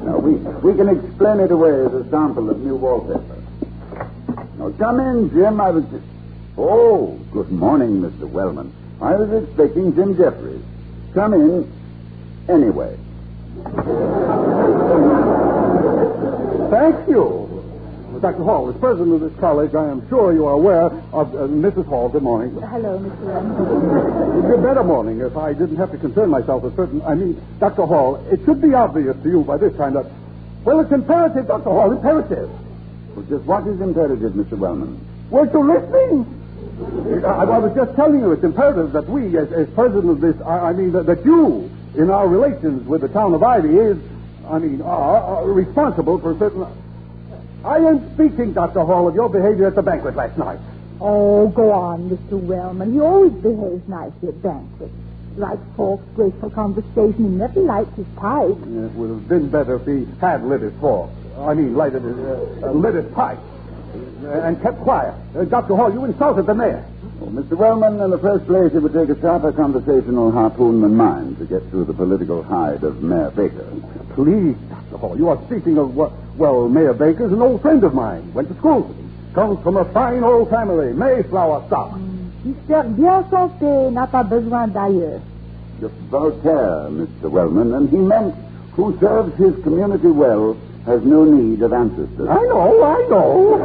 Now, we can explain it away as a sample of new wallpaper. Now, come in, Jim. I was just... Oh, good morning, Mr. Wellman. I was expecting Jim Jeffries. Come in anyway. Thank you. Dr. Hall, as president of this college, I am sure you are aware of Mrs. Hall. Good morning. Hello, Mr. Wellman. It would be a better morning if I didn't have to concern myself with certain... Dr. Hall, it should be obvious to you by this time that... Well, it's imperative, Dr. Hall, imperative. Well, just what is imperative, Mr. Wellman? Weren't you listening? I was just telling you it's imperative that we, as president of this... that you, in our relations with the town of Ivy, are responsible for certain... I am speaking, Dr. Hall, of your behavior at the banquet last night. Oh, go on, Mr. Wellman. He always behaves nicely at banquets. Like forks, graceful conversation. He never lights his pipe. It would have been better if he had lit his fork. Lit his pipe. And kept quiet. Dr. Hall, you insulted the mayor. Well, Mr. Wellman, in the first place, it would take a sharper conversational harpoon than mine to get through the political hide of Mayor Baker. Please, Dr. Hall, you are speaking of what... Well, Mayor Baker's an old friend of mine. Went to school with him. Comes from a fine old family. Mayflower stock. Il sert bien santé, n'a pas besoin d'ailleurs. Just Voltaire, Mr. Wellman, and he meant who serves his community well has no need of ancestors. I know. Oh.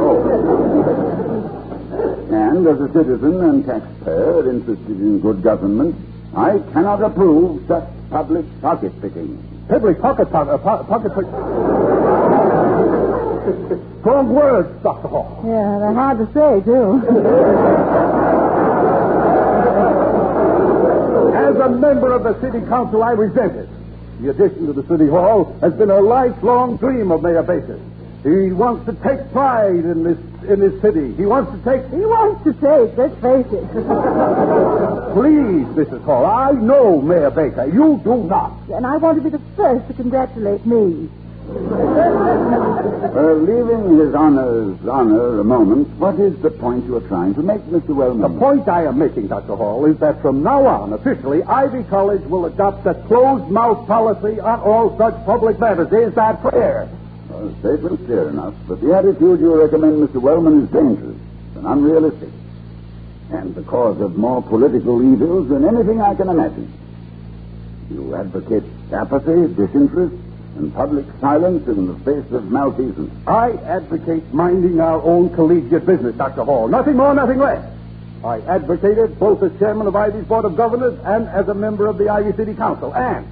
And as a citizen and taxpayer interested in good government, I cannot approve such public pocket picking. Public pocket picking? Strong words, Dr. Hall. Yeah, they're hard to say, too. As a member of the city council, I resent it. The addition to the city hall has been a lifelong dream of Mayor Baker. He wants to take pride in this city. He wants to take, let's face it. Please, Mrs. Hall, I know Mayor Baker. You do not. And I want to be the first to congratulate me. Leaving his honor's honor a moment, what is the point you are trying to make, Mr. Wellman? The point I am making, Dr. Hall, is that from now on, officially, Ivy College will adopt a closed-mouth policy on all such public matters. Is that fair? Well, the statement's clear enough, but the attitude you recommend, Mr. Wellman, is dangerous and unrealistic, and the cause of more political evils than anything I can imagine. You advocate apathy, disinterest, and public silence in the face of malfeasance. I advocate minding our own collegiate business, Dr. Hall. Nothing more, nothing less. I advocate it both as chairman of Ivy's Board of Governors and as a member of the Ivy City Council. And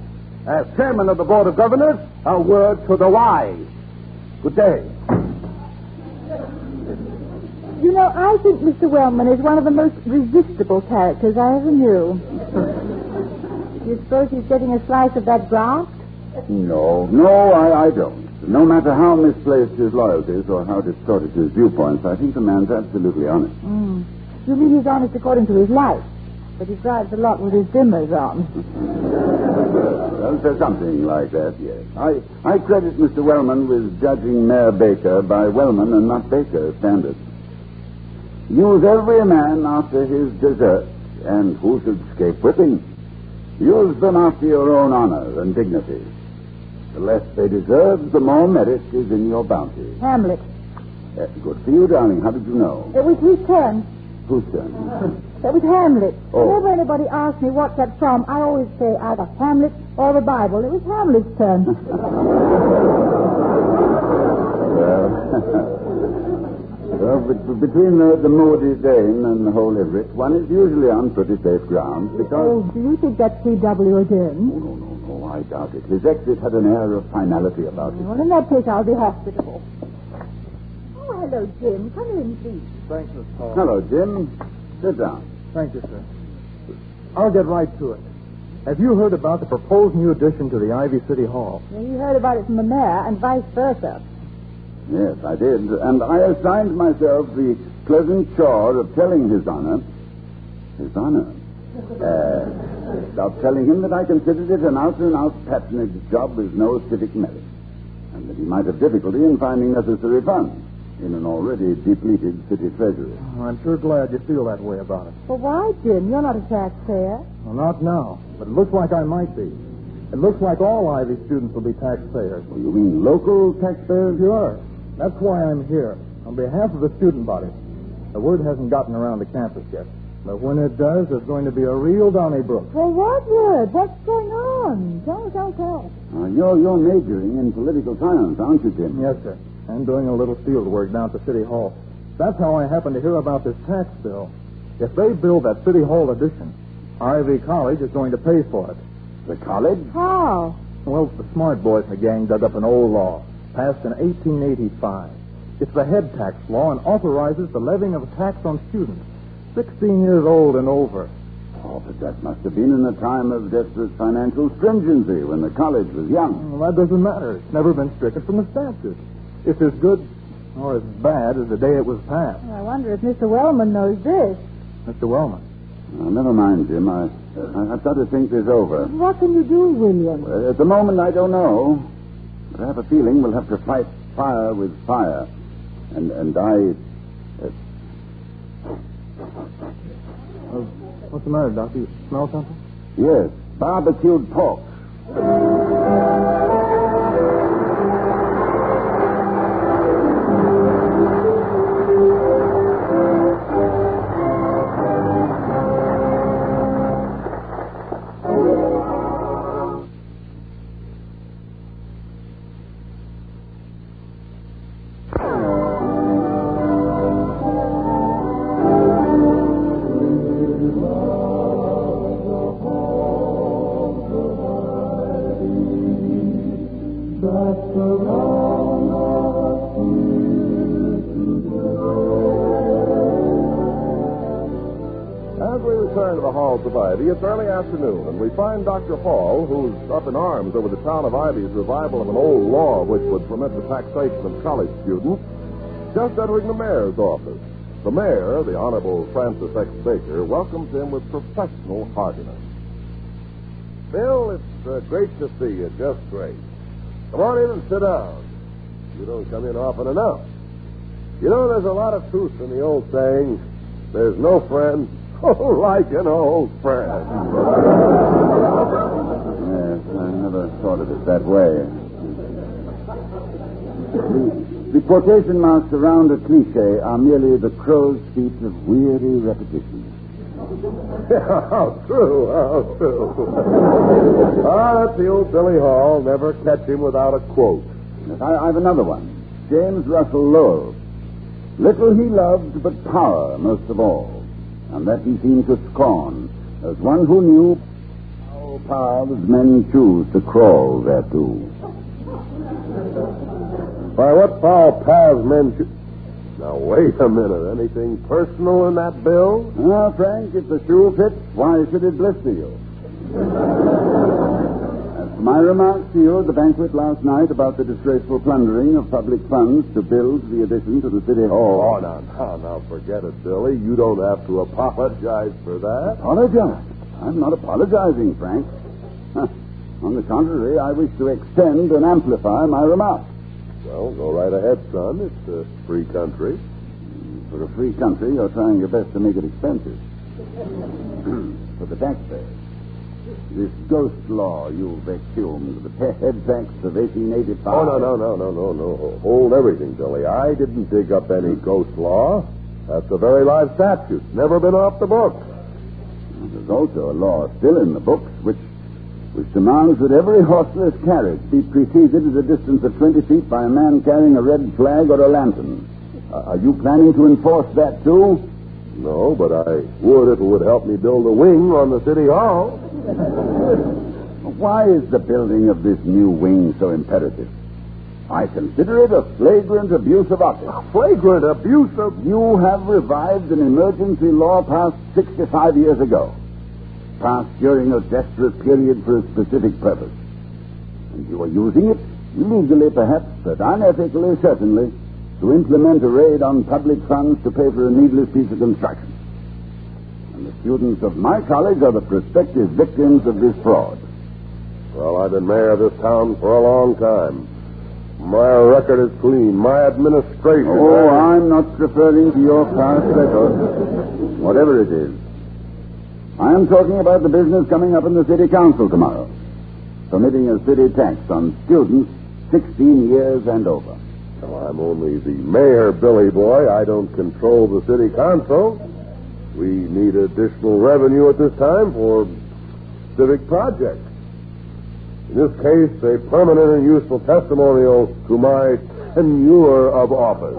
as chairman of the Board of Governors, a word to the wise. Good day. You know, I think Mr. Wellman is one of the most resistible characters I ever knew. Do you suppose he's getting a slice of that graft? No, I don't. No matter how misplaced his loyalties or how distorted his viewpoints, I think the man's absolutely honest. You mean he's honest according to his life? but he drives a lot with his dimmers on. Well, there's something like that, yes. I credit Mr. Wellman with judging Mayor Baker by Wellman and not Baker standards. Use every man after his deserts, and who should escape whipping? Use them after your own honor and dignity. The less they deserve, the more merit is in your bounty. Hamlet. Good for you, darling. How did you know? It was his turn. Whose turn? It was Hamlet. Oh. Whenever anybody asks me what's that from, I always say either Hamlet or the Bible. It was Hamlet's turn. Well, between the Moody Dane and the whole Everett, one is usually on pretty safe ground because... Oh, do you think that's C.W. again? No, I doubt it. His exit had an air of finality about it. Well, in that case, I'll be hospitable. Oh, hello, Jim. Come in, please. Thanks, Miss Paul. Hello, Jim. Sit down. Thank you, sir. I'll get right to it. Have you heard about the proposed new addition to the Ivy City Hall? Yeah, you heard about it from the mayor and vice versa. Yes, I did. And I assigned myself the pleasant chore of telling His Honor, of telling him that I considered it an out-and-out patronage job with no civic merit, and that he might have difficulty in finding necessary funds in an already depleted city treasury. Oh, I'm sure glad you feel that way about it. Well, why, Jim? You're not a taxpayer. Well, not now, but it looks like I might be. It looks like all Ivy students will be taxpayers. Well, you mean local taxpayers? Sure. That's why I'm here, on behalf of the student body. The word hasn't gotten around the campus yet, but when it does, there's going to be a real Donnybrook. Well, what word? What's going on? Don't tell. You're majoring in political science, aren't you, Jim? Yes, sir. I'm doing a little field work down at the City Hall. That's how I happened to hear about this tax bill. If they build that City Hall addition, Ivy College is going to pay for it. The college? How? Well, the smart boys in the gang dug up an old law, passed in 1885. It's the head tax law and authorizes the levying of a tax on students 16 years old and over. Oh, but that must have been in a time of desperate financial stringency when the college was young. Well, that doesn't matter. It's never been stricken from the statute. It's as good or as bad as the day it was passed. Well, I wonder if Mr. Wellman knows this. Mr. Wellman. Oh, never mind, Jim. I've got to think this over. What can you do, William? Well, at the moment, I don't know. But I have a feeling we'll have to fight fire with fire. And I... What's the matter, Doctor? You smell something? Yes, barbecued pork. Of Ivy, it's early afternoon, and we find Dr. Hall, who's up in arms over the town of Ivy's revival of an old law which would permit the taxation of college students, just entering the mayor's office. The mayor, the Honorable Francis X. Baker, welcomes him with professional heartiness. Bill, it's great to see you, just great. Come on in and sit down. You don't come in often enough. You know, there's a lot of truth in the old saying, there's no friend like an old friend. Yes, I never thought of it that way. The quotation marks around a cliche are merely the crow's feet of weary repetition. How true, how true. That's the old Billy Hall. Never catch him without a quote. Yes, I have another one. James Russell Lowell. Little he loved, but power most of all. And that he seemed to scorn, as one who knew how paths men choose to crawl thereto. By what foul paths men choose... Now, wait a minute. Anything personal in that bill? Frank, if the shoe fits, why should it blister you? As My remarks to you at the banquet last night about the disgraceful plundering of public funds to build the addition to the city hall. Oh, now, forget it, Billy. You don't have to apologize for that. Apologize? I'm not apologizing, Frank. On the contrary, I wish to extend and amplify my remarks. Well, go right ahead, son. It's a free country. For a free country, you're trying your best to make it expensive. For the taxpayers. This ghost law you've exhumed, the head tax of 1885. Oh, no. Hold everything, Billy. I didn't dig up any ghost law. That's a very live statute. Never been off the books. There's also a law still in the books which demands that every horseless carriage be preceded at a distance of 20 feet by a man carrying a red flag or a lantern. Are you planning to enforce that, too? No, but I would if it would help me build a wing on the city hall. Why is the building of this new wing so imperative? I consider it a flagrant abuse of office. A flagrant abuse of... You have revived an emergency law passed 65 years ago. Passed during a desperate period for a specific purpose. And you are using it, illegally perhaps, but unethically certainly, to implement a raid on public funds to pay for a needless piece of construction. And the students of my college are the prospective victims of this fraud. Well, I've been mayor of this town for a long time. My record is clean. My administration... Oh, I'm not referring to your past record. Whatever it is. I am talking about the business coming up in the city council tomorrow. Permitting a city tax on students 16 years and over. Well, I'm only the mayor, Billy Boy. I don't control the city council. We need additional revenue at this time for civic projects. In this case, a permanent and useful testimonial to my tenure of office.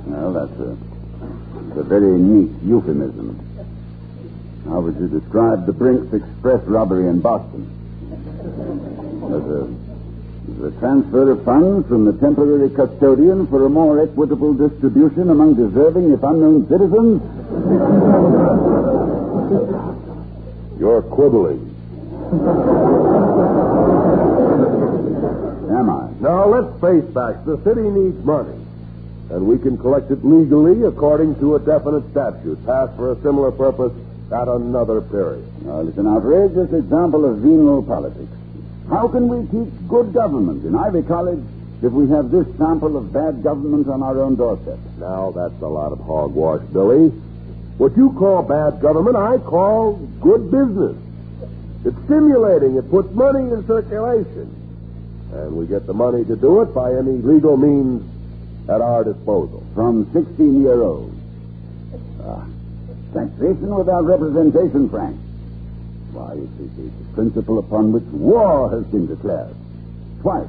Well, that's a very neat euphemism. How would you describe the Brinks Express robbery in Boston? As a transfer of funds from the temporary custodian for a more equitable distribution among deserving, if unknown, citizens? You're quibbling. Am I? Now, let's face facts. The city needs money. And we can collect it legally according to a definite statute passed for a similar purpose at another period. Now, it's an outrageous example of venal politics. How can we teach good government in Ivy College if we have this sample of bad government on our own doorstep? Now, that's a lot of hogwash, Billy. What you call bad government, I call good business. It's stimulating. It puts money in circulation. And we get the money to do it by any legal means at our disposal. From 16-year-olds. Taxation without representation, Frank. Why, it is the principle upon which war has been declared. Twice.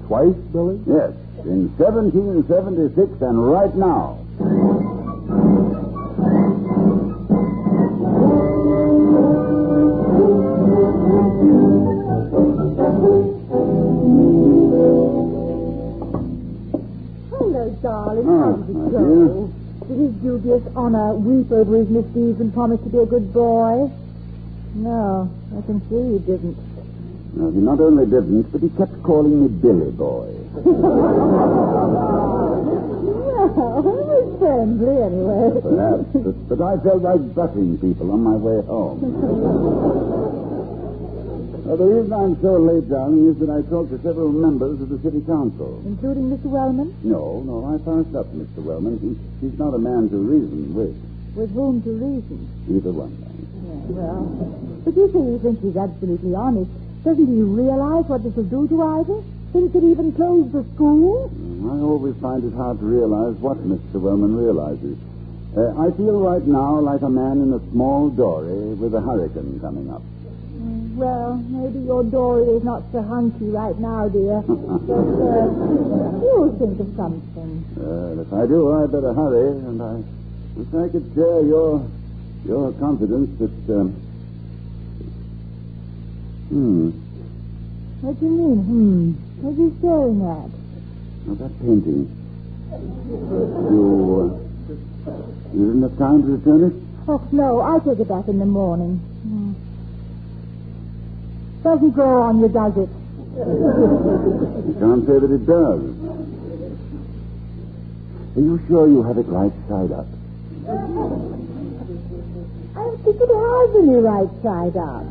Twice, Billy? Yes. In 1776 and right now. Hello, darling. How did it go? Did his dubious honor weep over his misdeeds and promise to be a good boy? No, I can see he didn't. No, he not only didn't, but he kept calling me Billy Boy. Well, it was friendly anyway. Perhaps, but I felt like butting people on my way home. The reason I'm so late, darling, is that I talked to several members of the city council. Including Mr. Wellman? No, I passed up Mr. Wellman. He's not a man to reason with. With whom to reason? Either one. Yeah, well, but you say he thinks he's absolutely honest. Doesn't he realize what this will do to Ivy? Thinks it even closed the school? I always find it hard to realize what Mr. Wellman realizes. I feel right now like a man in a small dory with a hurricane coming up. Well, maybe your dory is not so hunky right now, dear. But you'll think of something. If I do, I better hurry, and I wish I could share your confidence that, What do you mean, What are you staring at? Oh, that painting. You didn't have time to return it? Oh, no, I'll take it back in the morning. doesn't grow on you, does it? You can't say that it does. Are you sure you have it right side up? I don't think it has any right side up.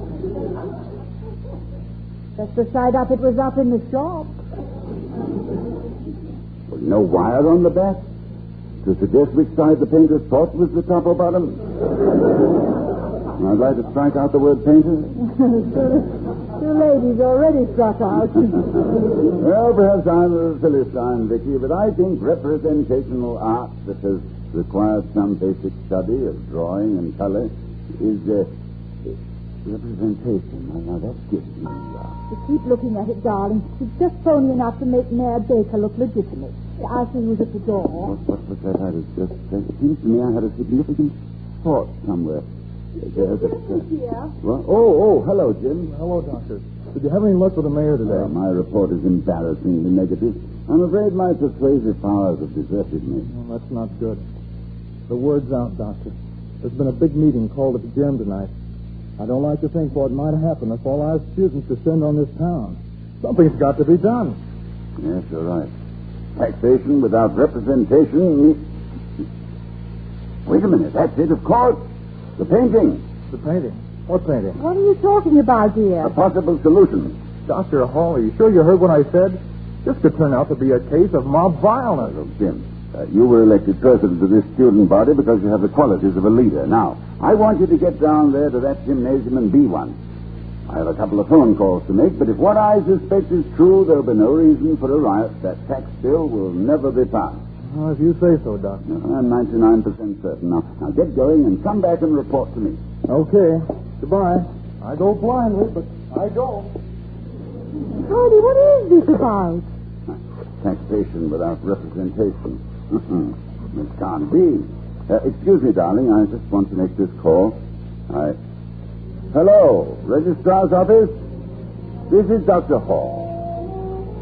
That's the side up it was up in the shop. Well, no wire on the back to suggest which side the painter thought was the top or bottom? I'd like to strike out the word painter. Two ladies already struck out. Well, perhaps I'm a Philistine, Vicky, but I think representational art that has required some basic study of drawing and color is representation. Now, that's good. You keep looking at it, darling. It's just phony enough to make Mayor Baker look legitimate. I see who's at the door. What was that I was just saying? It seems to me I had a significant thought somewhere. Well, oh, hello, Jim. Hello, Doctor. Did you have any luck with the mayor today? My report is embarrassingly negative. I'm afraid my persuasive powers have deserted me. Well, that's not good. The word's out, Doctor. There's been a big meeting called at the gym tonight. I don't like to think what might happen if all our students descend on this town. Something's got to be done. Yes, you're right. Taxation without representation. Wait a minute. That's it, of course. The painting. The painting? What painting? What are you talking about, dear? A possible solution. Dr. Hall, are you sure you heard what I said? This could turn out to be a case of mob violence. Well, Jim, you were elected president of this student body because you have the qualities of a leader. Now, I want you to get down there to that gymnasium and be one. I have a couple of phone calls to make, but if what I suspect is true, there'll be no reason for a riot. That tax bill will never be passed. Well, if you say so, Doctor. I'm 99% certain. Now get going and come back and report to me. Okay. Goodbye. I go blindly, but I go. Hardy, what is this about? Taxation without representation. It can't be. Excuse me, darling. I just want to make this call. Hello, Registrar's office? This is Dr. Hall.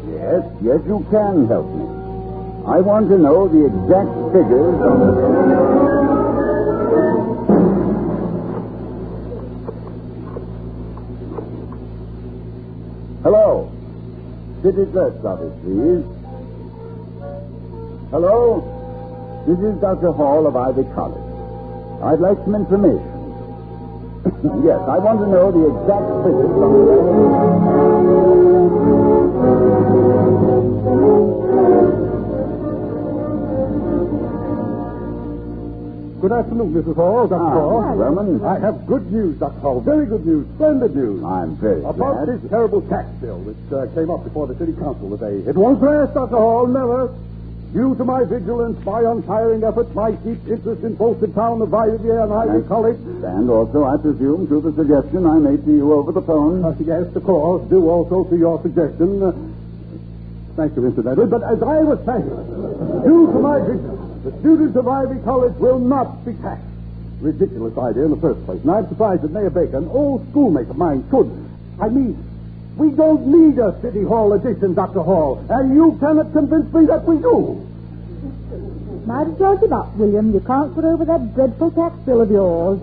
Yes, you can help me. I want to know the exact figures on the... Hello. City Clerk's office, please. Hello. This is Dr. Hall of Ivy College. I'd like some information. Yes, I want to know the exact figures on the... Good afternoon, Mrs. Hall, Dr. Hall. Verman. I have good news, Dr. Hall. Very good news. Splendid news. I'm very About glad. this terrible tax bill which came up before the city council today. It won't last, Dr. Hall, never. Due to my vigilance, my untiring efforts, my deep interest in both the town of Ivy and Ivy College. And also, I presume, to the suggestion I made to you over the phone. Yes, of course. Due also to your suggestion. Thank you, incidentally. But as I was saying, due to my vigilance, the students of Ivy College will not be taxed. Ridiculous idea in the first place. And I'm surprised that Mayor Baker, an old schoolmate of mine, could. I mean, we don't need a City Hall addition, Dr. Hall. And you cannot convince me that we do. Might as well give up, William. You can't put over that dreadful tax bill of yours.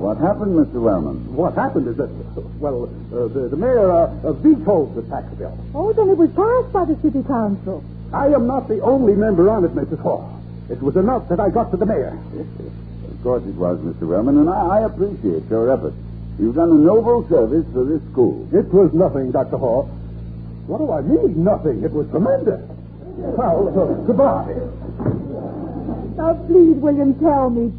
What happened, Mr. Wellman? What happened is that, the mayor vetoed the tax bill. Oh, then it was passed by the city council. I am not the only member on it, Mrs. Hall. It was enough that I got to the mayor. Of course it was, Mr. Wellman, and I appreciate your effort. You've done a noble service for this school. It was nothing, Dr. Hall. What do I mean, nothing? It was tremendous. Well, goodbye. Now, please, William, tell me.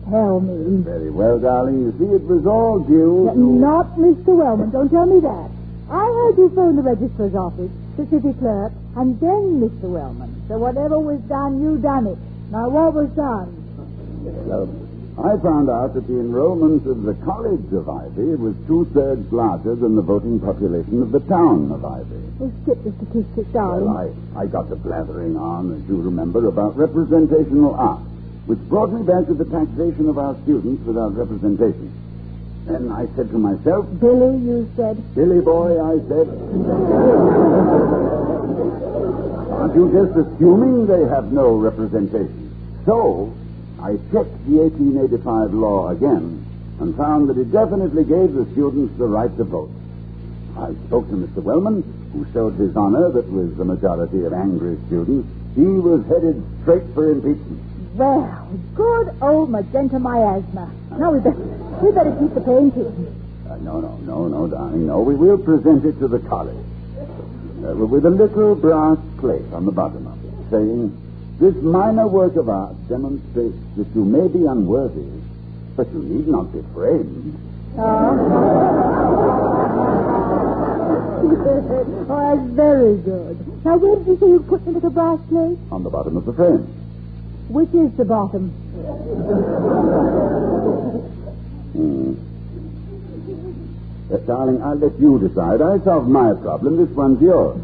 Very well, darling. You see, it was all due to... Not Mr. Wellman. Don't tell me that. I heard you phone the registrar's office, the city clerk, and then Mr. Wellman. So whatever was done, you done it. Now, what was done? I found out that the enrollment of the College of Ivy was 2/3 larger than the voting population of the town of Ivy. Well, skip the statistics, darling. Well, I got to blathering on, as you remember, about representational art, which brought me back to the taxation of our students without representation. And I said to myself... Billy, you said? Billy boy, I said. Aren't you just assuming they have no representation? So, I checked the 1885 law again, and found that it definitely gave the students the right to vote. I spoke to Mr. Wellman, who showed his honor that with the majority of angry students, he was headed straight for impeachment. Well, good old magenta miasma. Now we better keep the painting. No, darling, no. We will present it to the college with a little brass plate on the bottom of it, saying, "This minor work of art demonstrates that you may be unworthy, but you need not be framed." Oh, that's very good. Now, where did you say you put the little brass plate? On the bottom of the frame. Which is the bottom? Darling, I'll let you decide. I solved my problem. This one's yours.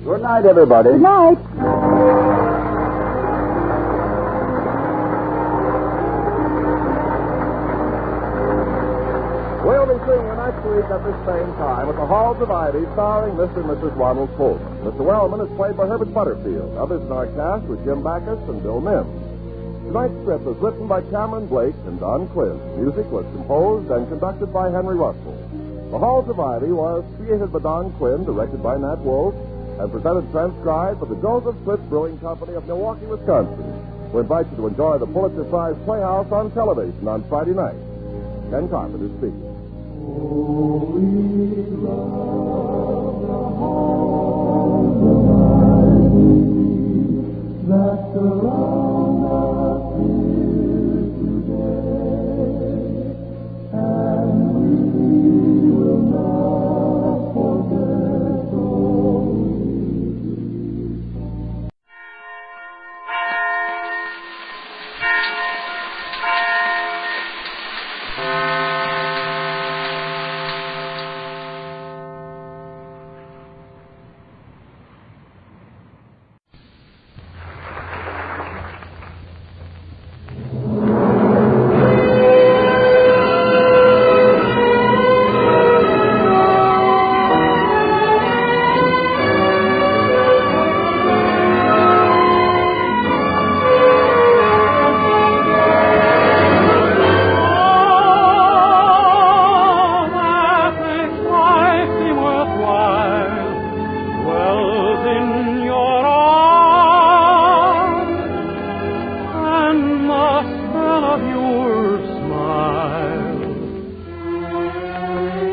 Good night, everybody. Good night. We'll be seeing you next week at this same time at the Halls of Ivy, starring Mr. and Mrs. Ronald Colman. Mr. Wellman is played by Herbert Butterfield. Others in our cast were Jim Backus and Bill Mims. Tonight's script was written by Cameron Blake and Don Quinn. Music was composed and conducted by Henry Russell. The Halls of Ivy was created by Don Quinn, directed by Nat Wolf, and presented transcribed by the Joseph Fritz Brewing Company of Milwaukee, Wisconsin. We invite you to enjoy the Pulitzer Prize Playhouse on television on Friday night. Ken Carpenter speaking. That surround us here today, and we will not forget those.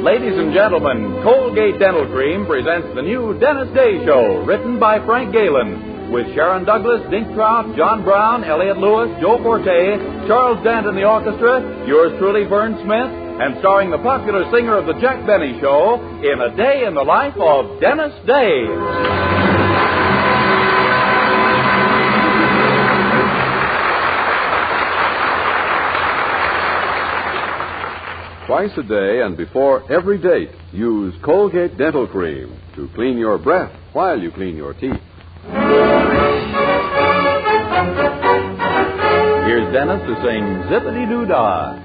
Ladies and gentlemen, Colgate Dental Cream presents the new Dennis Day Show, written by Frank Galen, with Sharon Douglas, Dink Trout, John Brown, Elliott Lewis, Joe Forte, Charles Dant in the orchestra, yours truly, Vern Smith, and starring the popular singer of the Jack Benny Show in A Day in the Life of Dennis Day. Twice a day and before every date, use Colgate Dental Cream to clean your breath while you clean your teeth. Here's Dennis to sing Zippity-Doo-Dah.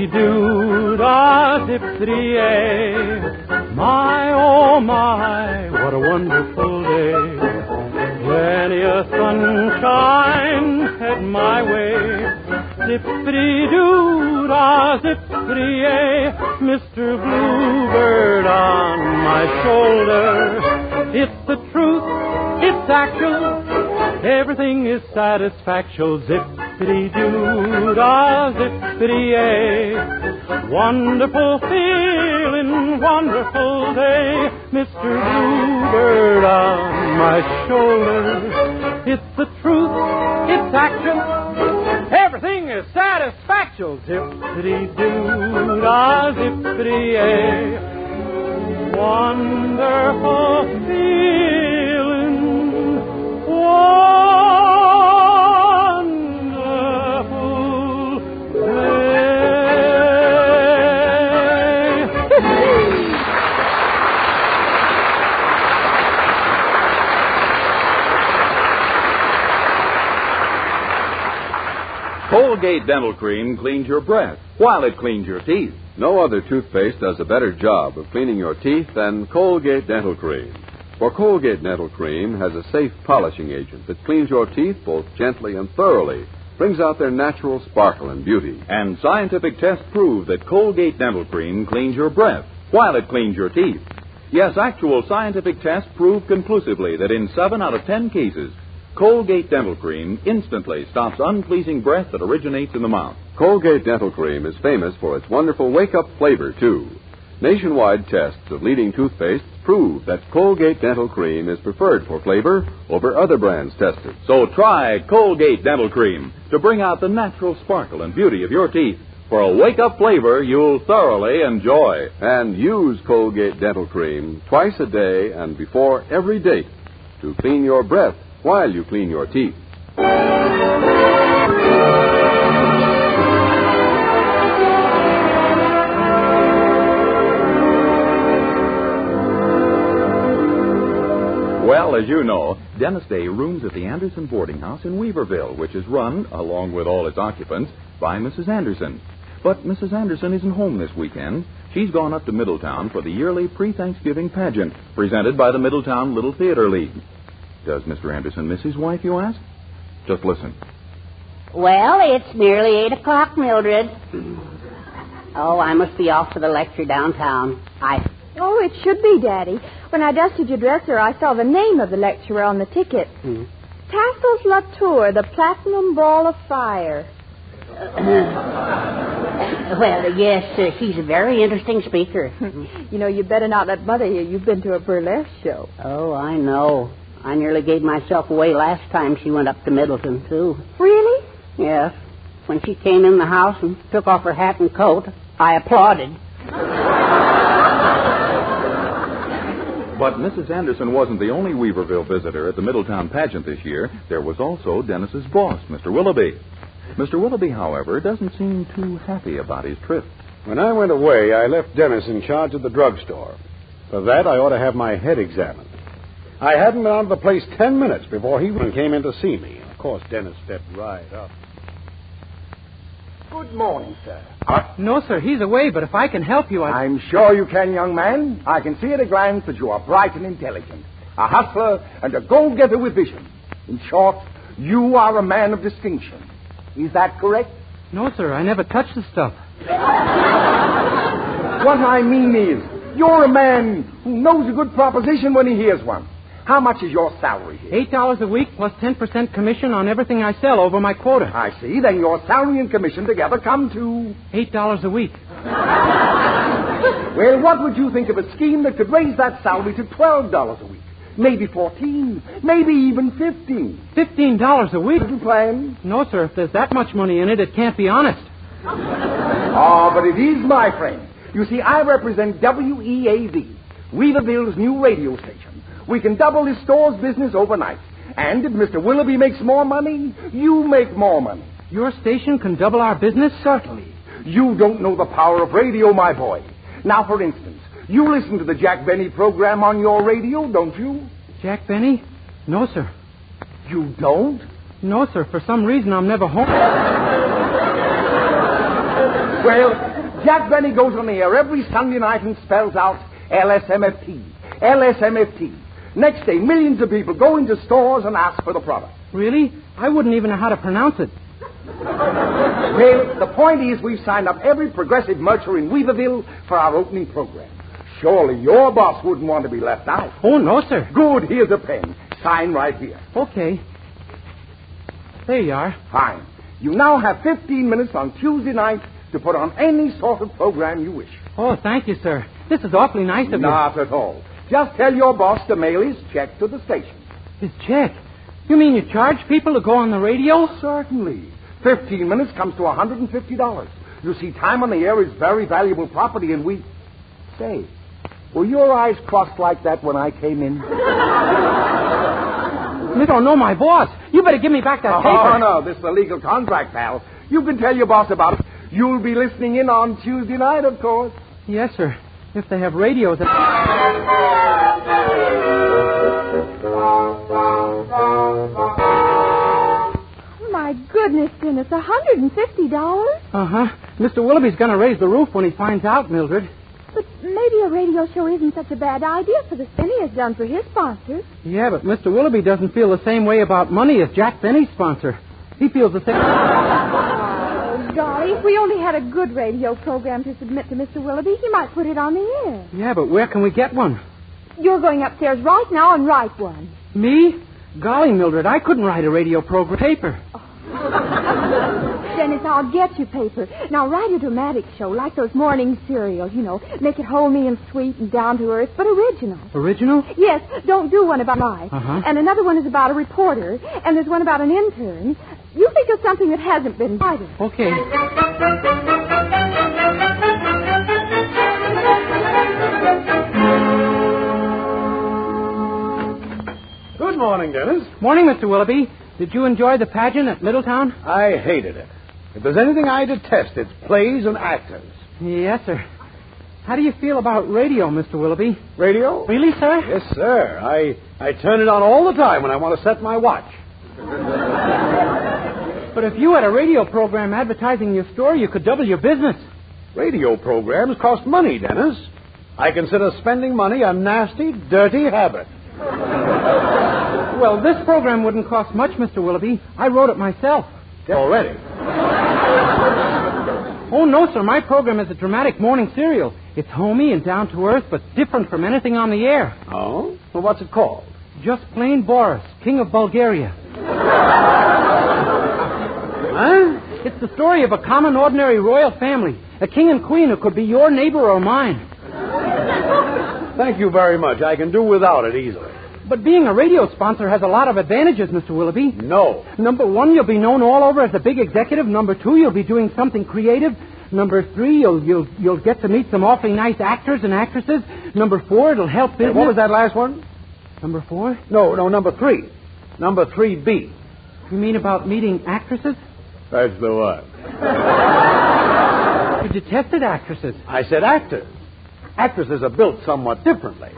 Zippity-doo-dah, zippity-ay. My, oh my, what a wonderful day. Plenty of sunshine head my way. Zippity-doo-dah, zippity-ay. Mr. Bluebird on my shoulder. It's the truth, it's actual. Everything is satisfactual. Zippity-doo-dah, zippity-ay. Wonderful feeling, wonderful day. Mr. Bluebird on my shoulder. It's the truth, it's action. Everything is satisfactual. Zippity-doo-dah, zippity-ay. Wonderful feeling, wonderful day. Colgate Dental Cream cleans your breath while it cleans your teeth. No other toothpaste does a better job of cleaning your teeth than Colgate Dental Cream. For Colgate Dental Cream has a safe polishing agent that cleans your teeth both gently and thoroughly, brings out their natural sparkle and beauty. And scientific tests prove that Colgate Dental Cream cleans your breath while it cleans your teeth. Yes, actual scientific tests prove conclusively that in 7 out of 10 cases, Colgate Dental Cream instantly stops unpleasing breath that originates in the mouth. Colgate Dental Cream is famous for its wonderful wake-up flavor, too. Nationwide tests of leading toothpastes prove that Colgate Dental Cream is preferred for flavor over other brands tested. So try Colgate Dental Cream to bring out the natural sparkle and beauty of your teeth for a wake-up flavor you'll thoroughly enjoy. And use Colgate Dental Cream twice a day and before every date to clean your breath while you clean your teeth. Well, as you know, Dennis Day rooms at the Anderson boarding house in Weaverville, which is run, along with all its occupants, by Mrs. Anderson. But Mrs. Anderson isn't home this weekend. She's gone up to Middletown for the yearly pre-Thanksgiving pageant presented by the Middletown Little Theater League. Does Mr. Anderson miss his wife, you ask? Just listen. Well, it's nearly 8 o'clock, Mildred. Oh, I must be off for the lecture downtown. Oh, it should be, Daddy. When I dusted your dresser, I saw the name of the lecturer on the ticket. Tassos Latour, the Platinum Ball of Fire. Well, yes, she's a very interesting speaker. You know, you better not let Mother hear you've been to a burlesque show. Oh, I know. I nearly gave myself away last time she went up to Middleton, too. Really? Yes. When she came in the house and took off her hat and coat, I applauded. But Mrs. Anderson wasn't the only Weaverville visitor at the Middletown pageant this year. There was also Dennis's boss, Mr. Willoughby. Mr. Willoughby, however, doesn't seem too happy about his trip. When I went away, I left Dennis in charge of the drugstore. For that, I ought to have my head examined. I hadn't been out of the place 10 minutes before he came in to see me. Of course, Dennis stepped right up. Good morning, sir. No, sir, he's away, but if I can help you, I'm sure you can, young man. I can see at a glance that you are bright and intelligent, a hustler and a go-getter with vision. In short, you are a man of distinction. Is that correct? No, sir, I never touched the stuff. What I mean is, you're a man who knows a good proposition when he hears one. How much is your salary here? $8 a week plus 10% commission on everything I sell over my quota. I see. Then your salary and commission together come to... $8 a week. Well, what would you think of a scheme that could raise that salary to $12 a week? Maybe 14, maybe even 15. $15 a week? Little plan? No, sir. If there's that much money in it, it can't be honest. Oh, but it is, my friend. You see, I represent WEAV, Weaverville's new radio station. We can double this store's business overnight. And if Mr. Willoughby makes more money, you make more money. Your station can double our business? Certainly. You don't know the power of radio, my boy. Now, for instance, you listen to the Jack Benny program on your radio, don't you? Jack Benny? No, sir. You don't? No, sir. For some reason, I'm never home. Well, Jack Benny goes on the air every Sunday night and spells out LSMFT. LSMFT. Next day, millions of people go into stores and ask for the product. Really? I wouldn't even know how to pronounce it. Well, the point is we've signed up every progressive merchant in Weaverville for our opening program. Surely your boss wouldn't want to be left out. Oh, no, sir. Good. Here's a pen. Sign right here. Okay. There you are. Fine. You now have 15 minutes on Tuesday night to put on any sort of program you wish. Oh, thank you, sir. This is awfully nice of you. Not at all. Just tell your boss to mail his check to the station. His check? You mean you charge people to go on the radio? Certainly. 15 minutes comes to $150. You see, time on the air is very valuable property, and we... Say, were your eyes crossed like that when I came in? You don't know my boss. You better give me back that paper. Oh, no, this is a legal contract, pal. You can tell your boss about it. You'll be listening in on Tuesday night, of course. Yes, sir. If they have radios... My my goodness, Dennis, $150? Uh-huh. Mr. Willoughby's going to raise the roof when he finds out, Mildred. But maybe a radio show isn't such a bad idea for the Benny has done for his sponsors. Yeah, but Mr. Willoughby doesn't feel the same way about money as Jack Benny's sponsor. He feels the same... Oh, golly, if we only had a good radio program to submit to Mr. Willoughby, he might put it on the air. Yeah, but where can we get one? You're going upstairs right now and write one. Me? Golly, Mildred, I couldn't write a radio program paper. Dennis, I'll get you paper. Now, write a dramatic show, like those morning serials, you know. Make it homey and sweet and down to earth, but original. Original? Yes, don't do one about life. Uh-huh. And another one is about a reporter, and there's one about an intern. You think of something that hasn't been written. Okay. Good morning, Dennis. Morning, Mr. Willoughby. Did you enjoy the pageant at Middletown? I hated it. If there's anything I detest, it's plays and actors. Yes, sir. How do you feel about radio, Mr. Willoughby? Radio? Really, sir? Yes, sir. I turn it on all the time when I want to set my watch. But if you had a radio program advertising your store, you could double your business. Radio programs cost money, Dennis. I consider spending money a nasty, dirty habit. Well, this program wouldn't cost much, Mr. Willoughby. I wrote it myself. Already? Oh, no, sir. My program is a dramatic morning serial. It's homey and down to earth, but different from anything on the air. Oh? Well, what's it called? Just plain Boris, King of Bulgaria. Huh? It's the story of a common, ordinary royal family. A king and queen who could be your neighbor or mine. Thank you very much. I can do without it easily. But being a radio sponsor has a lot of advantages, Mr. Willoughby. No. Number 1, you'll be known all over as a big executive. Number 2, you'll be doing something creative. Number 3, you'll get to meet some awfully nice actors and actresses. Number 4, it'll help business. What was that last one? Number 4? No, number 3. Number 3B. You mean about meeting actresses? That's the one. You detested actresses. I said actors. Actresses are built somewhat differently.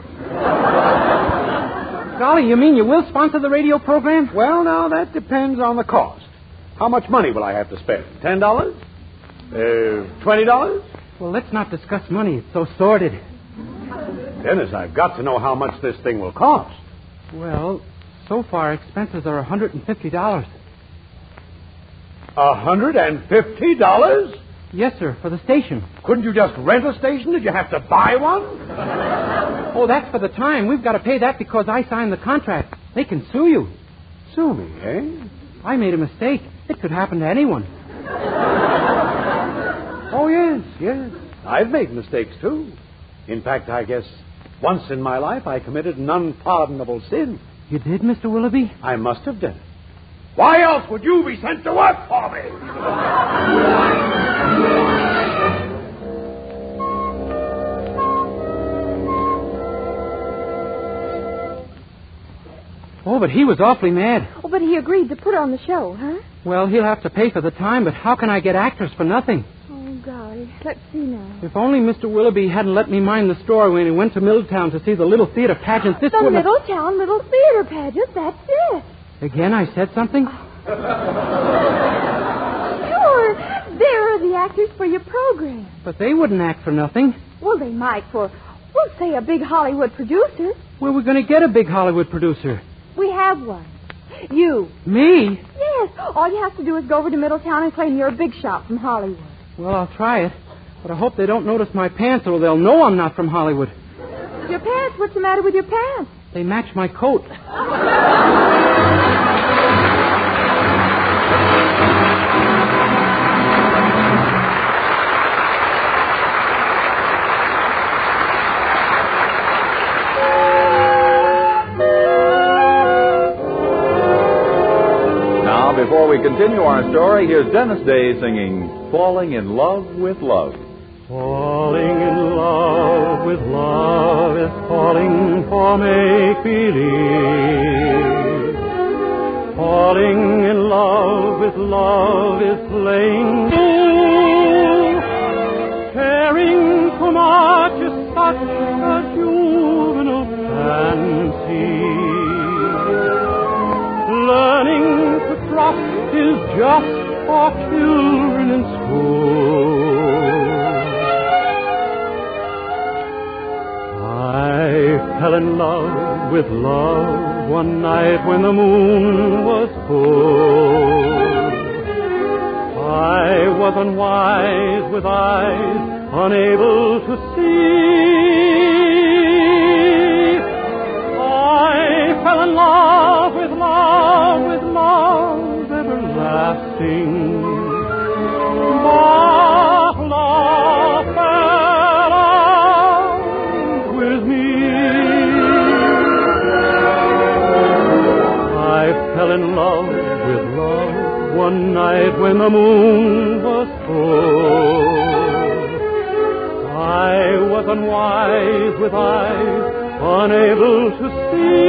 Golly, you mean you will sponsor the radio program? Well, now, that depends on the cost. How much money will I have to spend? $10? $20? Well, let's not discuss money. It's so sordid. Dennis, I've got to know how much this thing will cost. Well, so far, expenses are $150. $150? Yes, sir, for the station. Couldn't you just rent a station? Did you have to buy one? Oh, that's for the time. We've got to pay that because I signed the contract. They can sue you. Sue me, eh? I made a mistake. It could happen to anyone. Oh, yes. I've made mistakes, too. In fact, I guess once in my life I committed an unpardonable sin. You did, Mr. Willoughby? I must have done it. Why else would you be sent to work for me? Oh, but he was awfully mad. Oh, but he agreed to put on the show, huh? Well, he'll have to pay for the time, but how can I get actors for nothing? Oh, golly. Let's see now. If only Mr. Willoughby hadn't let me mind the store when he went to Middletown to see the little theater pageant. The Middletown Little Theater Pageant, that's it. Again, I said something? Sure. There are the actors for your program. But they wouldn't act for nothing. Well, they might for, we'll say, a big Hollywood producer. Where are we going to get a big Hollywood producer? We have one. You. Me? Yes. All you have to do is go over to Middletown and claim you're a big shot from Hollywood. Well, I'll try it. But I hope they don't notice my pants or they'll know I'm not from Hollywood. Your pants? What's the matter with your pants? They match my coat. Before we continue our story, here's Dennis Day singing Falling in Love with Love. Falling in love with love is falling for make-believe. Falling in love with love is playing fool. Caring too much is such a juvenile fancy. Learning to trust is just of children in school. I fell in love with love one night when the moon was full. I was unwise with eyes unable to see. I fell in love with love everlasting. But love fell out with me. I fell in love with love one night when the moon was full. I was unwise with eyes unable to see.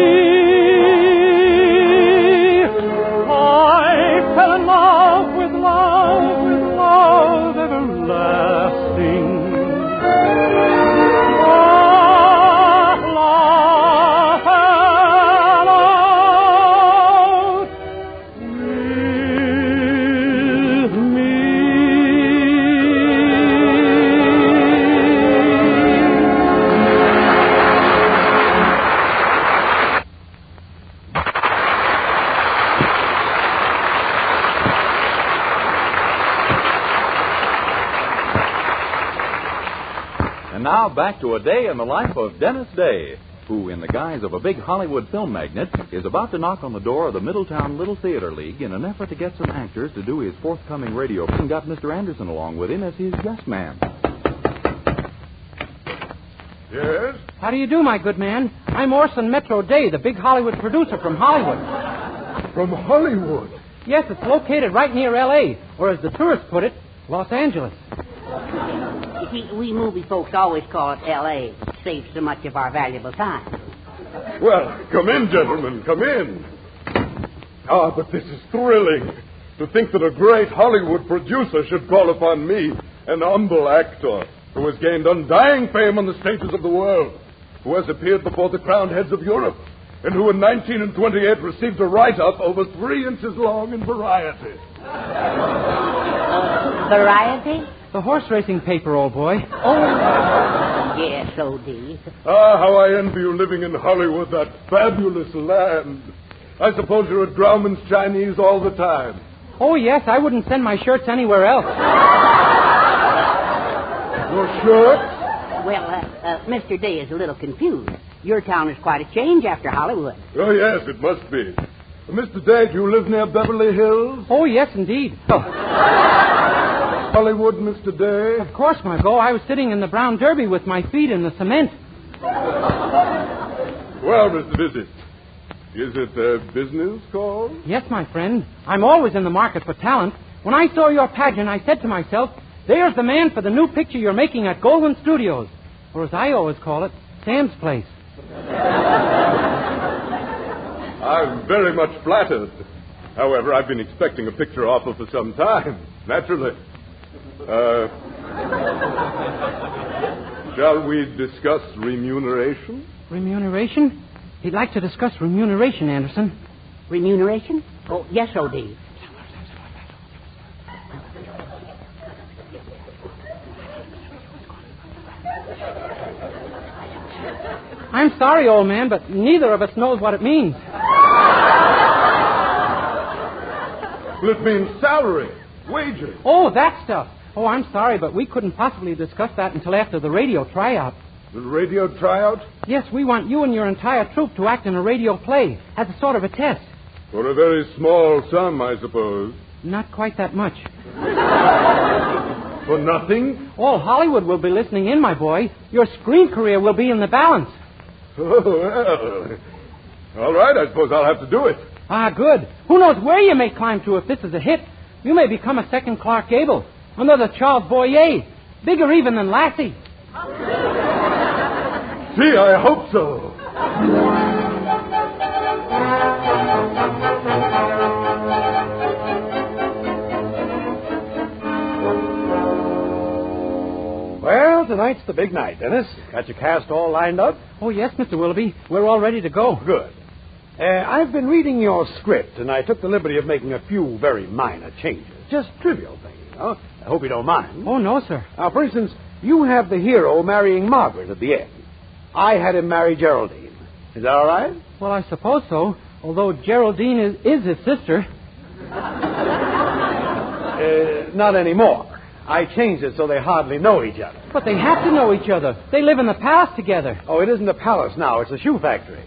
I fell in love with love everlasting. Oh, love fell out with me. And now back to a day in the life of Dennis Day, who, in the guise of a big Hollywood film magnate, is about to knock on the door of the Middletown Little Theater League in an effort to get some actors to do his forthcoming radio and got Mr. Anderson along with him as his yes man. Yes? How do you do, my good man? I'm Orson Metro Day, the big Hollywood producer from Hollywood. From Hollywood? Yes, it's located right near L.A., or as the tourists put it, Los Angeles. You see, we movie folks always call it L.A. It saves so much of our valuable time. Well, come in, gentlemen, come in. Ah, but this is thrilling. To think that a great Hollywood producer should call upon me, an humble actor, who has gained undying fame on the stages of the world, who has appeared before the crowned heads of Europe, and who in 1928 received a write-up over 3 inches long in Variety. Variety? The horse racing paper, old boy. Oh, yes, O.D. Ah, how I envy you living in Hollywood, that fabulous land. I suppose you're at Grauman's Chinese all the time. Oh, yes, I wouldn't send my shirts anywhere else. Your shirts? Well, Mr. Day is a little confused. Your town is quite a change after Hollywood. Oh, yes, it must be. Mr. Day, do you live near Beverly Hills? Oh, yes, indeed. Hollywood, Mr. Day? Of course, Margot. I was sitting in the brown derby with my feet in the cement. Well, Mr. Visit, is it a business call? Yes, my friend. I'm always in the market for talent. When I saw your pageant, I said to myself, there's the man for the new picture you're making at Goldwyn Studios. Or as I always call it, Sam's Place. I'm very much flattered. However, I've been expecting a picture offer for some time, naturally. Shall we discuss remuneration? Remuneration? He'd like to discuss remuneration, Anderson. Remuneration? Oh, yes, O.D. I'm sorry, old man, but neither of us knows what it means. Well, it means salary, wages. Oh, that stuff. Oh, I'm sorry, but we couldn't possibly discuss that until after the radio tryout. The radio tryout? Yes, we want you and your entire troupe to act in a radio play as a sort of a test. For a very small sum, I suppose. Not quite that much. For nothing? All Hollywood will be listening in, my boy. Your screen career will be in the balance. Oh, well. All right, I suppose I'll have to do it. Ah, good. Who knows where you may climb to if this is a hit. You may become a second Clark Gable, another Charles Boyer, bigger even than Lassie. Gee, I hope so. Well, tonight's the big night, Dennis. Got your cast all lined up? Oh, yes, Mr. Willoughby. We're all ready to go. Good. I've been reading your script, and I took the liberty of making a few very minor changes. Just trivial things, you know. I hope you don't mind. Oh, no, sir. Now, for instance, you have the hero marrying Margaret at the end. I had him marry Geraldine. Is that all right? Well, I suppose so, although Geraldine is his sister. Not anymore. I changed it so they hardly know each other. But they have to know each other. They live in the palace together. Oh, it isn't the palace now. It's a shoe factory.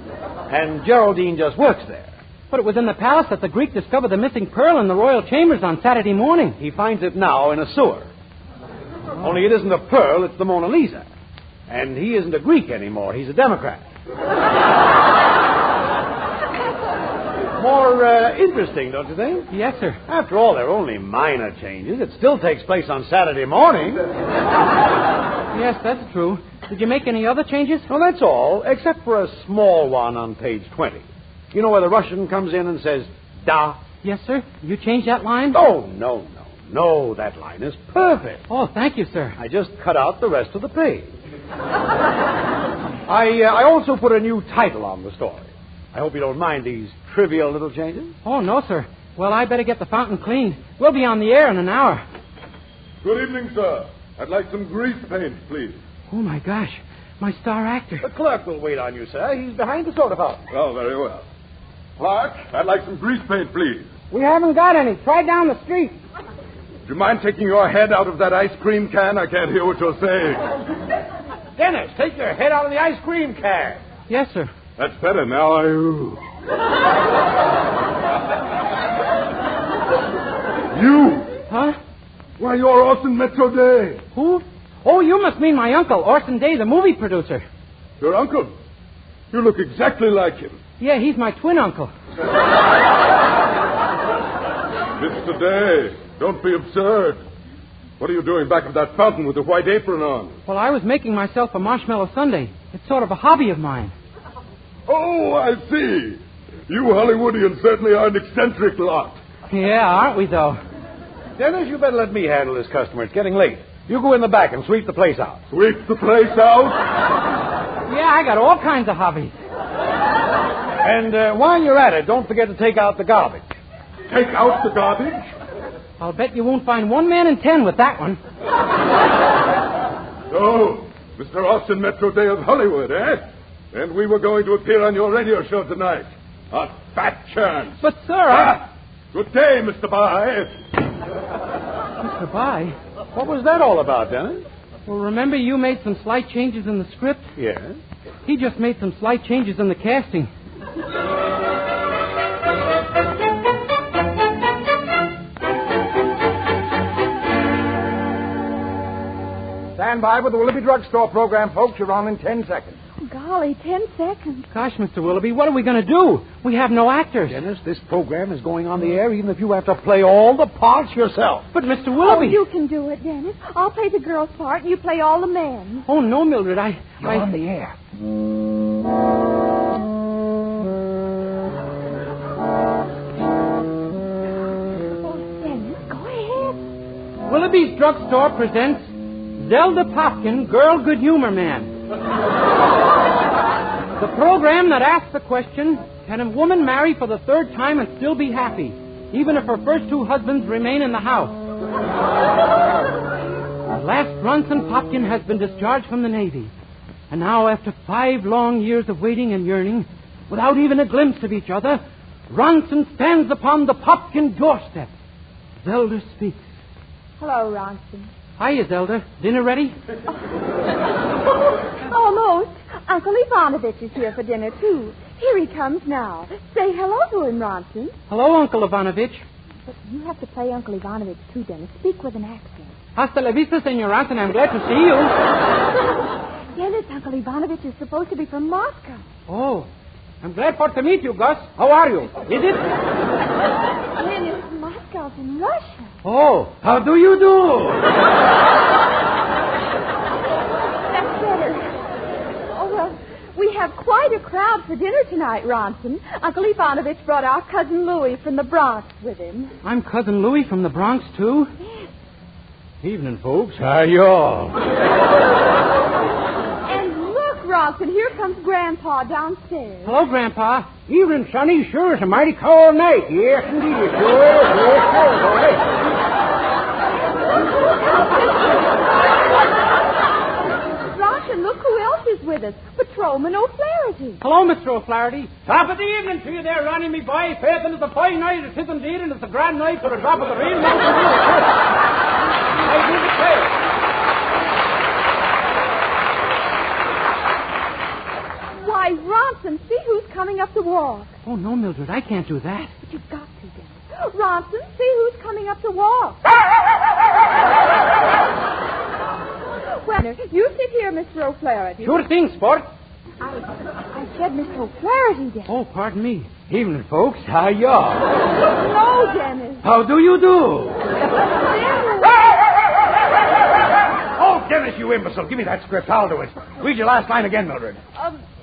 And Geraldine just works there. But it was in the palace that the Greek discovered the missing pearl in the royal chambers on Saturday morning. He finds it now in a sewer. Only it isn't a pearl, it's the Mona Lisa. And he isn't a Greek anymore. He's a Democrat. More interesting, don't you think? Yes, sir. After all, they're only minor changes. It still takes place on Saturday morning. Yes, that's true. Did you make any other changes? Well, that's all, except for a small one on page 20. You know where the Russian comes in and says, da? Yes, sir. You changed that line? Oh, no. That line is perfect. Oh, thank you, sir. I just cut out the rest of the page. I also put a new title on the story. I hope you don't mind these trivial little changes. Oh, no, sir. Well, I better get the fountain cleaned. We'll be on the air in an hour. Good evening, sir. I'd like some grease paint, please. Oh, my gosh. My star actor. The clerk will wait on you, sir. He's behind the soda fountain. Oh, very well. Clark, I'd like some grease paint, please. We haven't got any. Try down the street. Do you mind taking your head out of that ice cream can? I can't hear what you're saying. Dennis, take your head out of the ice cream can. Yes, sir. That's better now. You? Huh? Why, you're Orson Metro Day. Who? Oh, you must mean my uncle, Orson Day, the movie producer. Your uncle? You look exactly like him. Yeah, he's my twin uncle. Mr. Day, don't be absurd. What are you doing back of that fountain with the white apron on? Well, I was making myself a marshmallow sundae. It's sort of a hobby of mine. Oh, I see. You Hollywoodians certainly are an eccentric lot. Yeah, aren't we, though? Dennis, you better let me handle this customer. It's getting late. You go in the back and sweep the place out. Sweep the place out? Yeah, I got all kinds of hobbies. And while you're at it, don't forget to take out the garbage. Take out the garbage? I'll bet you won't find 1 man in 10 with that one. So, Mr. Austin Metro Day of Hollywood, eh? And we were going to appear on your radio show tonight. A fat chance. But, sir, Good day, Mr. Bye. Mr. Bye? What was that all about, Dennis? Well, remember you made some slight changes in the script? Yes. He just made some slight changes in the casting. Stand by with the Willoughby Drugstore program, folks. You're on in 10 seconds. Golly, 10 seconds. Gosh, Mr. Willoughby, what are we going to do? We have no actors. Dennis, this program is going on the air even if you have to play all the parts yourself. But, Mr. Willoughby... Oh, you can do it, Dennis. I'll play the girl's part and you play all the men. Oh, no, Mildred, You're on the air. Oh, Dennis, go ahead. Willoughby's Drugstore presents Zelda Popkin, Girl Good Humor Man. The program that asks the question, can a woman marry for the third time and still be happy, even if her first 2 husbands remain in the house? At last, Ronson Popkin has been discharged from the Navy. And now, after 5 long years of waiting and yearning, without even a glimpse of each other, Ronson stands upon the Popkin doorstep. Zelda speaks. Hello, Ronson. Hiya, Zelda. Dinner ready? Almost. Uncle Ivanovich is here for dinner, too. Here he comes now. Say hello to him, Ronson. Hello, Uncle Ivanovich. But you have to play Uncle Ivanovich, too, Dennis. Speak with an accent. Hasta la vista, Senor Ronson. I'm glad to see you. Dennis, Uncle Ivanovich is supposed to be from Moscow. Oh, I'm glad for to meet you, Gus. How are you? Is it? Dennis, Moscow's in Russia. Oh, how do you do? That's better. Oh, well, we have quite a crowd for dinner tonight, Ronson. Uncle Ivanovich brought our cousin Louis from the Bronx with him. I'm Cousin Louis from the Bronx, too? Yes. Evening, folks. How y'all? And look, Ronson. Bronx, and here comes Grandpa downstairs. Hello, Grandpa. Evening, Sonny. Sure is a mighty cold night. Yes, indeed. Sure is. Yes, sure. Go ahead. Gosh, and look who else is with us. Patrolman O'Flaherty. Hello, Mr. O'Flaherty. Top of the evening to you there, Ronnie, me boy. Faith, and it's a fine night. It is indeed, and it's a grand night for the drop of the rain. I do declare. Why, Ronson, see who's coming up the walk. Oh, no, Mildred, I can't do that. But you've got to, Dennis. Ronson, see who's coming up the walk. Well, you sit here, Mr. O'Flaherty. Sure thing, sport. I said Mr. O'Flaherty, Dennis. Oh, pardon me. Evening, folks. How y'all? No, Dennis. How do you do? Oh, Dennis, you imbecile. Give me that script. I'll do it. Read your last line again, Mildred.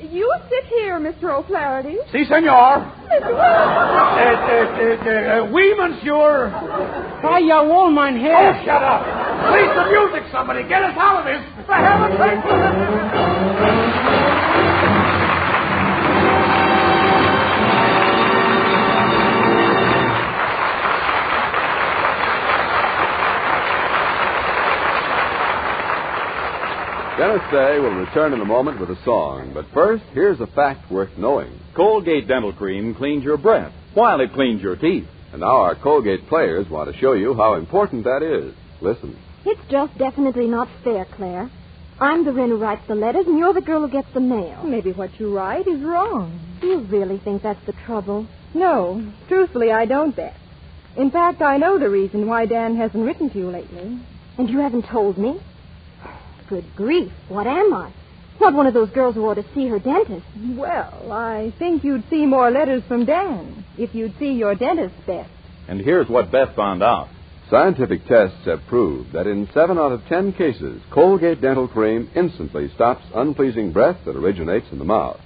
You sit here, Mr. O'Flaherty. Si, senor. Mr. Oui, monsieur. Try your own, mein Herr. Oh, shut up. Please, the music, somebody. Get us out of this. For heaven's sake. Dennis Day will return in a moment with a song. But first, here's a fact worth knowing. Colgate Dental Cream cleans your breath while it cleans your teeth. And now our Colgate players want to show you how important that is. Listen. It's just definitely not fair, Claire. I'm the wren who writes the letters, and you're the girl who gets the mail. Maybe what you write is wrong. Do you really think that's the trouble? No. Truthfully, I don't, Beth. In fact, I know the reason why Dan hasn't written to you lately. And you haven't told me? Good grief, what am I? Not one of those girls who ought to see her dentist. Well, I think you'd see more letters from Dan if you'd see your dentist, Beth. And here's what Beth found out. Scientific tests have proved that in 7 out of 10 cases, Colgate Dental Cream instantly stops unpleasing breath that originates in the mouth.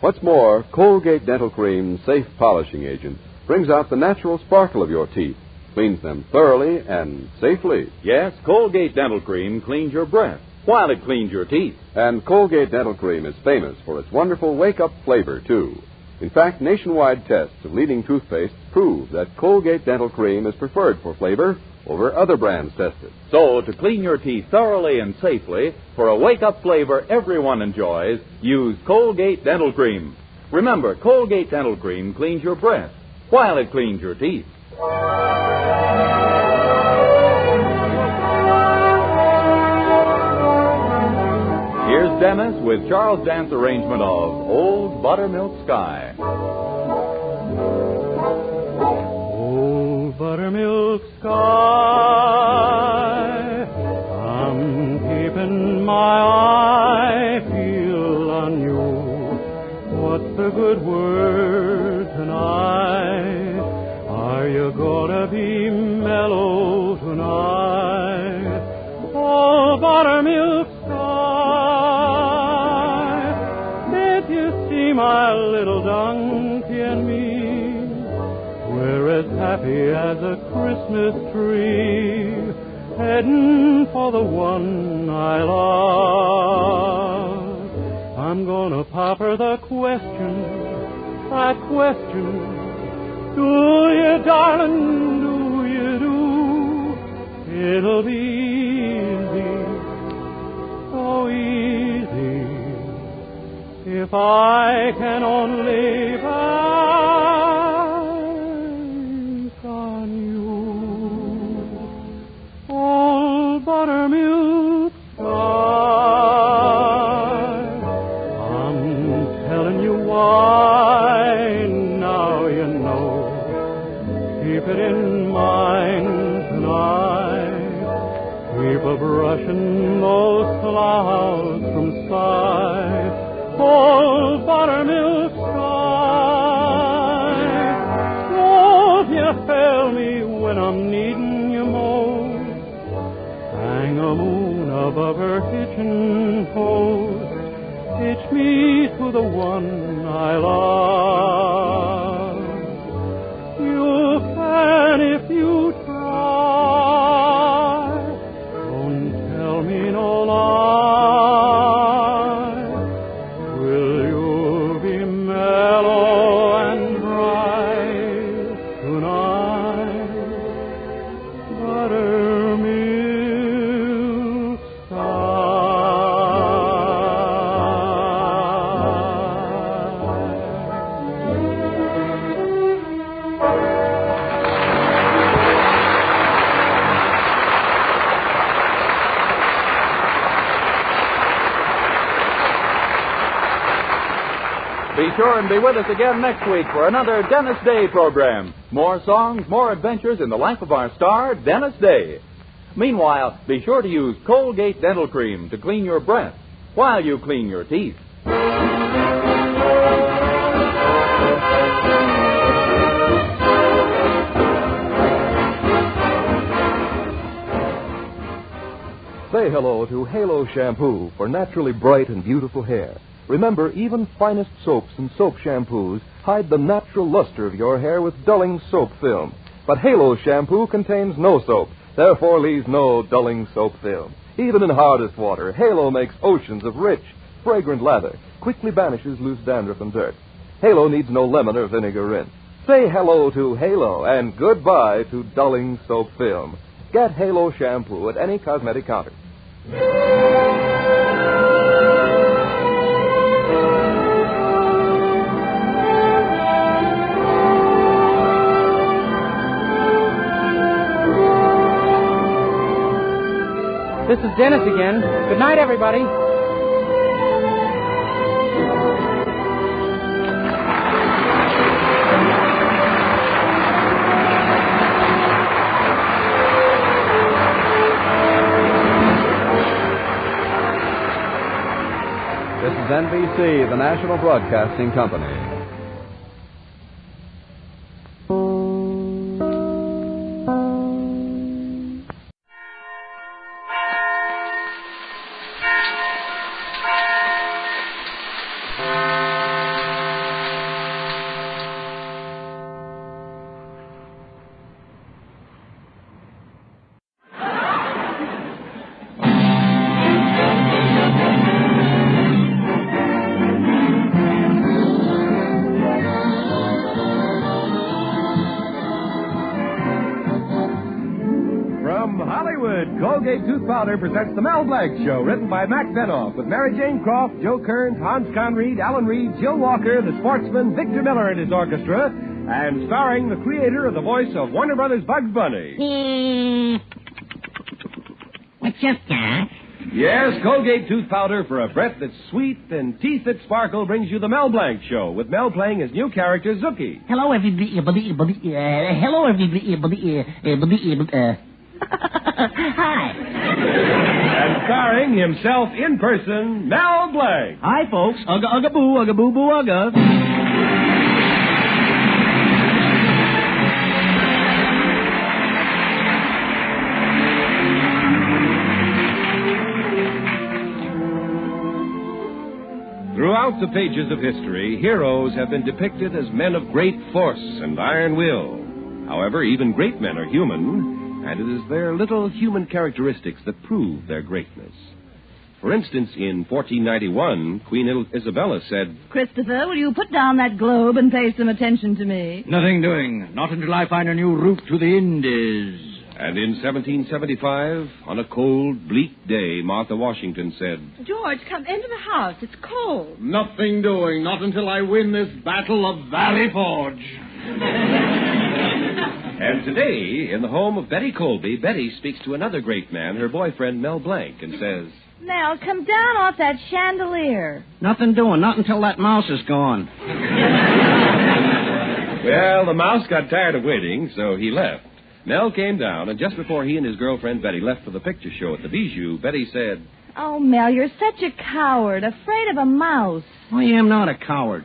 What's more, Colgate Dental Cream's safe polishing agent brings out the natural sparkle of your teeth, cleans them thoroughly and safely. Yes, Colgate Dental Cream cleans your breath while it cleans your teeth. And Colgate Dental Cream is famous for its wonderful wake-up flavor, too. In fact, nationwide tests of leading toothpaste prove that Colgate Dental Cream is preferred for flavor over other brands tested. So, to clean your teeth thoroughly and safely, for a wake-up flavor everyone enjoys, use Colgate Dental Cream. Remember, Colgate Dental Cream cleans your breath while it cleans your teeth. Here's Dennis with Charles Dant's arrangement of Old Buttermilk Sky. Old buttermilk sky, I'm keeping my eye peeled on you. What's the good word tonight? Are you gonna be mellow tonight? Oh, buttermilk my little donkey and me, we're as happy as a Christmas tree, heading for the one I love. I'm gonna pop her the question, that question, do you, darling, do you do? It'll be easy, so easy, if I can only bank on you. Old buttermilk sky, I'm telling you why, now you know. Keep it in mind tonight. Keep a-brushing those clouds from sight. Old buttermilk sky, won't you fail me when I'm needing you most? Hang a moon above her kitchen post, hitch me to the one I love. You can if you try, don't tell me no lie. Be sure and be with us again next week for another Dennis Day program. More songs, more adventures in the life of our star, Dennis Day. Meanwhile, be sure to use Colgate Dental Cream to clean your breath while you clean your teeth. Say hello to Halo Shampoo for naturally bright and beautiful hair. Remember, even finest soaps and soap shampoos hide the natural luster of your hair with dulling soap film. But Halo Shampoo contains no soap, therefore leaves no dulling soap film. Even in hardest water, Halo makes oceans of rich, fragrant lather, quickly banishes loose dandruff and dirt. Halo needs no lemon or vinegar rinse. Say hello to Halo and goodbye to dulling soap film. Get Halo Shampoo at any cosmetic counter. This is Dennis again. Good night, everybody. This is NBC, the National Broadcasting Company. Colgate Tooth Powder presents the Mel Blanc Show, written by Mac Benoff, with Mary Jane Croft, Joe Kearns, Hans Conried, Alan Reed, Jill Walker, the sportsman Victor Miller and his orchestra, and starring the creator of the voice of Warner Brothers' Bugs Bunny. What's up, Doc? Yes, Colgate Tooth Powder for a breath that's sweet and teeth that sparkle brings you the Mel Blanc Show, with Mel playing his new character, Zookie. Hello, everybody. Hello, everybody. Hi. And starring himself in person, Mel Blanc. Hi, folks. Ugga, ugga, boo, ugga, boo, boo, ugga. Throughout the pages of history, heroes have been depicted as men of great force and iron will. However, even great men are human, and it is their little human characteristics that prove their greatness. For instance, in 1491, Queen Isabella said, Christopher, will you put down that globe and pay some attention to me? Nothing doing. Not until I find a new route to the Indies. And in 1775, on a cold, bleak day, Martha Washington said, George, come into the house. It's cold. Nothing doing. Not until I win this battle of Valley Forge. And today, in the home of Betty Colby, Betty speaks to another great man, her boyfriend, Mel Blanc, and says, Mel, come down off that chandelier. Nothing doing. Not until that mouse is gone. Well, the mouse got tired of waiting, so he left. Mel came down, and just before he and his girlfriend Betty left for the picture show at the Bijou, Betty said, Oh, Mel, you're such a coward, afraid of a mouse. I am not a coward.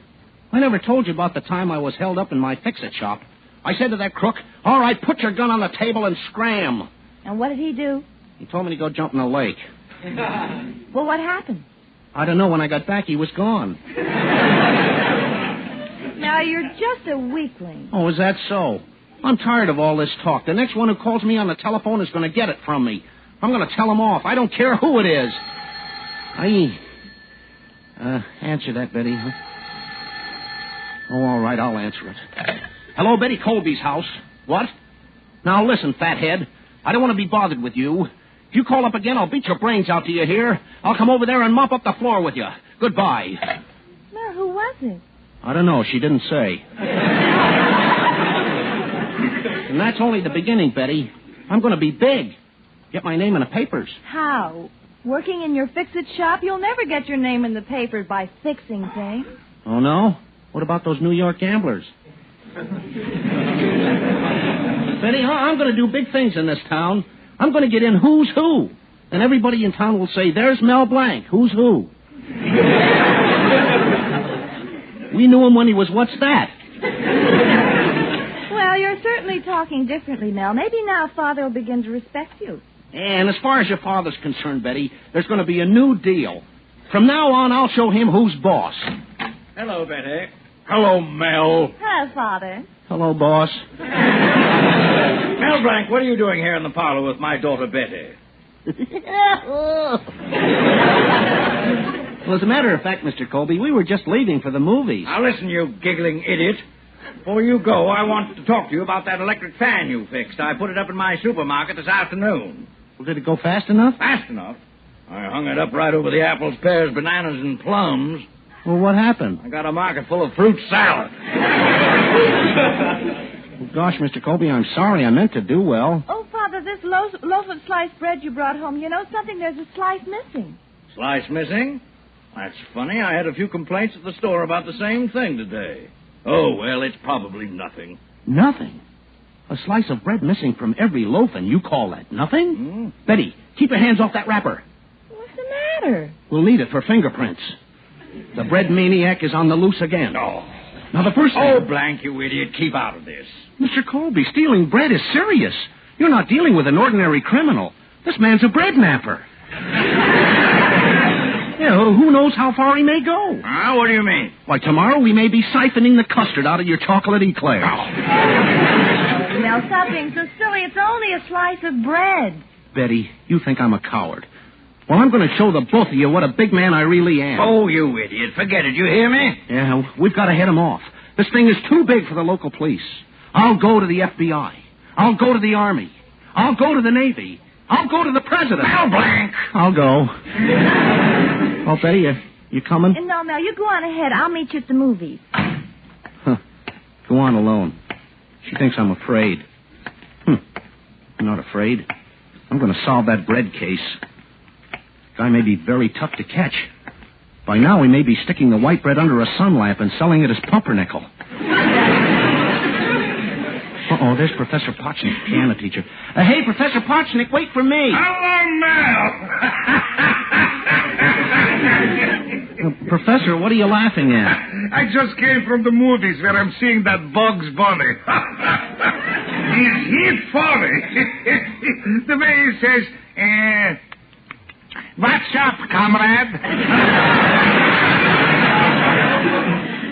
I never told you about the time I was held up in my fix-it shop. I said to that crook, all right, put your gun on the table and scram. And what did he do? He told me to go jump in the lake. Well, what happened? I don't know. When I got back, he was gone. Now, you're just a weakling. Oh, is that so? I'm tired of all this talk. The next one who calls me on the telephone is going to get it from me. I'm going to tell him off. I don't care who it is. Answer that, Betty. Huh? Oh, all right, I'll answer it. Hello, Betty Colby's house. What? Now, listen, fathead. I don't want to be bothered with you. If you call up again, I'll beat your brains out. Do you hear? I'll come over there and mop up the floor with you. Goodbye. Well, who was it? I don't know. She didn't say. And that's only the beginning, Betty. I'm going to be big. Get my name in the papers. How? Working in your fix-it shop, you'll never get your name in the papers by fixing things. Oh, no? What about those New York gamblers? Betty, I'm going to do big things in this town. I'm going to get in Who's Who. And everybody in town will say, there's Mel Blanc. Who's Who? We knew him when he was What's That? Well, you're certainly talking differently, Mel. Maybe now Father will begin to respect you. And as far as your father's concerned, Betty, there's going to be a new deal. From now on, I'll show him who's boss. Hello, Betty. Hello, Mel. Hello, Father. Hello, boss. Mel Blanc, what are you doing here in the parlor with my daughter, Betty? Well, as a matter of fact, Mr. Colby, we were just leaving for the movies. Now, listen, you giggling idiot. Before you go, I want to talk to you about that electric fan you fixed. I put it up in my supermarket this afternoon. Well, did it go fast enough? Fast enough? I hung it up right over the apples, pears, bananas, and plums. Well, what happened? I got a market full of fruit salad. Well, gosh, Mr. Colby, I'm sorry. I meant to do well. Oh, Father, this loaf of sliced bread you brought home, you know something? There's a slice missing. Slice missing? That's funny. I had a few complaints at the store about the same thing today. Oh, well, it's probably nothing. Nothing? A slice of bread missing from every loaf, and you call that nothing? Hmm? Betty, keep your hands off that wrapper. What's the matter? We'll need it for fingerprints. The bread maniac is on the loose again. Oh. Now, the first thing... Oh, Blanc, you idiot. Keep out of this. Mr. Colby, stealing bread is serious. You're not dealing with an ordinary criminal. This man's a bread napper. Yeah, who knows how far he may go? What do you mean? Why, tomorrow we may be siphoning the custard out of your chocolate eclairs. Now, stop being so silly. It's only a slice of bread. Betty, you think I'm a coward. Well, I'm going to show the both of you what a big man I really am. Oh, you idiot. Forget it. You hear me? Yeah, we've got to head him off. This thing is too big for the local police. I'll go to the FBI. I'll go to the Army. I'll go to the Navy. I'll go to the President. Mel Blanc! I'll go. Oh, Betty, you coming? No, Mel, you go on ahead. I'll meet you at the movies. Huh. Go on alone. She thinks I'm afraid. I'm not afraid. I'm going to solve that bread case. Guy may be very tough to catch. By now, he may be sticking the white bread under a sun lamp and selling it as pumpernickel. Uh-oh, there's Professor Potchnick, piano teacher. Hey, Professor Potchnick, wait for me. Hello, Mel. Professor, what are you laughing at? I just came from the movies where I'm seeing that Bugs Bunny. He's funny. The way he says, what's up, comrade?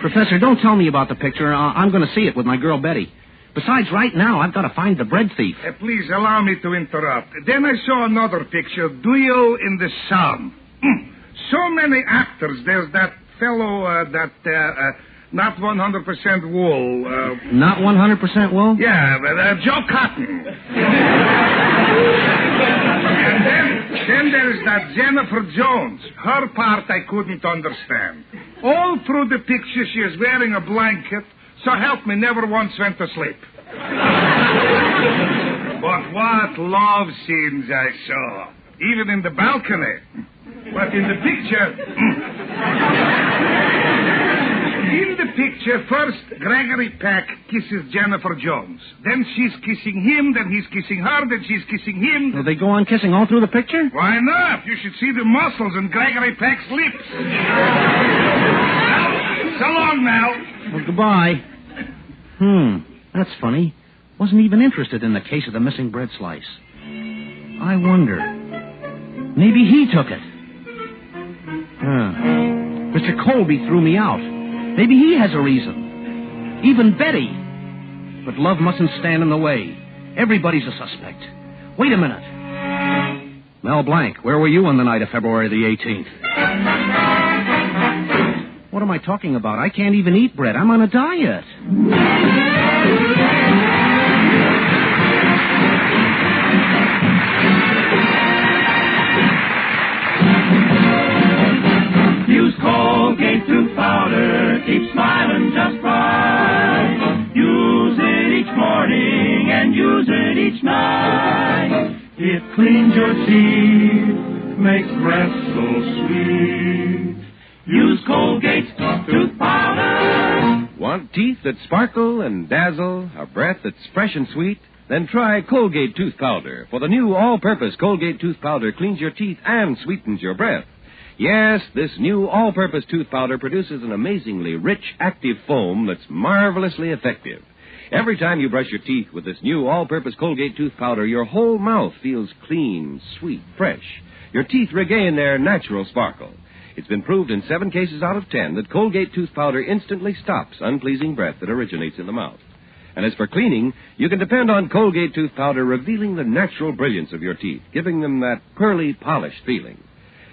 Professor, don't tell me about the picture. I'm going to see it with my girl, Betty. Besides, right now, I've got to find the bread thief. Please allow me to interrupt. Then I saw another picture, Duel in the Sun. So many actors. There's that fellow, not 100% wool. Not 100% wool? Yeah, Joe Cotton. And then there's that Jennifer Jones. Her part I couldn't understand. All through the picture, she is wearing a blanket. So help me, never once went to sleep. But what love scenes I saw. Even in the balcony. But in the picture, first Gregory Peck kisses Jennifer Jones. Then she's kissing him, then he's kissing her, then she's kissing him. Will they go on kissing all through the picture? Why not? You should see the muscles in Gregory Peck's lips. So long, Mel. Well, goodbye. That's funny. Wasn't even interested in the case of the missing bread slice. I wonder. Maybe he took it. Mr. Colby threw me out. Maybe he has a reason. Even Betty. But love mustn't stand in the way. Everybody's a suspect. Wait a minute. Mel Blanc, where were you on the night of February the 18th? What am I talking about? I can't even eat bread. I'm on a diet. Use Colgate tooth powder. Keep smiling just right. Use it each morning and use it each night. It cleans your teeth, makes breath so sweet. Use Colgate tooth powder. Want teeth that sparkle and dazzle, a breath that's fresh and sweet? Then try Colgate Tooth Powder, for the new all-purpose Colgate Tooth Powder cleans your teeth and sweetens your breath. Yes, this new all-purpose tooth powder produces an amazingly rich, active foam that's marvelously effective. Every time you brush your teeth with this new all-purpose Colgate Tooth Powder, your whole mouth feels clean, sweet, fresh. Your teeth regain their natural sparkle. It's been proved in 7 cases out of 10 that Colgate Tooth Powder instantly stops unpleasing breath that originates in the mouth. And as for cleaning, you can depend on Colgate Tooth Powder revealing the natural brilliance of your teeth, giving them that pearly, polished feeling.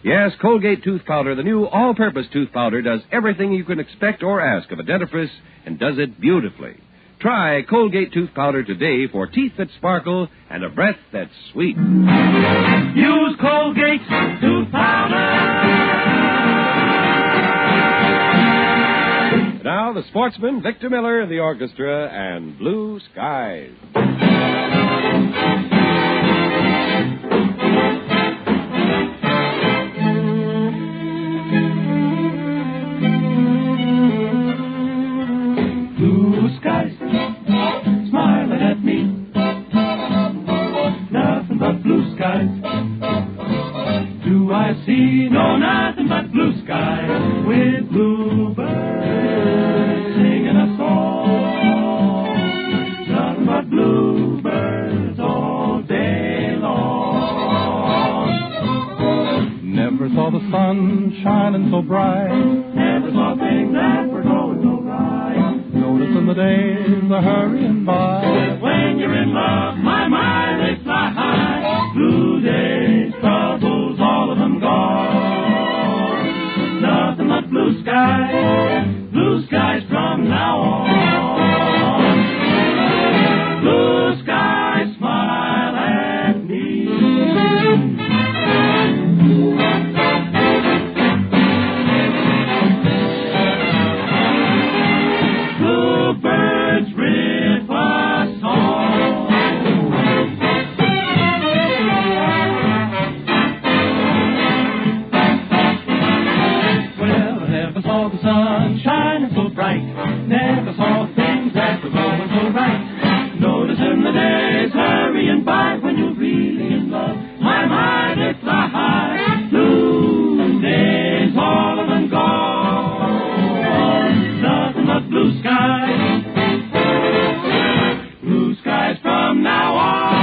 Yes, Colgate Tooth Powder, the new all-purpose tooth powder, does everything you can expect or ask of a dentifrice and does it beautifully. Try Colgate Tooth Powder today for teeth that sparkle and a breath that's sweet. Use Colgate Tooth Powder. Now, the sportsman, Victor Miller, the orchestra, and Blue Skies. Blue skies, smiling at me. Nothing but blue skies. Do I see? No, nothing but blue skies with bluebirds singing a song. Nothing but bluebirds all day long. Never saw the sun shining so bright. Never saw things that were going so right. Noticing the days are hurrying by. When you're in love, my mind, they fly high. Blue days, troubles, all of them gone. Nothing but blue skies from now on. Blue skies smile at me. Bluebirds rip a song. Well, I never saw the sun shining so bright. Never saw things that were going so right. Noticing the days hurrying by when you're really in love. My mind, it fly high. Blue days, all of them gone. Nothing but blue skies. Blue skies from now on.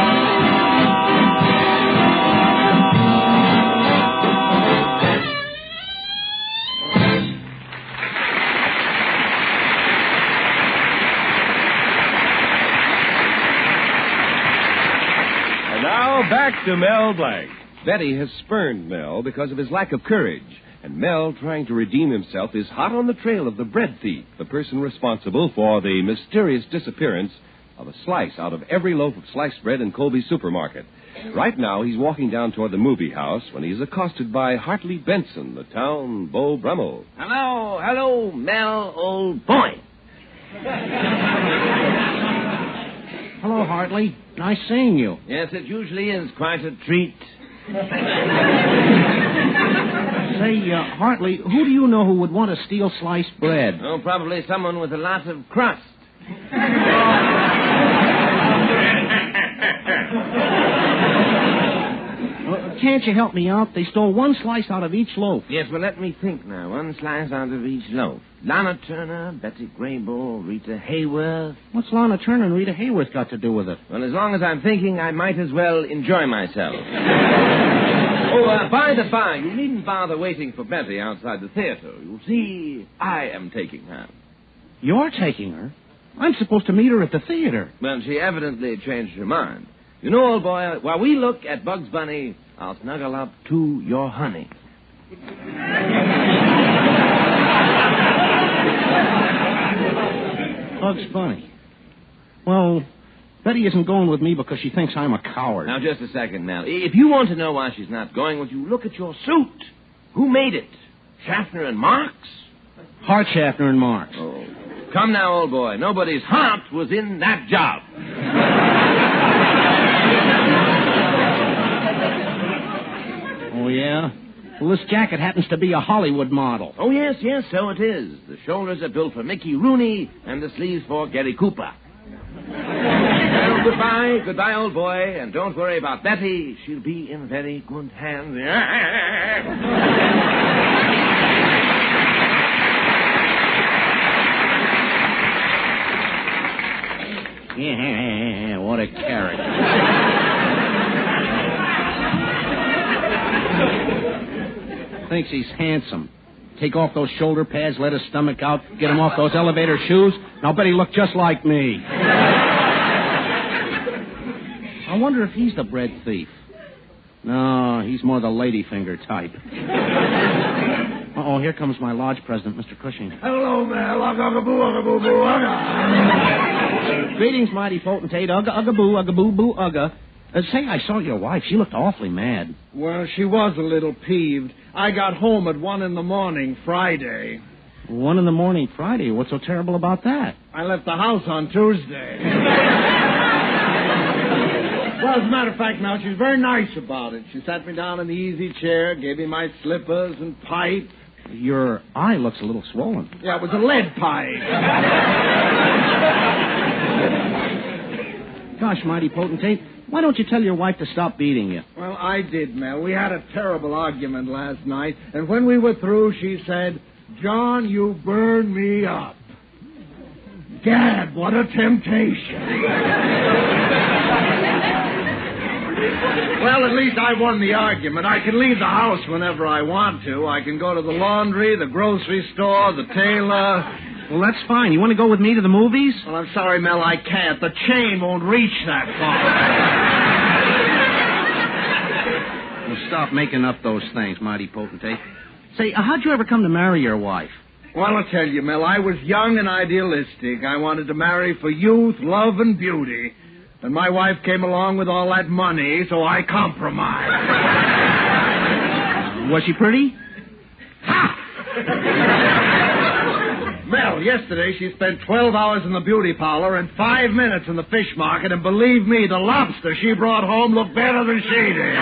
And now back to Mel Blanc. Betty has spurned Mel because of his lack of courage. And Mel, trying to redeem himself, is hot on the trail of the bread thief, the person responsible for the mysterious disappearance of a slice out of every loaf of sliced bread in Colby's supermarket. Right now, he's walking down toward the movie house when he is accosted by Hartley Benson, the town Beau Brummel. Hello, Mel, old boy. Hello, Hartley. Nice seeing you. Yes, it usually is quite a treat. Say, Hartley, who do you know who would want to steal sliced bread? Oh, probably someone with a lot of crust. Can't you help me out? They stole one slice out of each loaf. Yes, well, let me think now. One slice out of each loaf. Lana Turner, Betty Grable, Rita Hayworth. What's Lana Turner and Rita Hayworth got to do with it? Well, as long as I'm thinking, I might as well enjoy myself. By the by, you needn't bother waiting for Betty outside the theater. You'll see, I am taking her. You're taking her? I'm supposed to meet her at the theater. Well, she evidently changed her mind. You know, old boy, while we look at Bugs Bunny, I'll snuggle up to your honey. Bugs Bunny. Well, Betty isn't going with me because she thinks I'm a coward. Now, just a second, Mel. If you want to know why she's not going with you, look at your suit. Who made it? Schaffner and Marx? Hart, Schaffner, and Marx. Oh. Come now, old boy. Nobody's heart was in that job. Oh, yeah? Well, this jacket happens to be a Hollywood model. Oh, yes, so it is. The shoulders are built for Mickey Rooney and the sleeves for Gary Cooper. Well, goodbye. Goodbye, old boy. And don't worry about Betty. She'll be in very good hands. Yeah, what a character. Thinks he's handsome. Take off those shoulder pads, let his stomach out, get him off those elevator shoes, and I'll bet he look just like me. I wonder if he's the bread thief. No, he's more the ladyfinger type. Uh-oh, here comes my lodge president, Mr. Cushing. Hello, Mel. Ugga-boo, Greetings, mighty potentate. Ugga-boo, ugga-boo-boo, ugga. Say, I saw your wife. She looked awfully mad. Well, she was a little peeved. I got home at 1 a.m. Friday. 1 a.m. Friday? What's so terrible about that? I left the house on Tuesday. Well, as a matter of fact, Mel, she's very nice about it. She sat me down in the easy chair, gave me my slippers and pipe. Your eye looks a little swollen. Yeah, it was a lead pipe. Gosh, mighty potentate, why don't you tell your wife to stop beating you? Well, I did, Mel. We had a terrible argument last night, and when we were through, she said, "John, you burn me up." Gad, what a temptation. Well, at least I won the argument. I can leave the house whenever I want to. I can go to the laundry, the grocery store, the tailor. Well, that's fine. You want to go with me to the movies? Well, I'm sorry, Mel, I can't. The chain won't reach that far. Well, stop making up those things, mighty potentate. Say, how'd you ever come to marry your wife? Well, I'll tell you, Mel, I was young and idealistic. I wanted to marry for youth, love, and beauty. And my wife came along with all that money, so I compromised. Was she pretty? Ha! Mel, yesterday she spent 12 hours in the beauty parlor and 5 minutes in the fish market, and believe me, the lobster she brought home looked better than she did.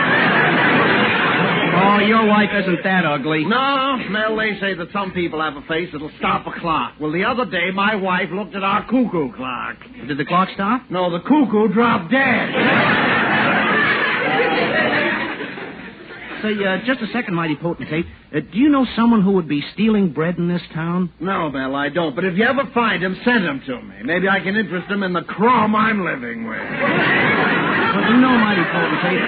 Oh, your wife isn't that ugly. No, Mel, they say that some people have a face that'll stop a clock. Well, the other day, my wife looked at our cuckoo clock. Did the clock stop? No, the cuckoo dropped dead. Say, just a second, mighty potentate. Do you know someone who would be stealing bread in this town? No, Mel, I don't. But if you ever find him, send him to me. Maybe I can interest him in the crumb I'm living with. Well, you know, mighty potentate,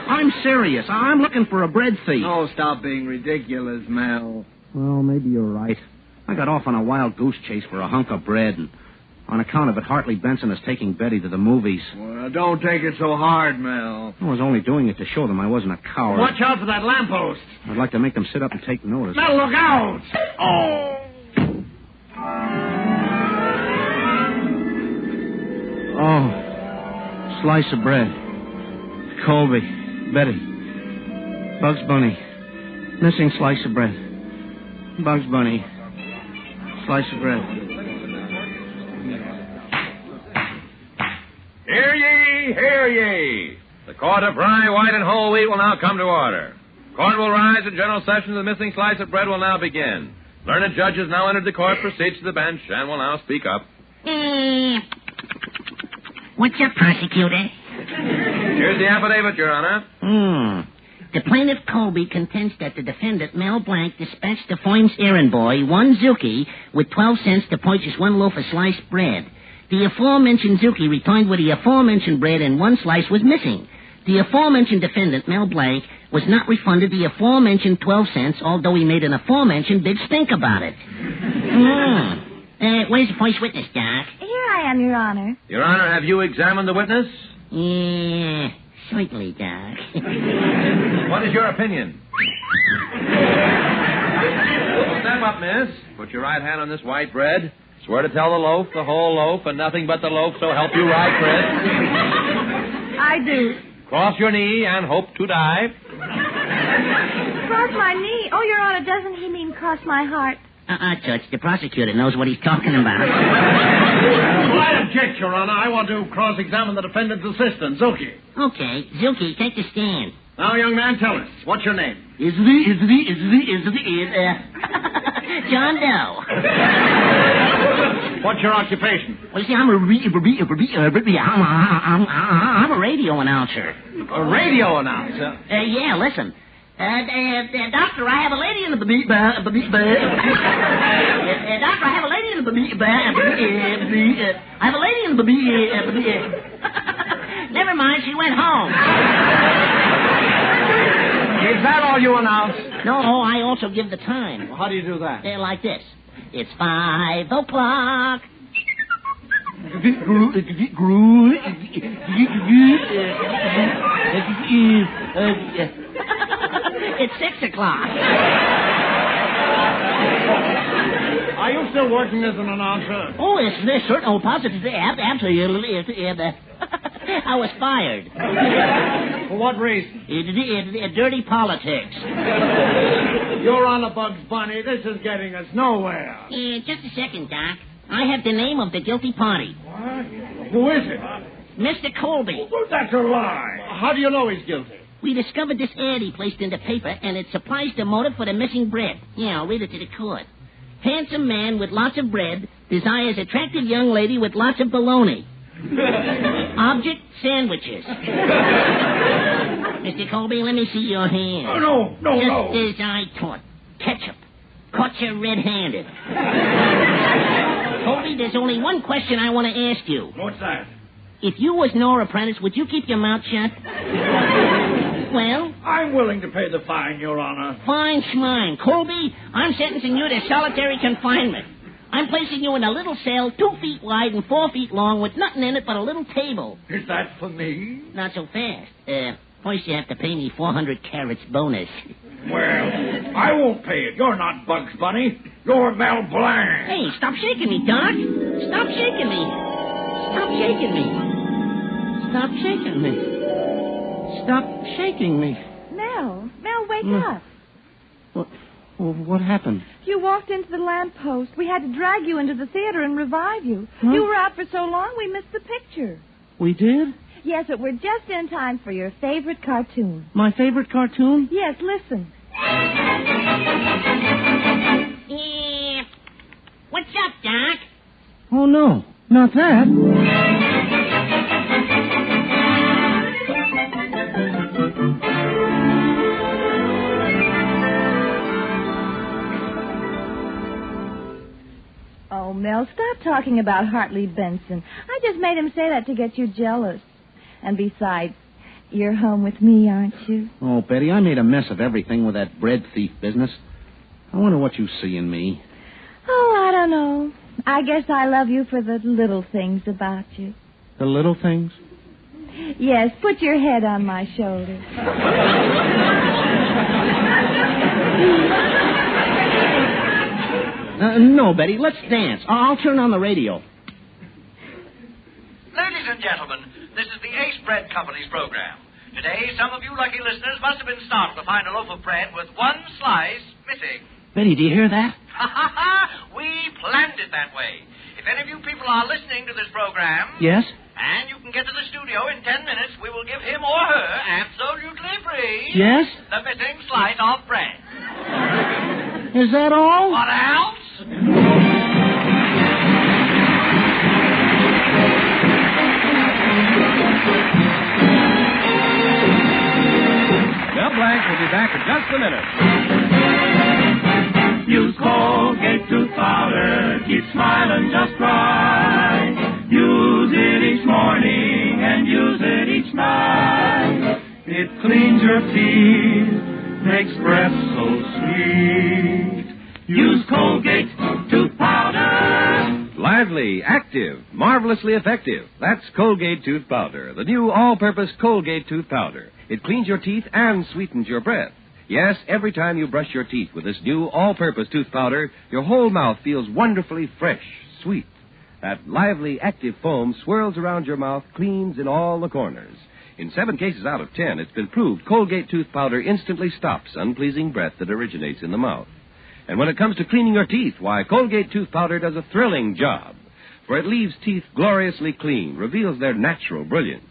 I'm serious. I'm looking for a bread thief. Oh, stop being ridiculous, Mel. Well, maybe you're right. I got off on a wild goose chase for a hunk of bread, and on account of it, Hartley Benson is taking Betty to the movies. Well, don't take it so hard, Mel. I was only doing it to show them I wasn't a coward. Watch out for that lamppost. I'd like to make them sit up and take notice. Mel, look out! Oh! Oh, slice of bread. Colby, Betty, Bugs Bunny, missing slice of bread. Bugs Bunny, slice of bread. Hear ye, hear ye. The court of rye, white, and whole wheat will now come to order. Court will rise in general session. The missing slice of bread will now begin. Learned judges now entered the court, proceeds to the bench, and will now speak up. What's up, prosecutor? Here's the affidavit, Your Honor. The plaintiff Colby contends that the defendant, Mel Blanc, dispatched the firm's errand boy, one Zuki, with 12 cents to purchase one loaf of sliced bread. The aforementioned Zuki returned with the aforementioned bread and one slice was missing. The aforementioned defendant, Mel Blanc, was not refunded the aforementioned 12 cents, although he made an aforementioned big stink about it. Where's the first witness, Doc? Here I am, Your Honor. Your Honor, have you examined the witness? Yeah, certainly, Doc. What is your opinion? Step up, miss. Put your right hand on this white bread. Swear to tell the loaf, the whole loaf, and nothing but the loaf, so help you right, bread. I do. Cross your knee and hope to die. Cross my knee? Oh, Your Honor, doesn't he mean cross my heart? Judge, the prosecutor knows what he's talking about. Well, I object, Your Honor. I want to cross-examine the defendant's assistant, Zuki. Okay, Zuki, take the stand. Now, young man, tell us. What's your name? John Doe. What's your occupation? Well, you see, I'm a radio announcer. A radio announcer? Yeah, listen. Doctor, I have a lady in the Doctor, I have a lady in the I have a lady in the Never mind, she went home. Is that all you announce? No, I also give the time. Well, how do you do that? Like this. It's 5 o'clock. It's 6 o'clock. Are you still working as an announcer? Oh, it's this certain. Oh, positively, absolutely. I was fired. For what reason? Dirty politics. You're on a Bugs Bunny. This is getting us nowhere. Just a second, Doc. I have the name of the guilty party. What? Who is it? Mr. Colby. Well, that's a lie. How do you know he's guilty? We discovered this ad he placed in the paper, and it supplies the motive for the missing bread. Yeah, I'll read it to the court. Handsome man with lots of bread desires attractive young lady with lots of bologna. Object, sandwiches. Mr. Colby, let me see your hand. No. Just as I taught. Ketchup. Caught you red-handed. Colby, there's only one question I want to ask you. What's that? If you was Nora Prentice, would you keep your mouth shut? Well? I'm willing to pay the fine, Your Honor. Fine schmine. Colby, I'm sentencing you to solitary confinement. I'm placing you in a little cell 2 feet wide and 4 feet long with nothing in it but a little table. Is that for me? Not so fast. First you have to pay me 400 carats bonus. Well, I won't pay it. You're not Bugs Bunny. You're Mel Blanc. Hey, stop shaking me, Doc. Stop shaking me. Stop shaking me. Stop shaking me. Stop shaking me. Mel, wake up. What happened? You walked into the lamppost. We had to drag you into the theater and revive you. Huh? You were out for so long, we missed the picture. We did? Yes, but we're just in time for your favorite cartoon. My favorite cartoon? Yes, listen. What's up, Doc? Oh, no. Not that. Oh, Mel, stop talking about Hartley Benson. I just made him say that to get you jealous. And besides, you're home with me, aren't you? Oh, Betty, I made a mess of everything with that bread thief business. I wonder what you see in me. Oh, I don't know. I guess I love you for the little things about you. The little things? Yes, put your head on my shoulder. No, Betty, let's dance. I'll turn on the radio. Ladies and gentlemen, this is the Ace Bread Company's program. Today, some of you lucky listeners must have been startled to find a loaf of bread with one slice missing. Betty, do you hear that? We planned it that way. If any of you people are listening to this program... Yes? And you can get to the studio in 10 minutes, we will give him or her, absolutely free... Yes? The missing slice of bread. Is that all? What else? Mel Blanc will be back in just a minute. Use Colgate tooth powder, keep smiling just right. Use it each morning and use it each night. It cleans your teeth, makes breath so sweet. Use Colgate tooth powder. Lively, active, marvelously effective. That's Colgate Tooth Powder, the new all-purpose Colgate Tooth Powder. It cleans your teeth and sweetens your breath. Yes, every time you brush your teeth with this new all-purpose tooth powder, your whole mouth feels wonderfully fresh, sweet. That lively, active foam swirls around your mouth, cleans in all the corners. In 7 cases out of 10, it's been proved Colgate Tooth Powder instantly stops unpleasing breath that originates in the mouth. And when it comes to cleaning your teeth, why, Colgate Tooth Powder does a thrilling job. For it leaves teeth gloriously clean, reveals their natural brilliance.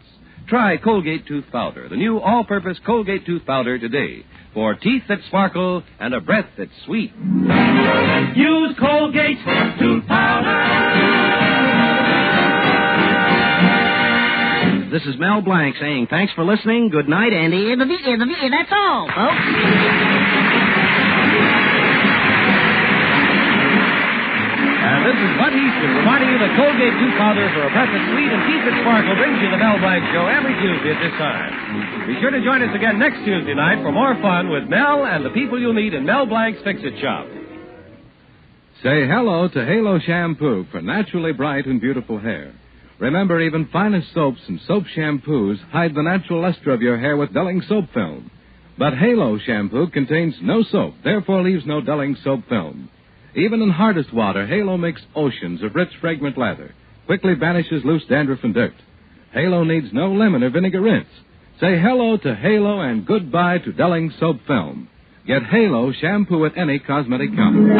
Try Colgate Tooth Powder, the new all-purpose Colgate Tooth Powder today, for teeth that sparkle and a breath that's sweet. Use Colgate Tooth Powder. This is Mel Blanc saying thanks for listening. Good night, and that's all, folks. And this is Bud Easton reminding you that Colgate Tooth Powder for a breath that's sweet and teeth that sparkle brings you the Mel Blanc Show every Tuesday at this time. Be sure to join us again next Tuesday night for more fun with Mel and the people you'll meet in Mel Blanc's Fix-It Shop. Say hello to Halo Shampoo for naturally bright and beautiful hair. Remember, even finest soaps and soap shampoos hide the natural luster of your hair with dulling soap film. But Halo Shampoo contains no soap, therefore leaves no dulling soap film. Even in hardest water, Halo makes oceans of rich, fragrant lather, quickly banishes loose dandruff and dirt. Halo needs no lemon or vinegar rinse. Say hello to Halo and goodbye to dulling soap film. Get Halo Shampoo at any cosmetic counter.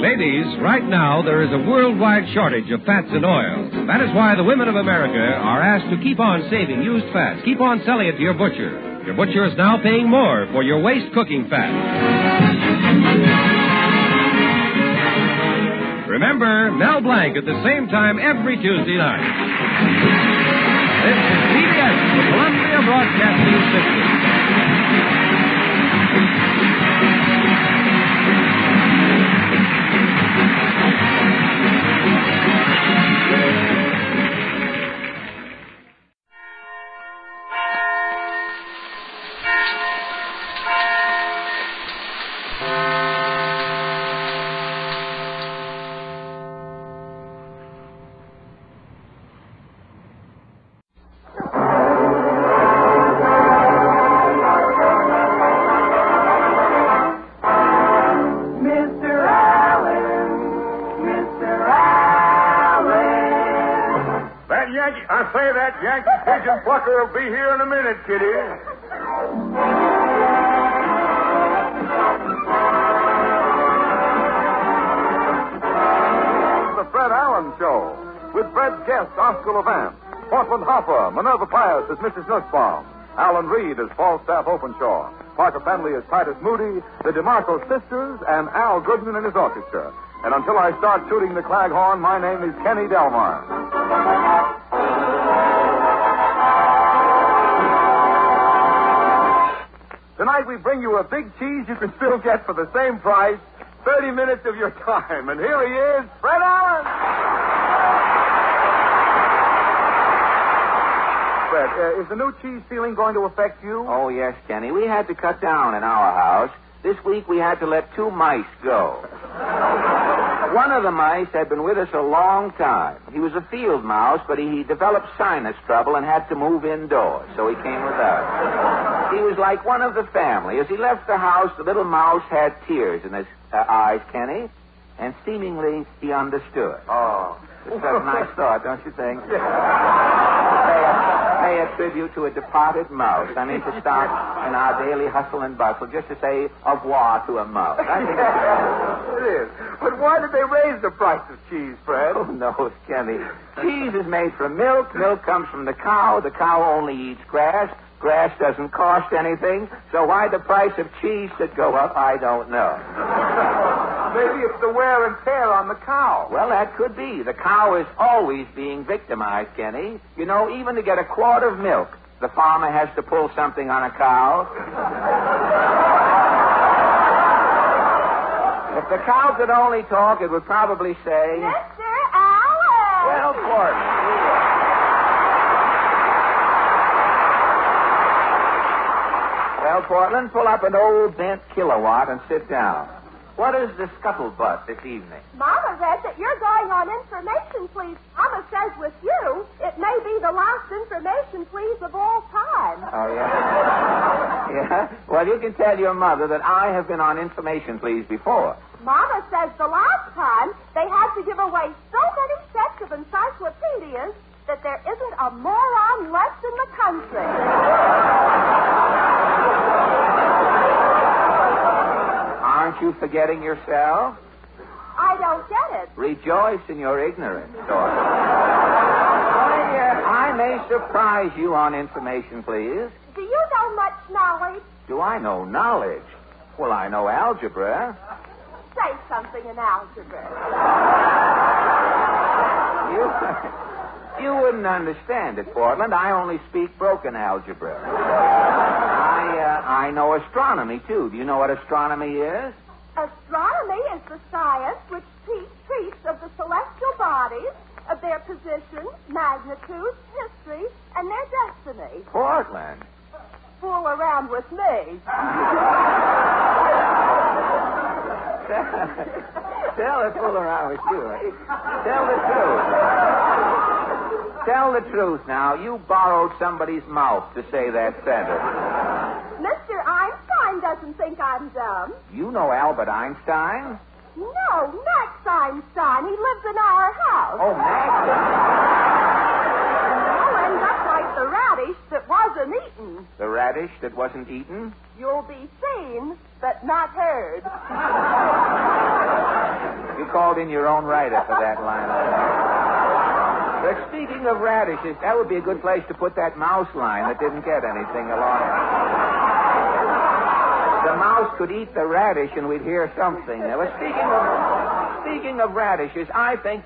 Ladies, right now there is a worldwide shortage of fats and oils. That is why the women of America are asked to keep on saving used fats. Keep on selling it to your butcher. Your butcher is now paying more for your waste cooking fat. Remember, Mel Blanc at the same time every Tuesday night. This is CBS, the Columbia Broadcasting System. Yankee pigeon plucker will be here in a minute, Kitty. The Fred Allen Show, with Fred's guest, Oscar Levant, Portland Hopper, Minerva Pius as Mrs. Nussbaum, Alan Reed as Falstaff Openshaw, Parker Fenley as Titus Moody, the DeMarco sisters, and Al Goodman and his orchestra. And until I start shooting the claghorn, my name is Kenny Delmar. Tonight we bring you a big cheese you can still get for the same price, 30 minutes of your time. And here he is, Fred Allen. Fred, is the new cheese ceiling going to affect you? Oh, yes, Kenny. We had to cut down in our house. This week we had to let 2 mice go. One of the mice had been with us a long time. He was a field mouse, but he developed sinus trouble and had to move indoors, so he came with us. He was like one of the family. As he left the house, the little mouse had tears in his eyes, Kenny, and seemingly he understood. Oh. It's a nice thought, don't you think? Pay a tribute to a departed mouse. I mean, to start in our daily hustle and bustle, just to say au revoir to a mouse. I think it is. But why did they raise the price of cheese, Fred? Oh, no, Kenny. Cheese is made from milk. Milk comes from the cow. The cow only eats grass. Grass doesn't cost anything. So why the price of cheese should go up, I don't know. Maybe it's the wear and tear on the cow. Well, that could be. The cow is always being victimized, Kenny. You know, even to get a quart of milk, the farmer has to pull something on a cow. If the cow could only talk, it would probably say... Mr. Allen! Well, Portland. Well, Portland, pull up an old bent kilowatt and sit down. What is the scuttlebutt this evening? Mama read that you're going on information, please. Mama says with you, it may be the last information, please, of all time. Oh, yeah? Yeah? Well, you can tell your mother that I have been on information, please, before. Mama says the last time they had to give away so many sets of encyclopedias that there isn't a moron left in the country. Aren't you forgetting yourself? I don't get it. Rejoice in your ignorance, Thornton. I may surprise you on information, please. Do you know much knowledge? Do I know knowledge? Well, I know algebra. Say something in algebra. You wouldn't understand it, Portland. I only speak broken algebra. I know astronomy, too. Do you know what astronomy is? Astronomy is the science which treats of the celestial bodies, of their positions, magnitudes, history, and their destiny. Portland. Fool around with me. Tell her fool around with you. Tell the truth. Tell the truth now. You borrowed somebody's mouth to say that sentence. Mr. Einstein doesn't think I'm dumb. You know Albert Einstein? No, Max Einstein. He lives in our house. Oh, Max. You'll end up like the radish that wasn't eaten. The radish that wasn't eaten? You'll be seen, but not heard. You called in your own writer for that line. But speaking of radishes, that would be a good place to put that mouse line that didn't get anything along. The mouse could eat the radish and we'd hear something. Now, speaking of radishes, I think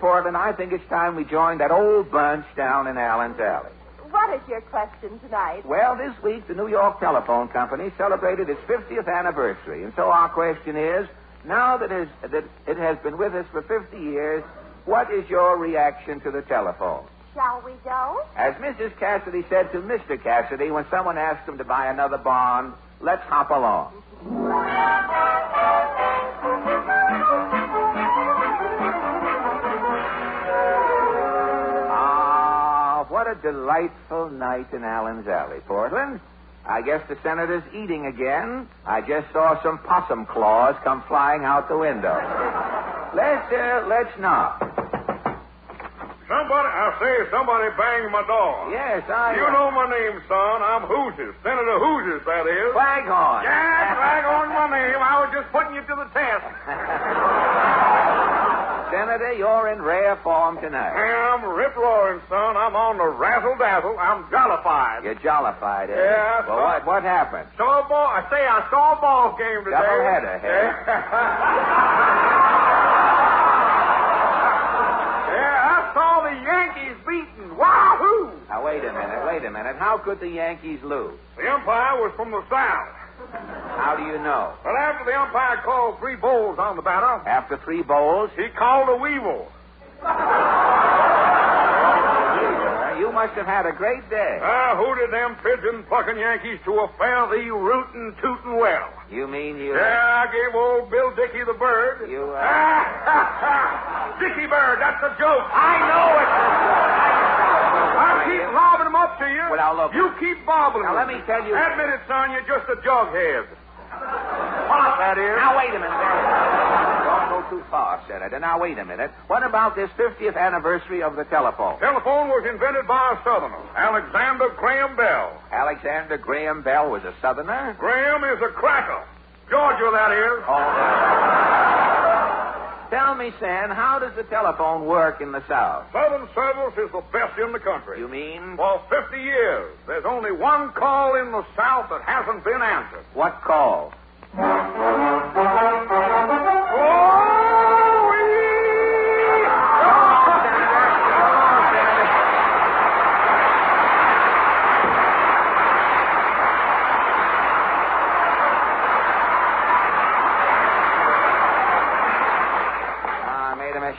it's time we joined that old bunch down in Allen's Alley. What is your question tonight? Well, this week the New York Telephone Company celebrated its 50th anniversary, and so our question is, now that it has been with us for 50 years, what is your reaction to the telephone? Shall we go? As Mrs. Cassidy said to Mr. Cassidy when someone asked him to buy another bond, let's hop along. What a delightful night in Allen's Alley, Portland. I guess the senator's eating again. I just saw some possum claws come flying out the window. Let's knock. Somebody banged my door. Yes, You know my name, son. I'm Hoosiers. Senator Hoosiers, that is. Flaghorn. Yeah, Flaghorn's my name. I was just putting you to the test. Senator, you're in rare form tonight. I'm rip-roaring, son. I'm on the razzle-dazzle. I'm jollified. You're jollified, eh? Yeah. Well, what happened? I saw a ball game today. Doubleheader, hey? I saw the Yankees beaten. Wahoo! Now, wait a minute. How could the Yankees lose? The umpire was from the South. How do you know? Well, after the umpire called 3 bowls on the batter. After 3 bowls? He called a weevil. You must have had a great day. Hooted them pigeon-plucking Yankees to a fare thee rootin', tootin' well. You mean you... Yeah, I gave old Bill Dickey the bird. You, Dickey Bird, that's a joke. I know it's a joke. I'll keep lobbing them up to you. Well, now, look. You keep bobbling Now, them. let me tell you... Admit it, son, you're just a jughead. What that is? Now, wait a minute. Don't go too far, Senator. Now, wait a minute. What about this 50th anniversary of the telephone? Telephone was invented by a Southerner, Alexander Graham Bell. Alexander Graham Bell was a Southerner? Graham is a cracker. Georgia, that is. Tell me, Sam, how does the telephone work in the South? Southern service is the best in the country. You mean? For 50 years, there's only one call in the South that hasn't been answered. What call?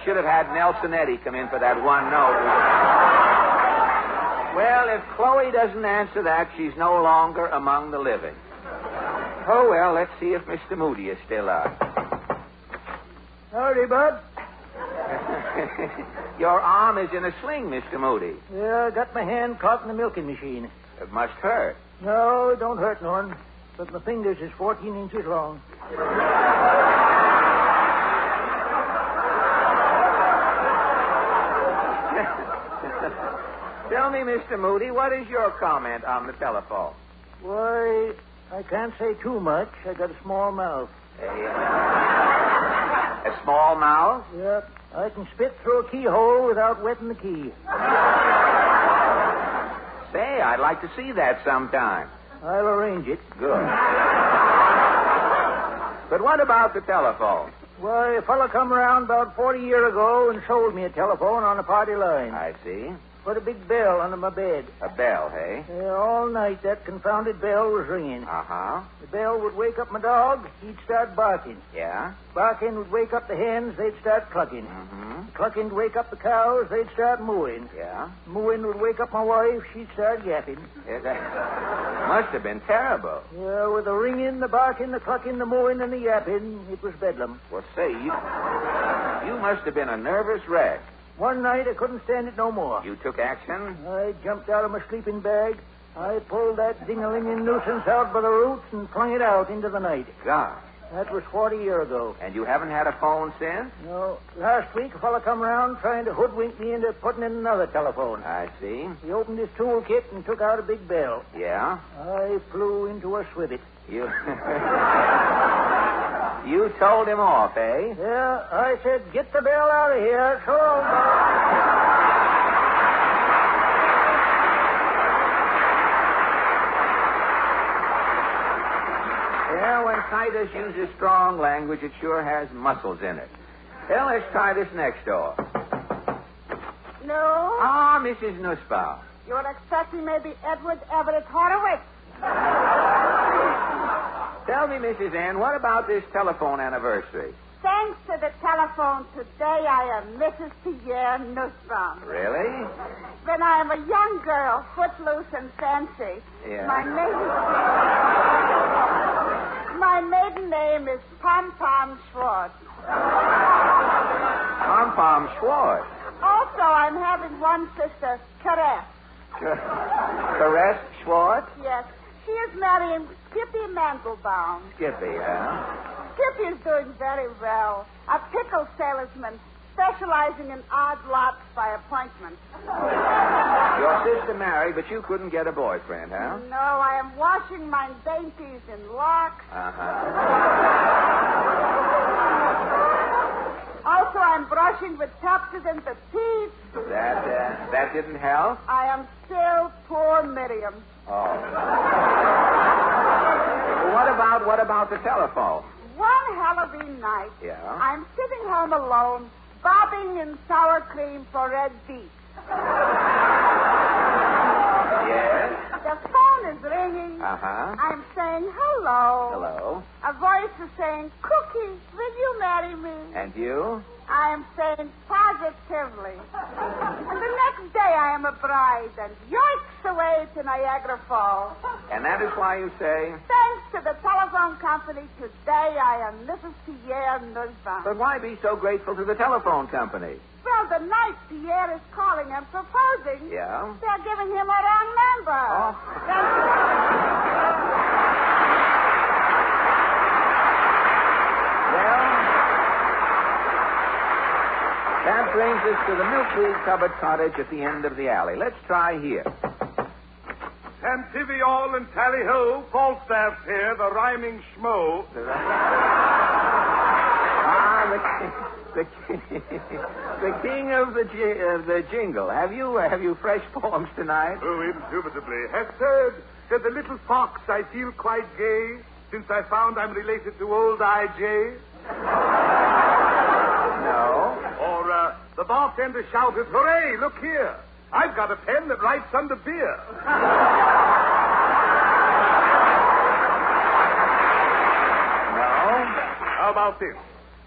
Should have had Nelson Eddy come in for that one note. Well, if Chloe doesn't answer that, she's no longer among the living. Oh, well, let's see if Mr. Moody is still up. Howdy, bud. Your arm is in a sling, Mr. Moody. Yeah, I got my hand caught in the milking machine. It must hurt. No, it don't hurt none. But my fingers is 14 inches long. Tell me, Mr. Moody, what is your comment on the telephone? Why, I can't say too much. I got a small mouth. A small mouse? Yep. I can spit through a keyhole without wetting the key. Say, I'd like to see that sometime. I'll arrange it. Good. But what about the telephone? Why, a fella come around about 40 years ago and sold me a telephone on a party line. I see. Put a big bell under my bed. A bell, hey? Yeah, all night that confounded bell was ringing. Uh-huh. The bell would wake up my dog. He'd start barking. Yeah? Barking would wake up the hens. They'd start clucking. Mm-hmm. Clucking would wake up the cows. They'd start mooing. Yeah? Mooing would wake up my wife. She'd start yapping. Yeah, that must have been terrible. Yeah, with the ringing, the barking, the clucking, the mooing, and the yapping, it was bedlam. Well, say, you must have been a nervous wreck. One night I couldn't stand it no more. You took action? I jumped out of my sleeping bag. I pulled that ding-a-ling nuisance out by the roots and flung it out into the night. God. That was 40 years ago. And you haven't had a phone since? No. Last week, a fella come around trying to hoodwink me into putting in another telephone. I see. He opened his toolkit and took out a big bell. Yeah? I flew into a swivet. You... You told him off, eh? Yeah, I said, get the bell out of here. So Yeah, when Titus uses strong language, it sure has muscles in it. Well, let's try this next door. No? Ah, Mrs. Nussbaum. You're expecting maybe Edward Everett Horowitz. Tell me, Mrs. Ann, what about this telephone anniversary? Thanks to the telephone, today I am Mrs. Pierre Nussbaum. Really? When I am a young girl, footloose and fancy. Yeah. My maiden name is Pom-Pom Schwartz. Pom-Pom Schwartz. Also, I'm having one sister, Caress. Caress Schwartz? Yes. She is marrying Skippy Mandelbaum. Skippy, huh? Skippy is doing very well. A pickle salesman specializing in odd lots by appointment. Your sister married, but you couldn't get a boyfriend, huh? No, I am washing my dainties in locks. Also, I'm brushing with Pepsodent the teeth. That didn't help? I am still poor Miriam. Oh. What about the telephone? One Halloween night, Yeah? I'm sitting home alone, bobbing in sour cream for red beets. Yes? The phone is ringing. Uh-huh. I'm saying hello. Hello? A voice is saying, Cookie, will you marry me? And you? I am saying positively. And the next day I am a bride and yoinks away to Niagara Falls. And that is why you say... Thanks to the telephone company, today I am Mrs. Pierre Nussbaum. But why be so grateful to the telephone company? Well, the night Pierre is calling and proposing, Yeah? they're giving him a wrong number. Oh. That brings us to the milkweed covered cottage at the end of the alley. Let's try here. Tantivy-all and tally-ho, Falstaff's here, the rhyming schmo. The king of the jingle. Have you fresh poems tonight? Oh, indubitably. Has said the little fox, I feel quite gay since I found I'm related to old I.J. No. Or the bartender shouted, hooray, look here. I've got a pen that writes under beer. No. How about this?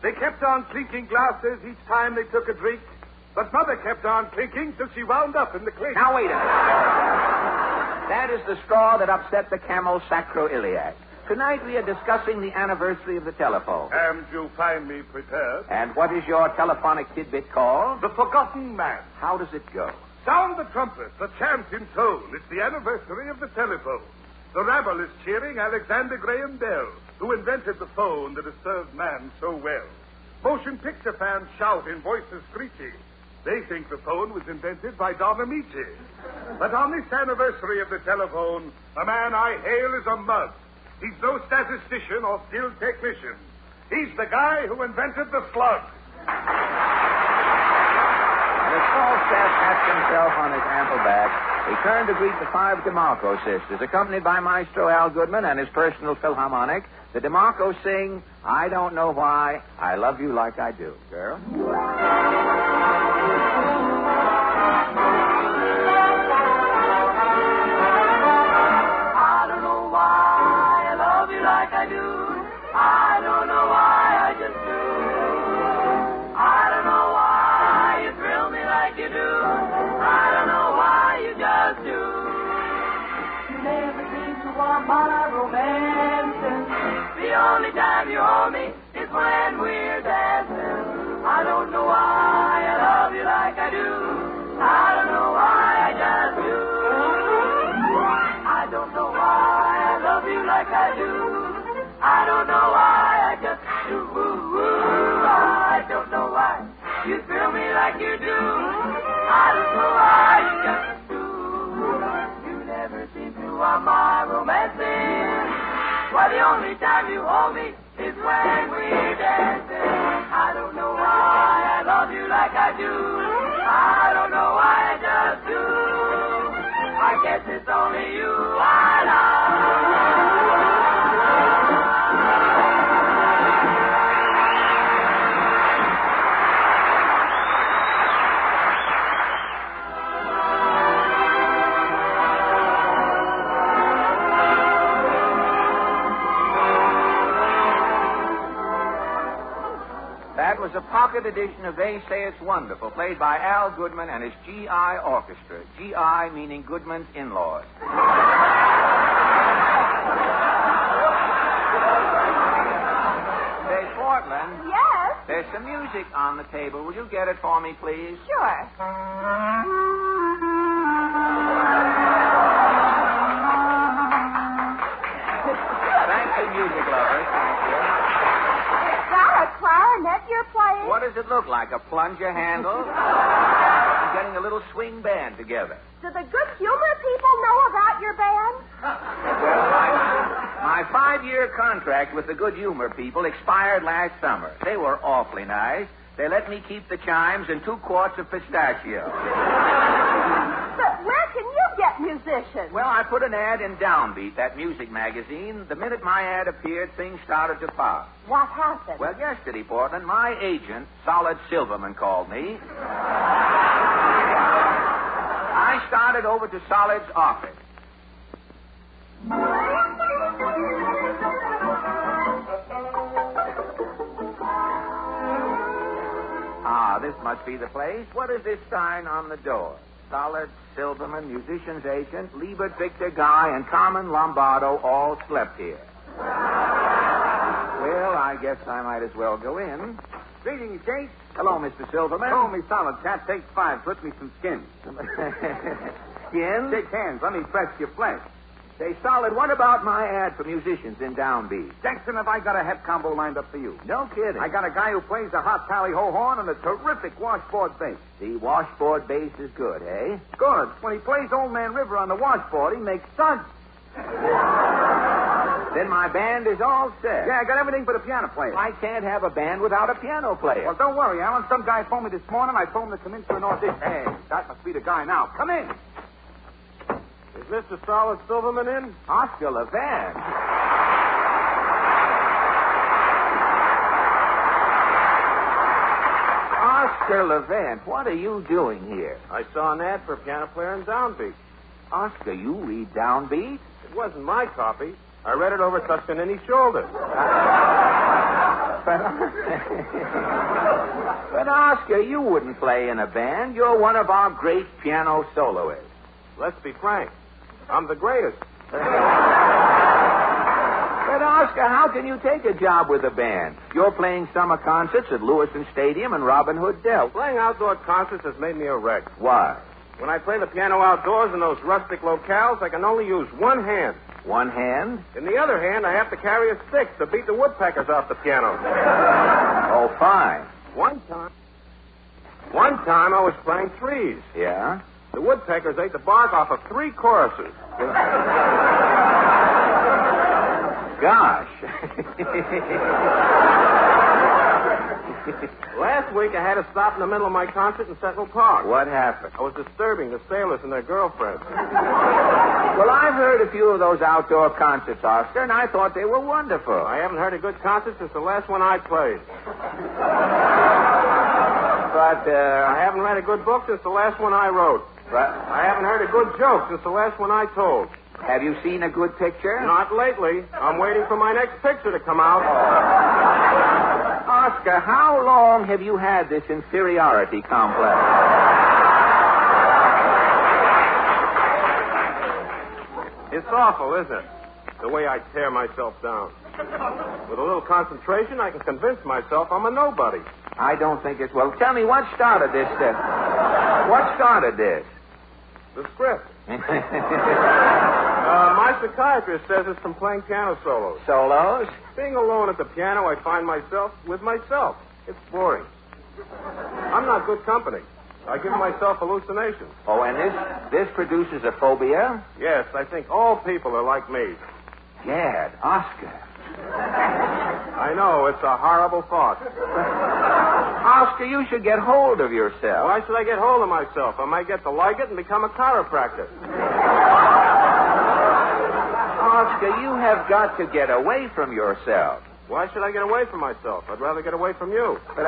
They kept on clinking glasses each time they took a drink, but Mother kept on clinking till she wound up in the clink. Now, wait a minute. That is the straw that upset the camel's sacroiliac. Tonight we are discussing the anniversary of the telephone. And you find me prepared. And what is your telephonic tidbit called? The Forgotten Man. How does it go? Sound the trumpet, the chant in tone. It's the anniversary of the telephone. The rabble is cheering Alexander Graham Bell, who invented the phone that has served man so well. Motion picture fans shout in voices screechy. They think the phone was invented by Don Amici. But on this anniversary of the telephone, a man I hail is a mug. He's no statistician or skilled technician. He's the guy who invented the slug. As Falstaff tapped himself on his ample back, he turned to greet the 5 DeMarco sisters. Accompanied by Maestro Al Goodman and his personal Philharmonic, the DeMarcos sing, I Don't Know Why, I Love You Like I Do. Girl? I don't know why I love you like I do. I don't know why I just do. I don't know why you thrill me like you do. I don't know why you just do. You never seem to want my romancing. The only time you hold me is when we're dancing. I don't know why I love you like I do. I don't know why I just do. I don't know why I love you like I do. I don't know why I just do. I don't know why you thrill me like you do. I don't know why you just do. You never seem to want my romancing. Why the only time you hold me is when we're dancing. I don't know why I love you like I do. I don't know why I just do. I guess it's only you I love. That was a pocket edition of They Say It's Wonderful, played by Al Goodman and his G.I. Orchestra. G.I. meaning Goodman's in-laws. Say, Portland. Yes? There's some music on the table. Will you get it for me, please? Sure. Thank you, music lovers. Thank you. Is that a clarinet you're playing? What does it look like? A plunger handle? I'm getting a little swing band together. Do the good humor people know about your band? My 5-year contract with the Good Humor people expired last summer. They were awfully nice. They let me keep the chimes and 2 quarts of pistachio. But where can you get musicians? Well, I put an ad in Downbeat, that music magazine. The minute my ad appeared, things started to pop. What happened? Well, yesterday, Portland, my agent, Solid Silverman, called me. I started over to Solid's office. Ah, this must be the place. What is this sign on the door? Solid Silverman, musician's agent, Liebert Victor Guy, and Carmen Lombardo all slept here. Well, I guess I might as well go in. Greetings, Kate. Hello, Mr. Silverman. Call me Solid Cat. Take 5. Slip me some skin. Skin? Shake hands. Let me press your flesh. Say, Solid, what about my ad for musicians in Downbeat? Jackson, have I got a hep combo lined up for you? No kidding. I got a guy who plays a hot tally-ho horn and a terrific washboard bass. The washboard bass is good, eh? Good. When he plays Old Man River on the washboard, he makes suds. Then my band is all set. Yeah, I got everything but a piano player. I can't have a band without a piano player. Well, don't worry, Alan. Some guy phoned me this morning. I told him to come in for an audition. Hey, that must be the guy now. Come in. Is Mr. Solid Silverman in? Oscar Levant. Oscar Levant, what are you doing here? I saw an ad for a piano player in Downbeat. Oscar, you read Downbeat? It wasn't my copy. I read it over Tuscanini's shoulder. But, Oscar, you wouldn't play in a band. You're one of our great piano soloists. Let's be frank. I'm the greatest. But, Oscar, how can you take a job with a band? You're playing summer concerts at Lewiston Stadium and Robin Hood Dell. Playing outdoor concerts has made me a wreck. Why? When I play the piano outdoors in those rustic locales, I can only use one hand. One hand? In the other hand, I have to carry a stick to beat the woodpeckers off the piano. Oh, fine. One time I was playing threes. Yeah? The woodpeckers ate the bark off of 3 choruses. gosh. Last week I had to stop in the middle of my concert in Central Park. What happened? I was disturbing the sailors and their girlfriends. Well, I've heard a few of those outdoor concerts, Oscar, and I thought they were wonderful. I haven't heard a good concert since the last one I played. But, I haven't read a good book since the last one I wrote. But I haven't heard a good joke since the last one I told. Have you seen a good picture? Not lately. I'm waiting for my next picture to come out. Oscar, how long have you had this inferiority complex? It's awful, isn't it? The way I tear myself down. With a little concentration, I can convince myself I'm a nobody. I don't think it's... Well, tell me, what started this? What started this? The script. My psychiatrist says it's from playing piano solos. Solos? Being alone at the piano, I find myself with myself. It's boring. I'm not good company. I give myself hallucinations. Oh, and this produces a phobia? Yes, I think all people are like me. Gad, Oscar. I know, it's a horrible thought. Oscar, you should get hold of yourself. Why should I get hold of myself? I might get to like it and become a chiropractor. Oscar, you have got to get away from yourself. Why should I get away from myself? I'd rather get away from you. But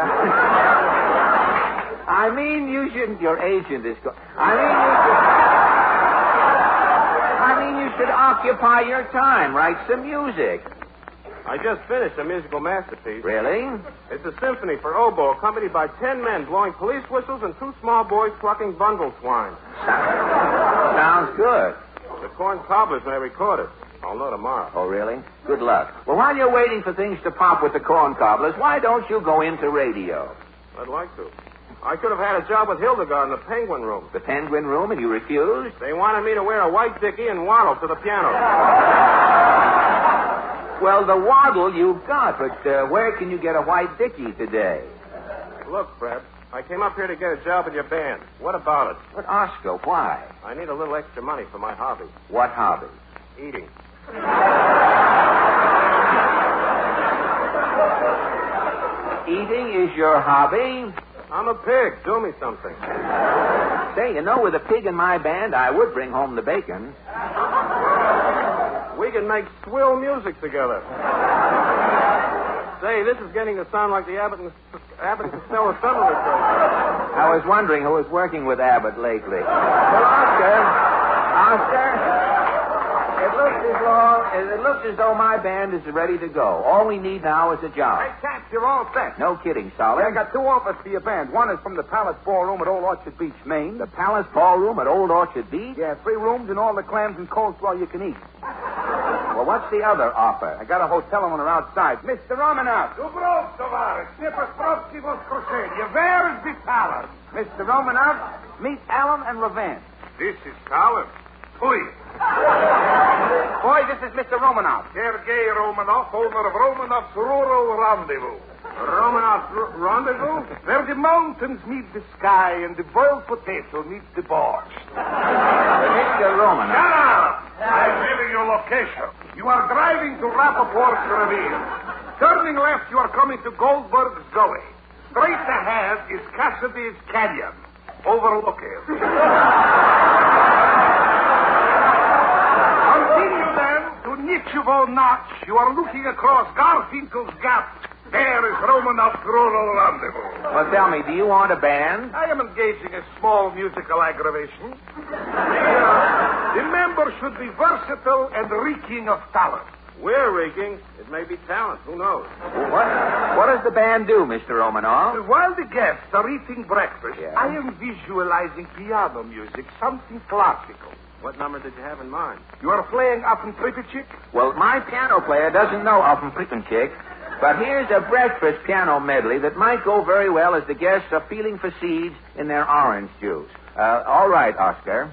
I mean, you shouldn't. Your agent is. I mean, you should occupy your time. Write some music. I just finished a musical masterpiece. Really? It's a symphony for oboe, accompanied by 10 men blowing police whistles and 2 small boys plucking bundle twine. Sounds good. The corn cobblers may record it. I'll know tomorrow. Oh, really? Good luck. Well, while you're waiting for things to pop with the corn cobblers, why don't you go into radio? I'd like to. I could have had a job with Hildegard in the Penguin Room. The Penguin Room, and you refused? They wanted me to wear a white dickie and waddle to the piano. Well, the waddle you've got, but where can you get a white dickie today? Look, Fred, I came up here to get a job with your band. What about it? But, Oscar, why? I need a little extra money for my hobby. What hobby? Eating. Eating is your hobby? I'm a pig. Do me something. Say, you know, with a pig in my band, I would bring home the bacon. We can make swill music together. Say, this is getting to sound like the Abbott and Costello summer retreat. I was wondering who was working with Abbott lately. Well, Oscar, it looks as though my band is ready to go. All we need now is a job. Hey, Cap, you're all set. No kidding, Solid. I got 2 offers for your band. One is from the Palace Ballroom at Old Orchard Beach, Maine. The Palace Ballroom at Old Orchard Beach? Yeah, 3 rooms and all the clams and coleslaw you can eat. Well, what's the other offer? I got a hotel owner outside. Mr. Romanoff. Dubrov, Tovarich. Nipostrovsky Voskroshenia. Where is the Palace? Mr. Romanoff, meet Allen and Levant. This is Colin. Boy, this is Mr. Romanoff. Sergei Romanoff, owner of Romanoff's Rural Rendezvous. Romanoff's Rendezvous? Where the mountains meet the sky and the boiled potato meets the borscht. Mr. Romanoff. Shut up! I'm giving you location. You are driving to Rappaport's Ravine. Turning left, you are coming to Goldberg's Gully. Straight ahead is Cassidy's Canyon. Overlook it. Continue then to Nichevo Notch. You are looking across Garfinkel's Gap. There is Romanoff's Rural Rendezvous. Well, tell me, do you want a band? I am engaging a small musical aggravation. The members should be versatile and reeking of talent. We're reeking. It may be talent. Who knows? What does the band do, Mr. Romanoff? While the guests are eating breakfast, I am visualizing piano music, something classical. What number did you have in mind? You are playing Offen Pripyachik? Well, my piano player doesn't know Offen Pripyachik, but here's a breakfast piano medley that might go very well as the guests are feeling for seeds in their orange juice. All right, Oscar.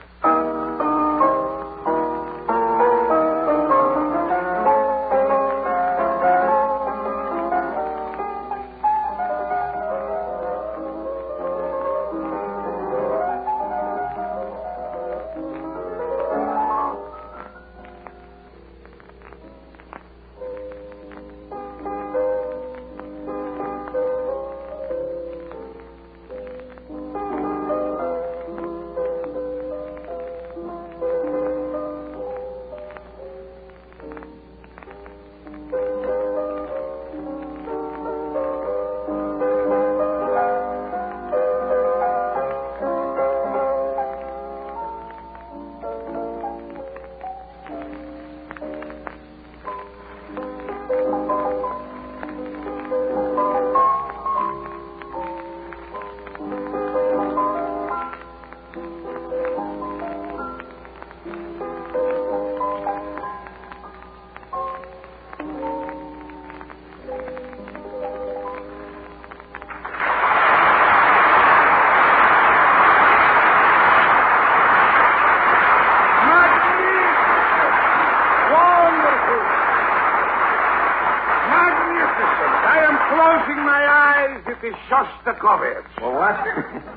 closing my eyes, it is Shostakovich. Well,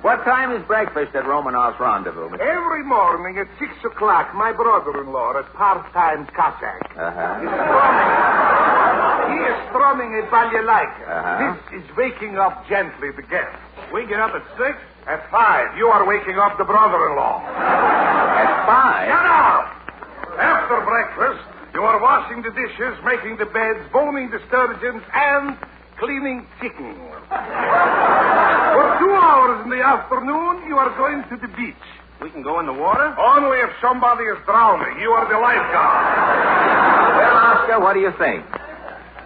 what time is breakfast at Romanov's rendezvous, Mr. Every morning at 6 o'clock, my brother-in-law, a part-time Cossack, he is strumming a balalaika. This is waking up gently the guests. We get up at 6? At 5. You are waking up the brother-in-law. At 5? Shut up! After breakfast, you are washing the dishes, making the beds, boning the sturgeons, and cleaning chicken. For 2 hours in the afternoon, you are going to the beach. We can go in the water? Only if somebody is drowning. You are the lifeguard. Well, Oscar, what do you think?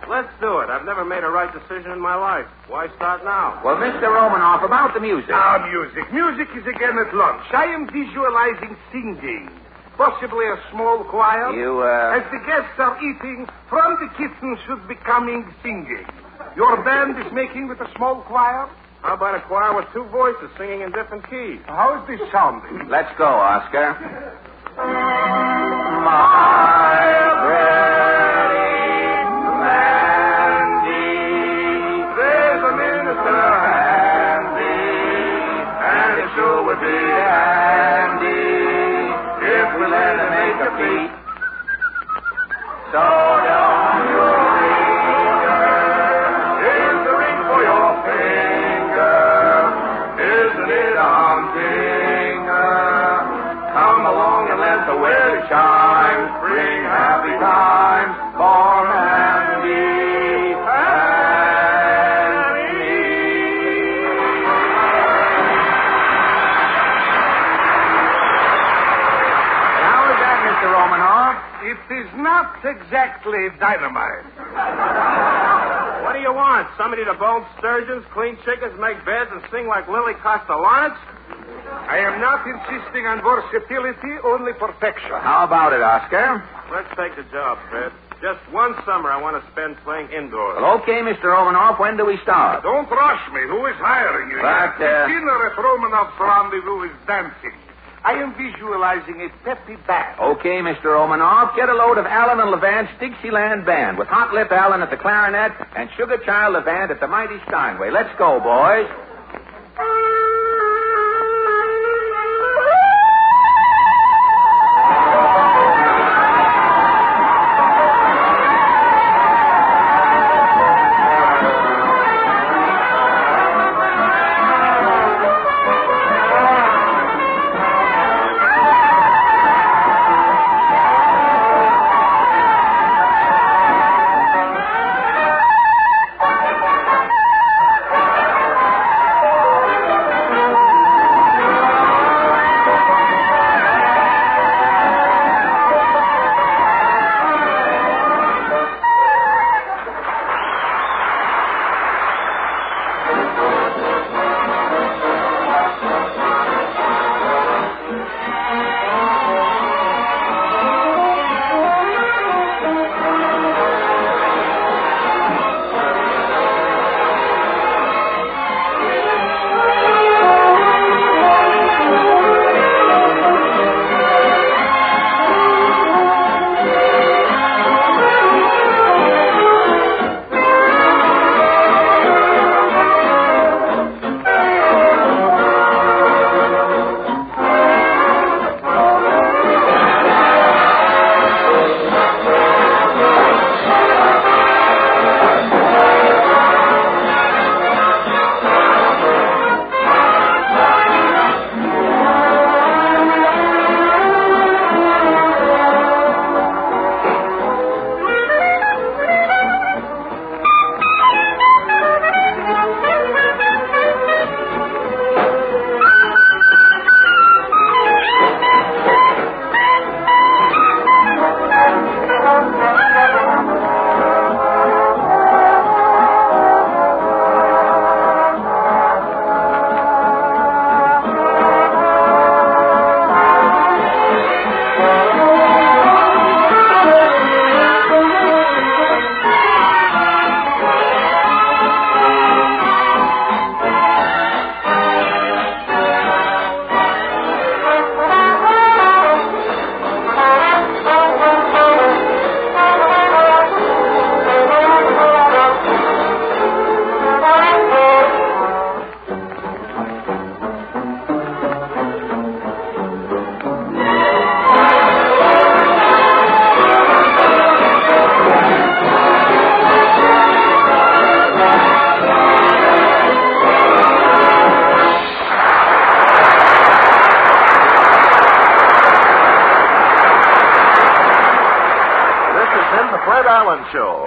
Let's do it. I've never made a right decision in my life. Why start now? Well, Mr. Romanoff, about the music. Music. Music is again at lunch. I am visualizing singing. Possibly a small choir. As the guests are eating, from the kitchen should be coming singing. Your band is making with a small choir? How about a choir with 2 voices singing in different keys? How is this sounding? Let's go, Oscar. There's a minister handy, and it sure would be handy if we let him make a beat. So down your finger, here's the ring for your finger. Isn't it a humdinger? Come along and let the wedding chimes bring happy times for Mandy. It is not exactly dynamite. What do you want? Somebody to bone sturgeons, clean chickens, make beds, and sing like Lily Castellanich? I am not insisting on versatility, only perfection. How about it, Oscar? Let's take the job, Fred. Just one summer I want to spend playing indoors. Well, okay, Mr. Romanoff, when do we start? Don't rush me. Who is hiring you? But, The dinner at Romanoff's rendezvous is dancing. I am visualizing a peppy band. Okay, Mr. Romanoff, get a load of Allen and Levant's Dixieland Band with Hot Lip Allen at the clarinet and Sugar Child Levant at the mighty Steinway. Let's go, boys.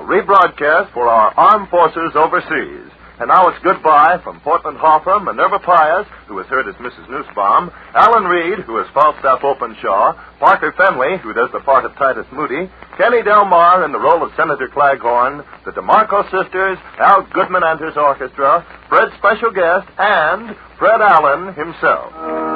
rebroadcast for our armed forces overseas. And now it's goodbye from Portland Hoffa, Minerva Pius, who is heard as Mrs. Nussbaum, Alan Reed, who is Falstaff Openshaw, Parker Fenley, who does the part of Titus Moody, Kenny Delmar in the role of Senator Claghorn, the DeMarco sisters, Al Goodman and his orchestra, Fred's special guest, and Fred Allen himself.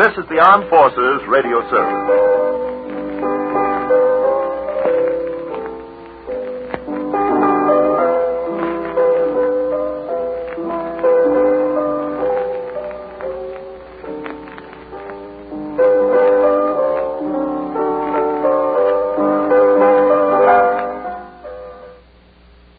This is the Armed Forces Radio Service.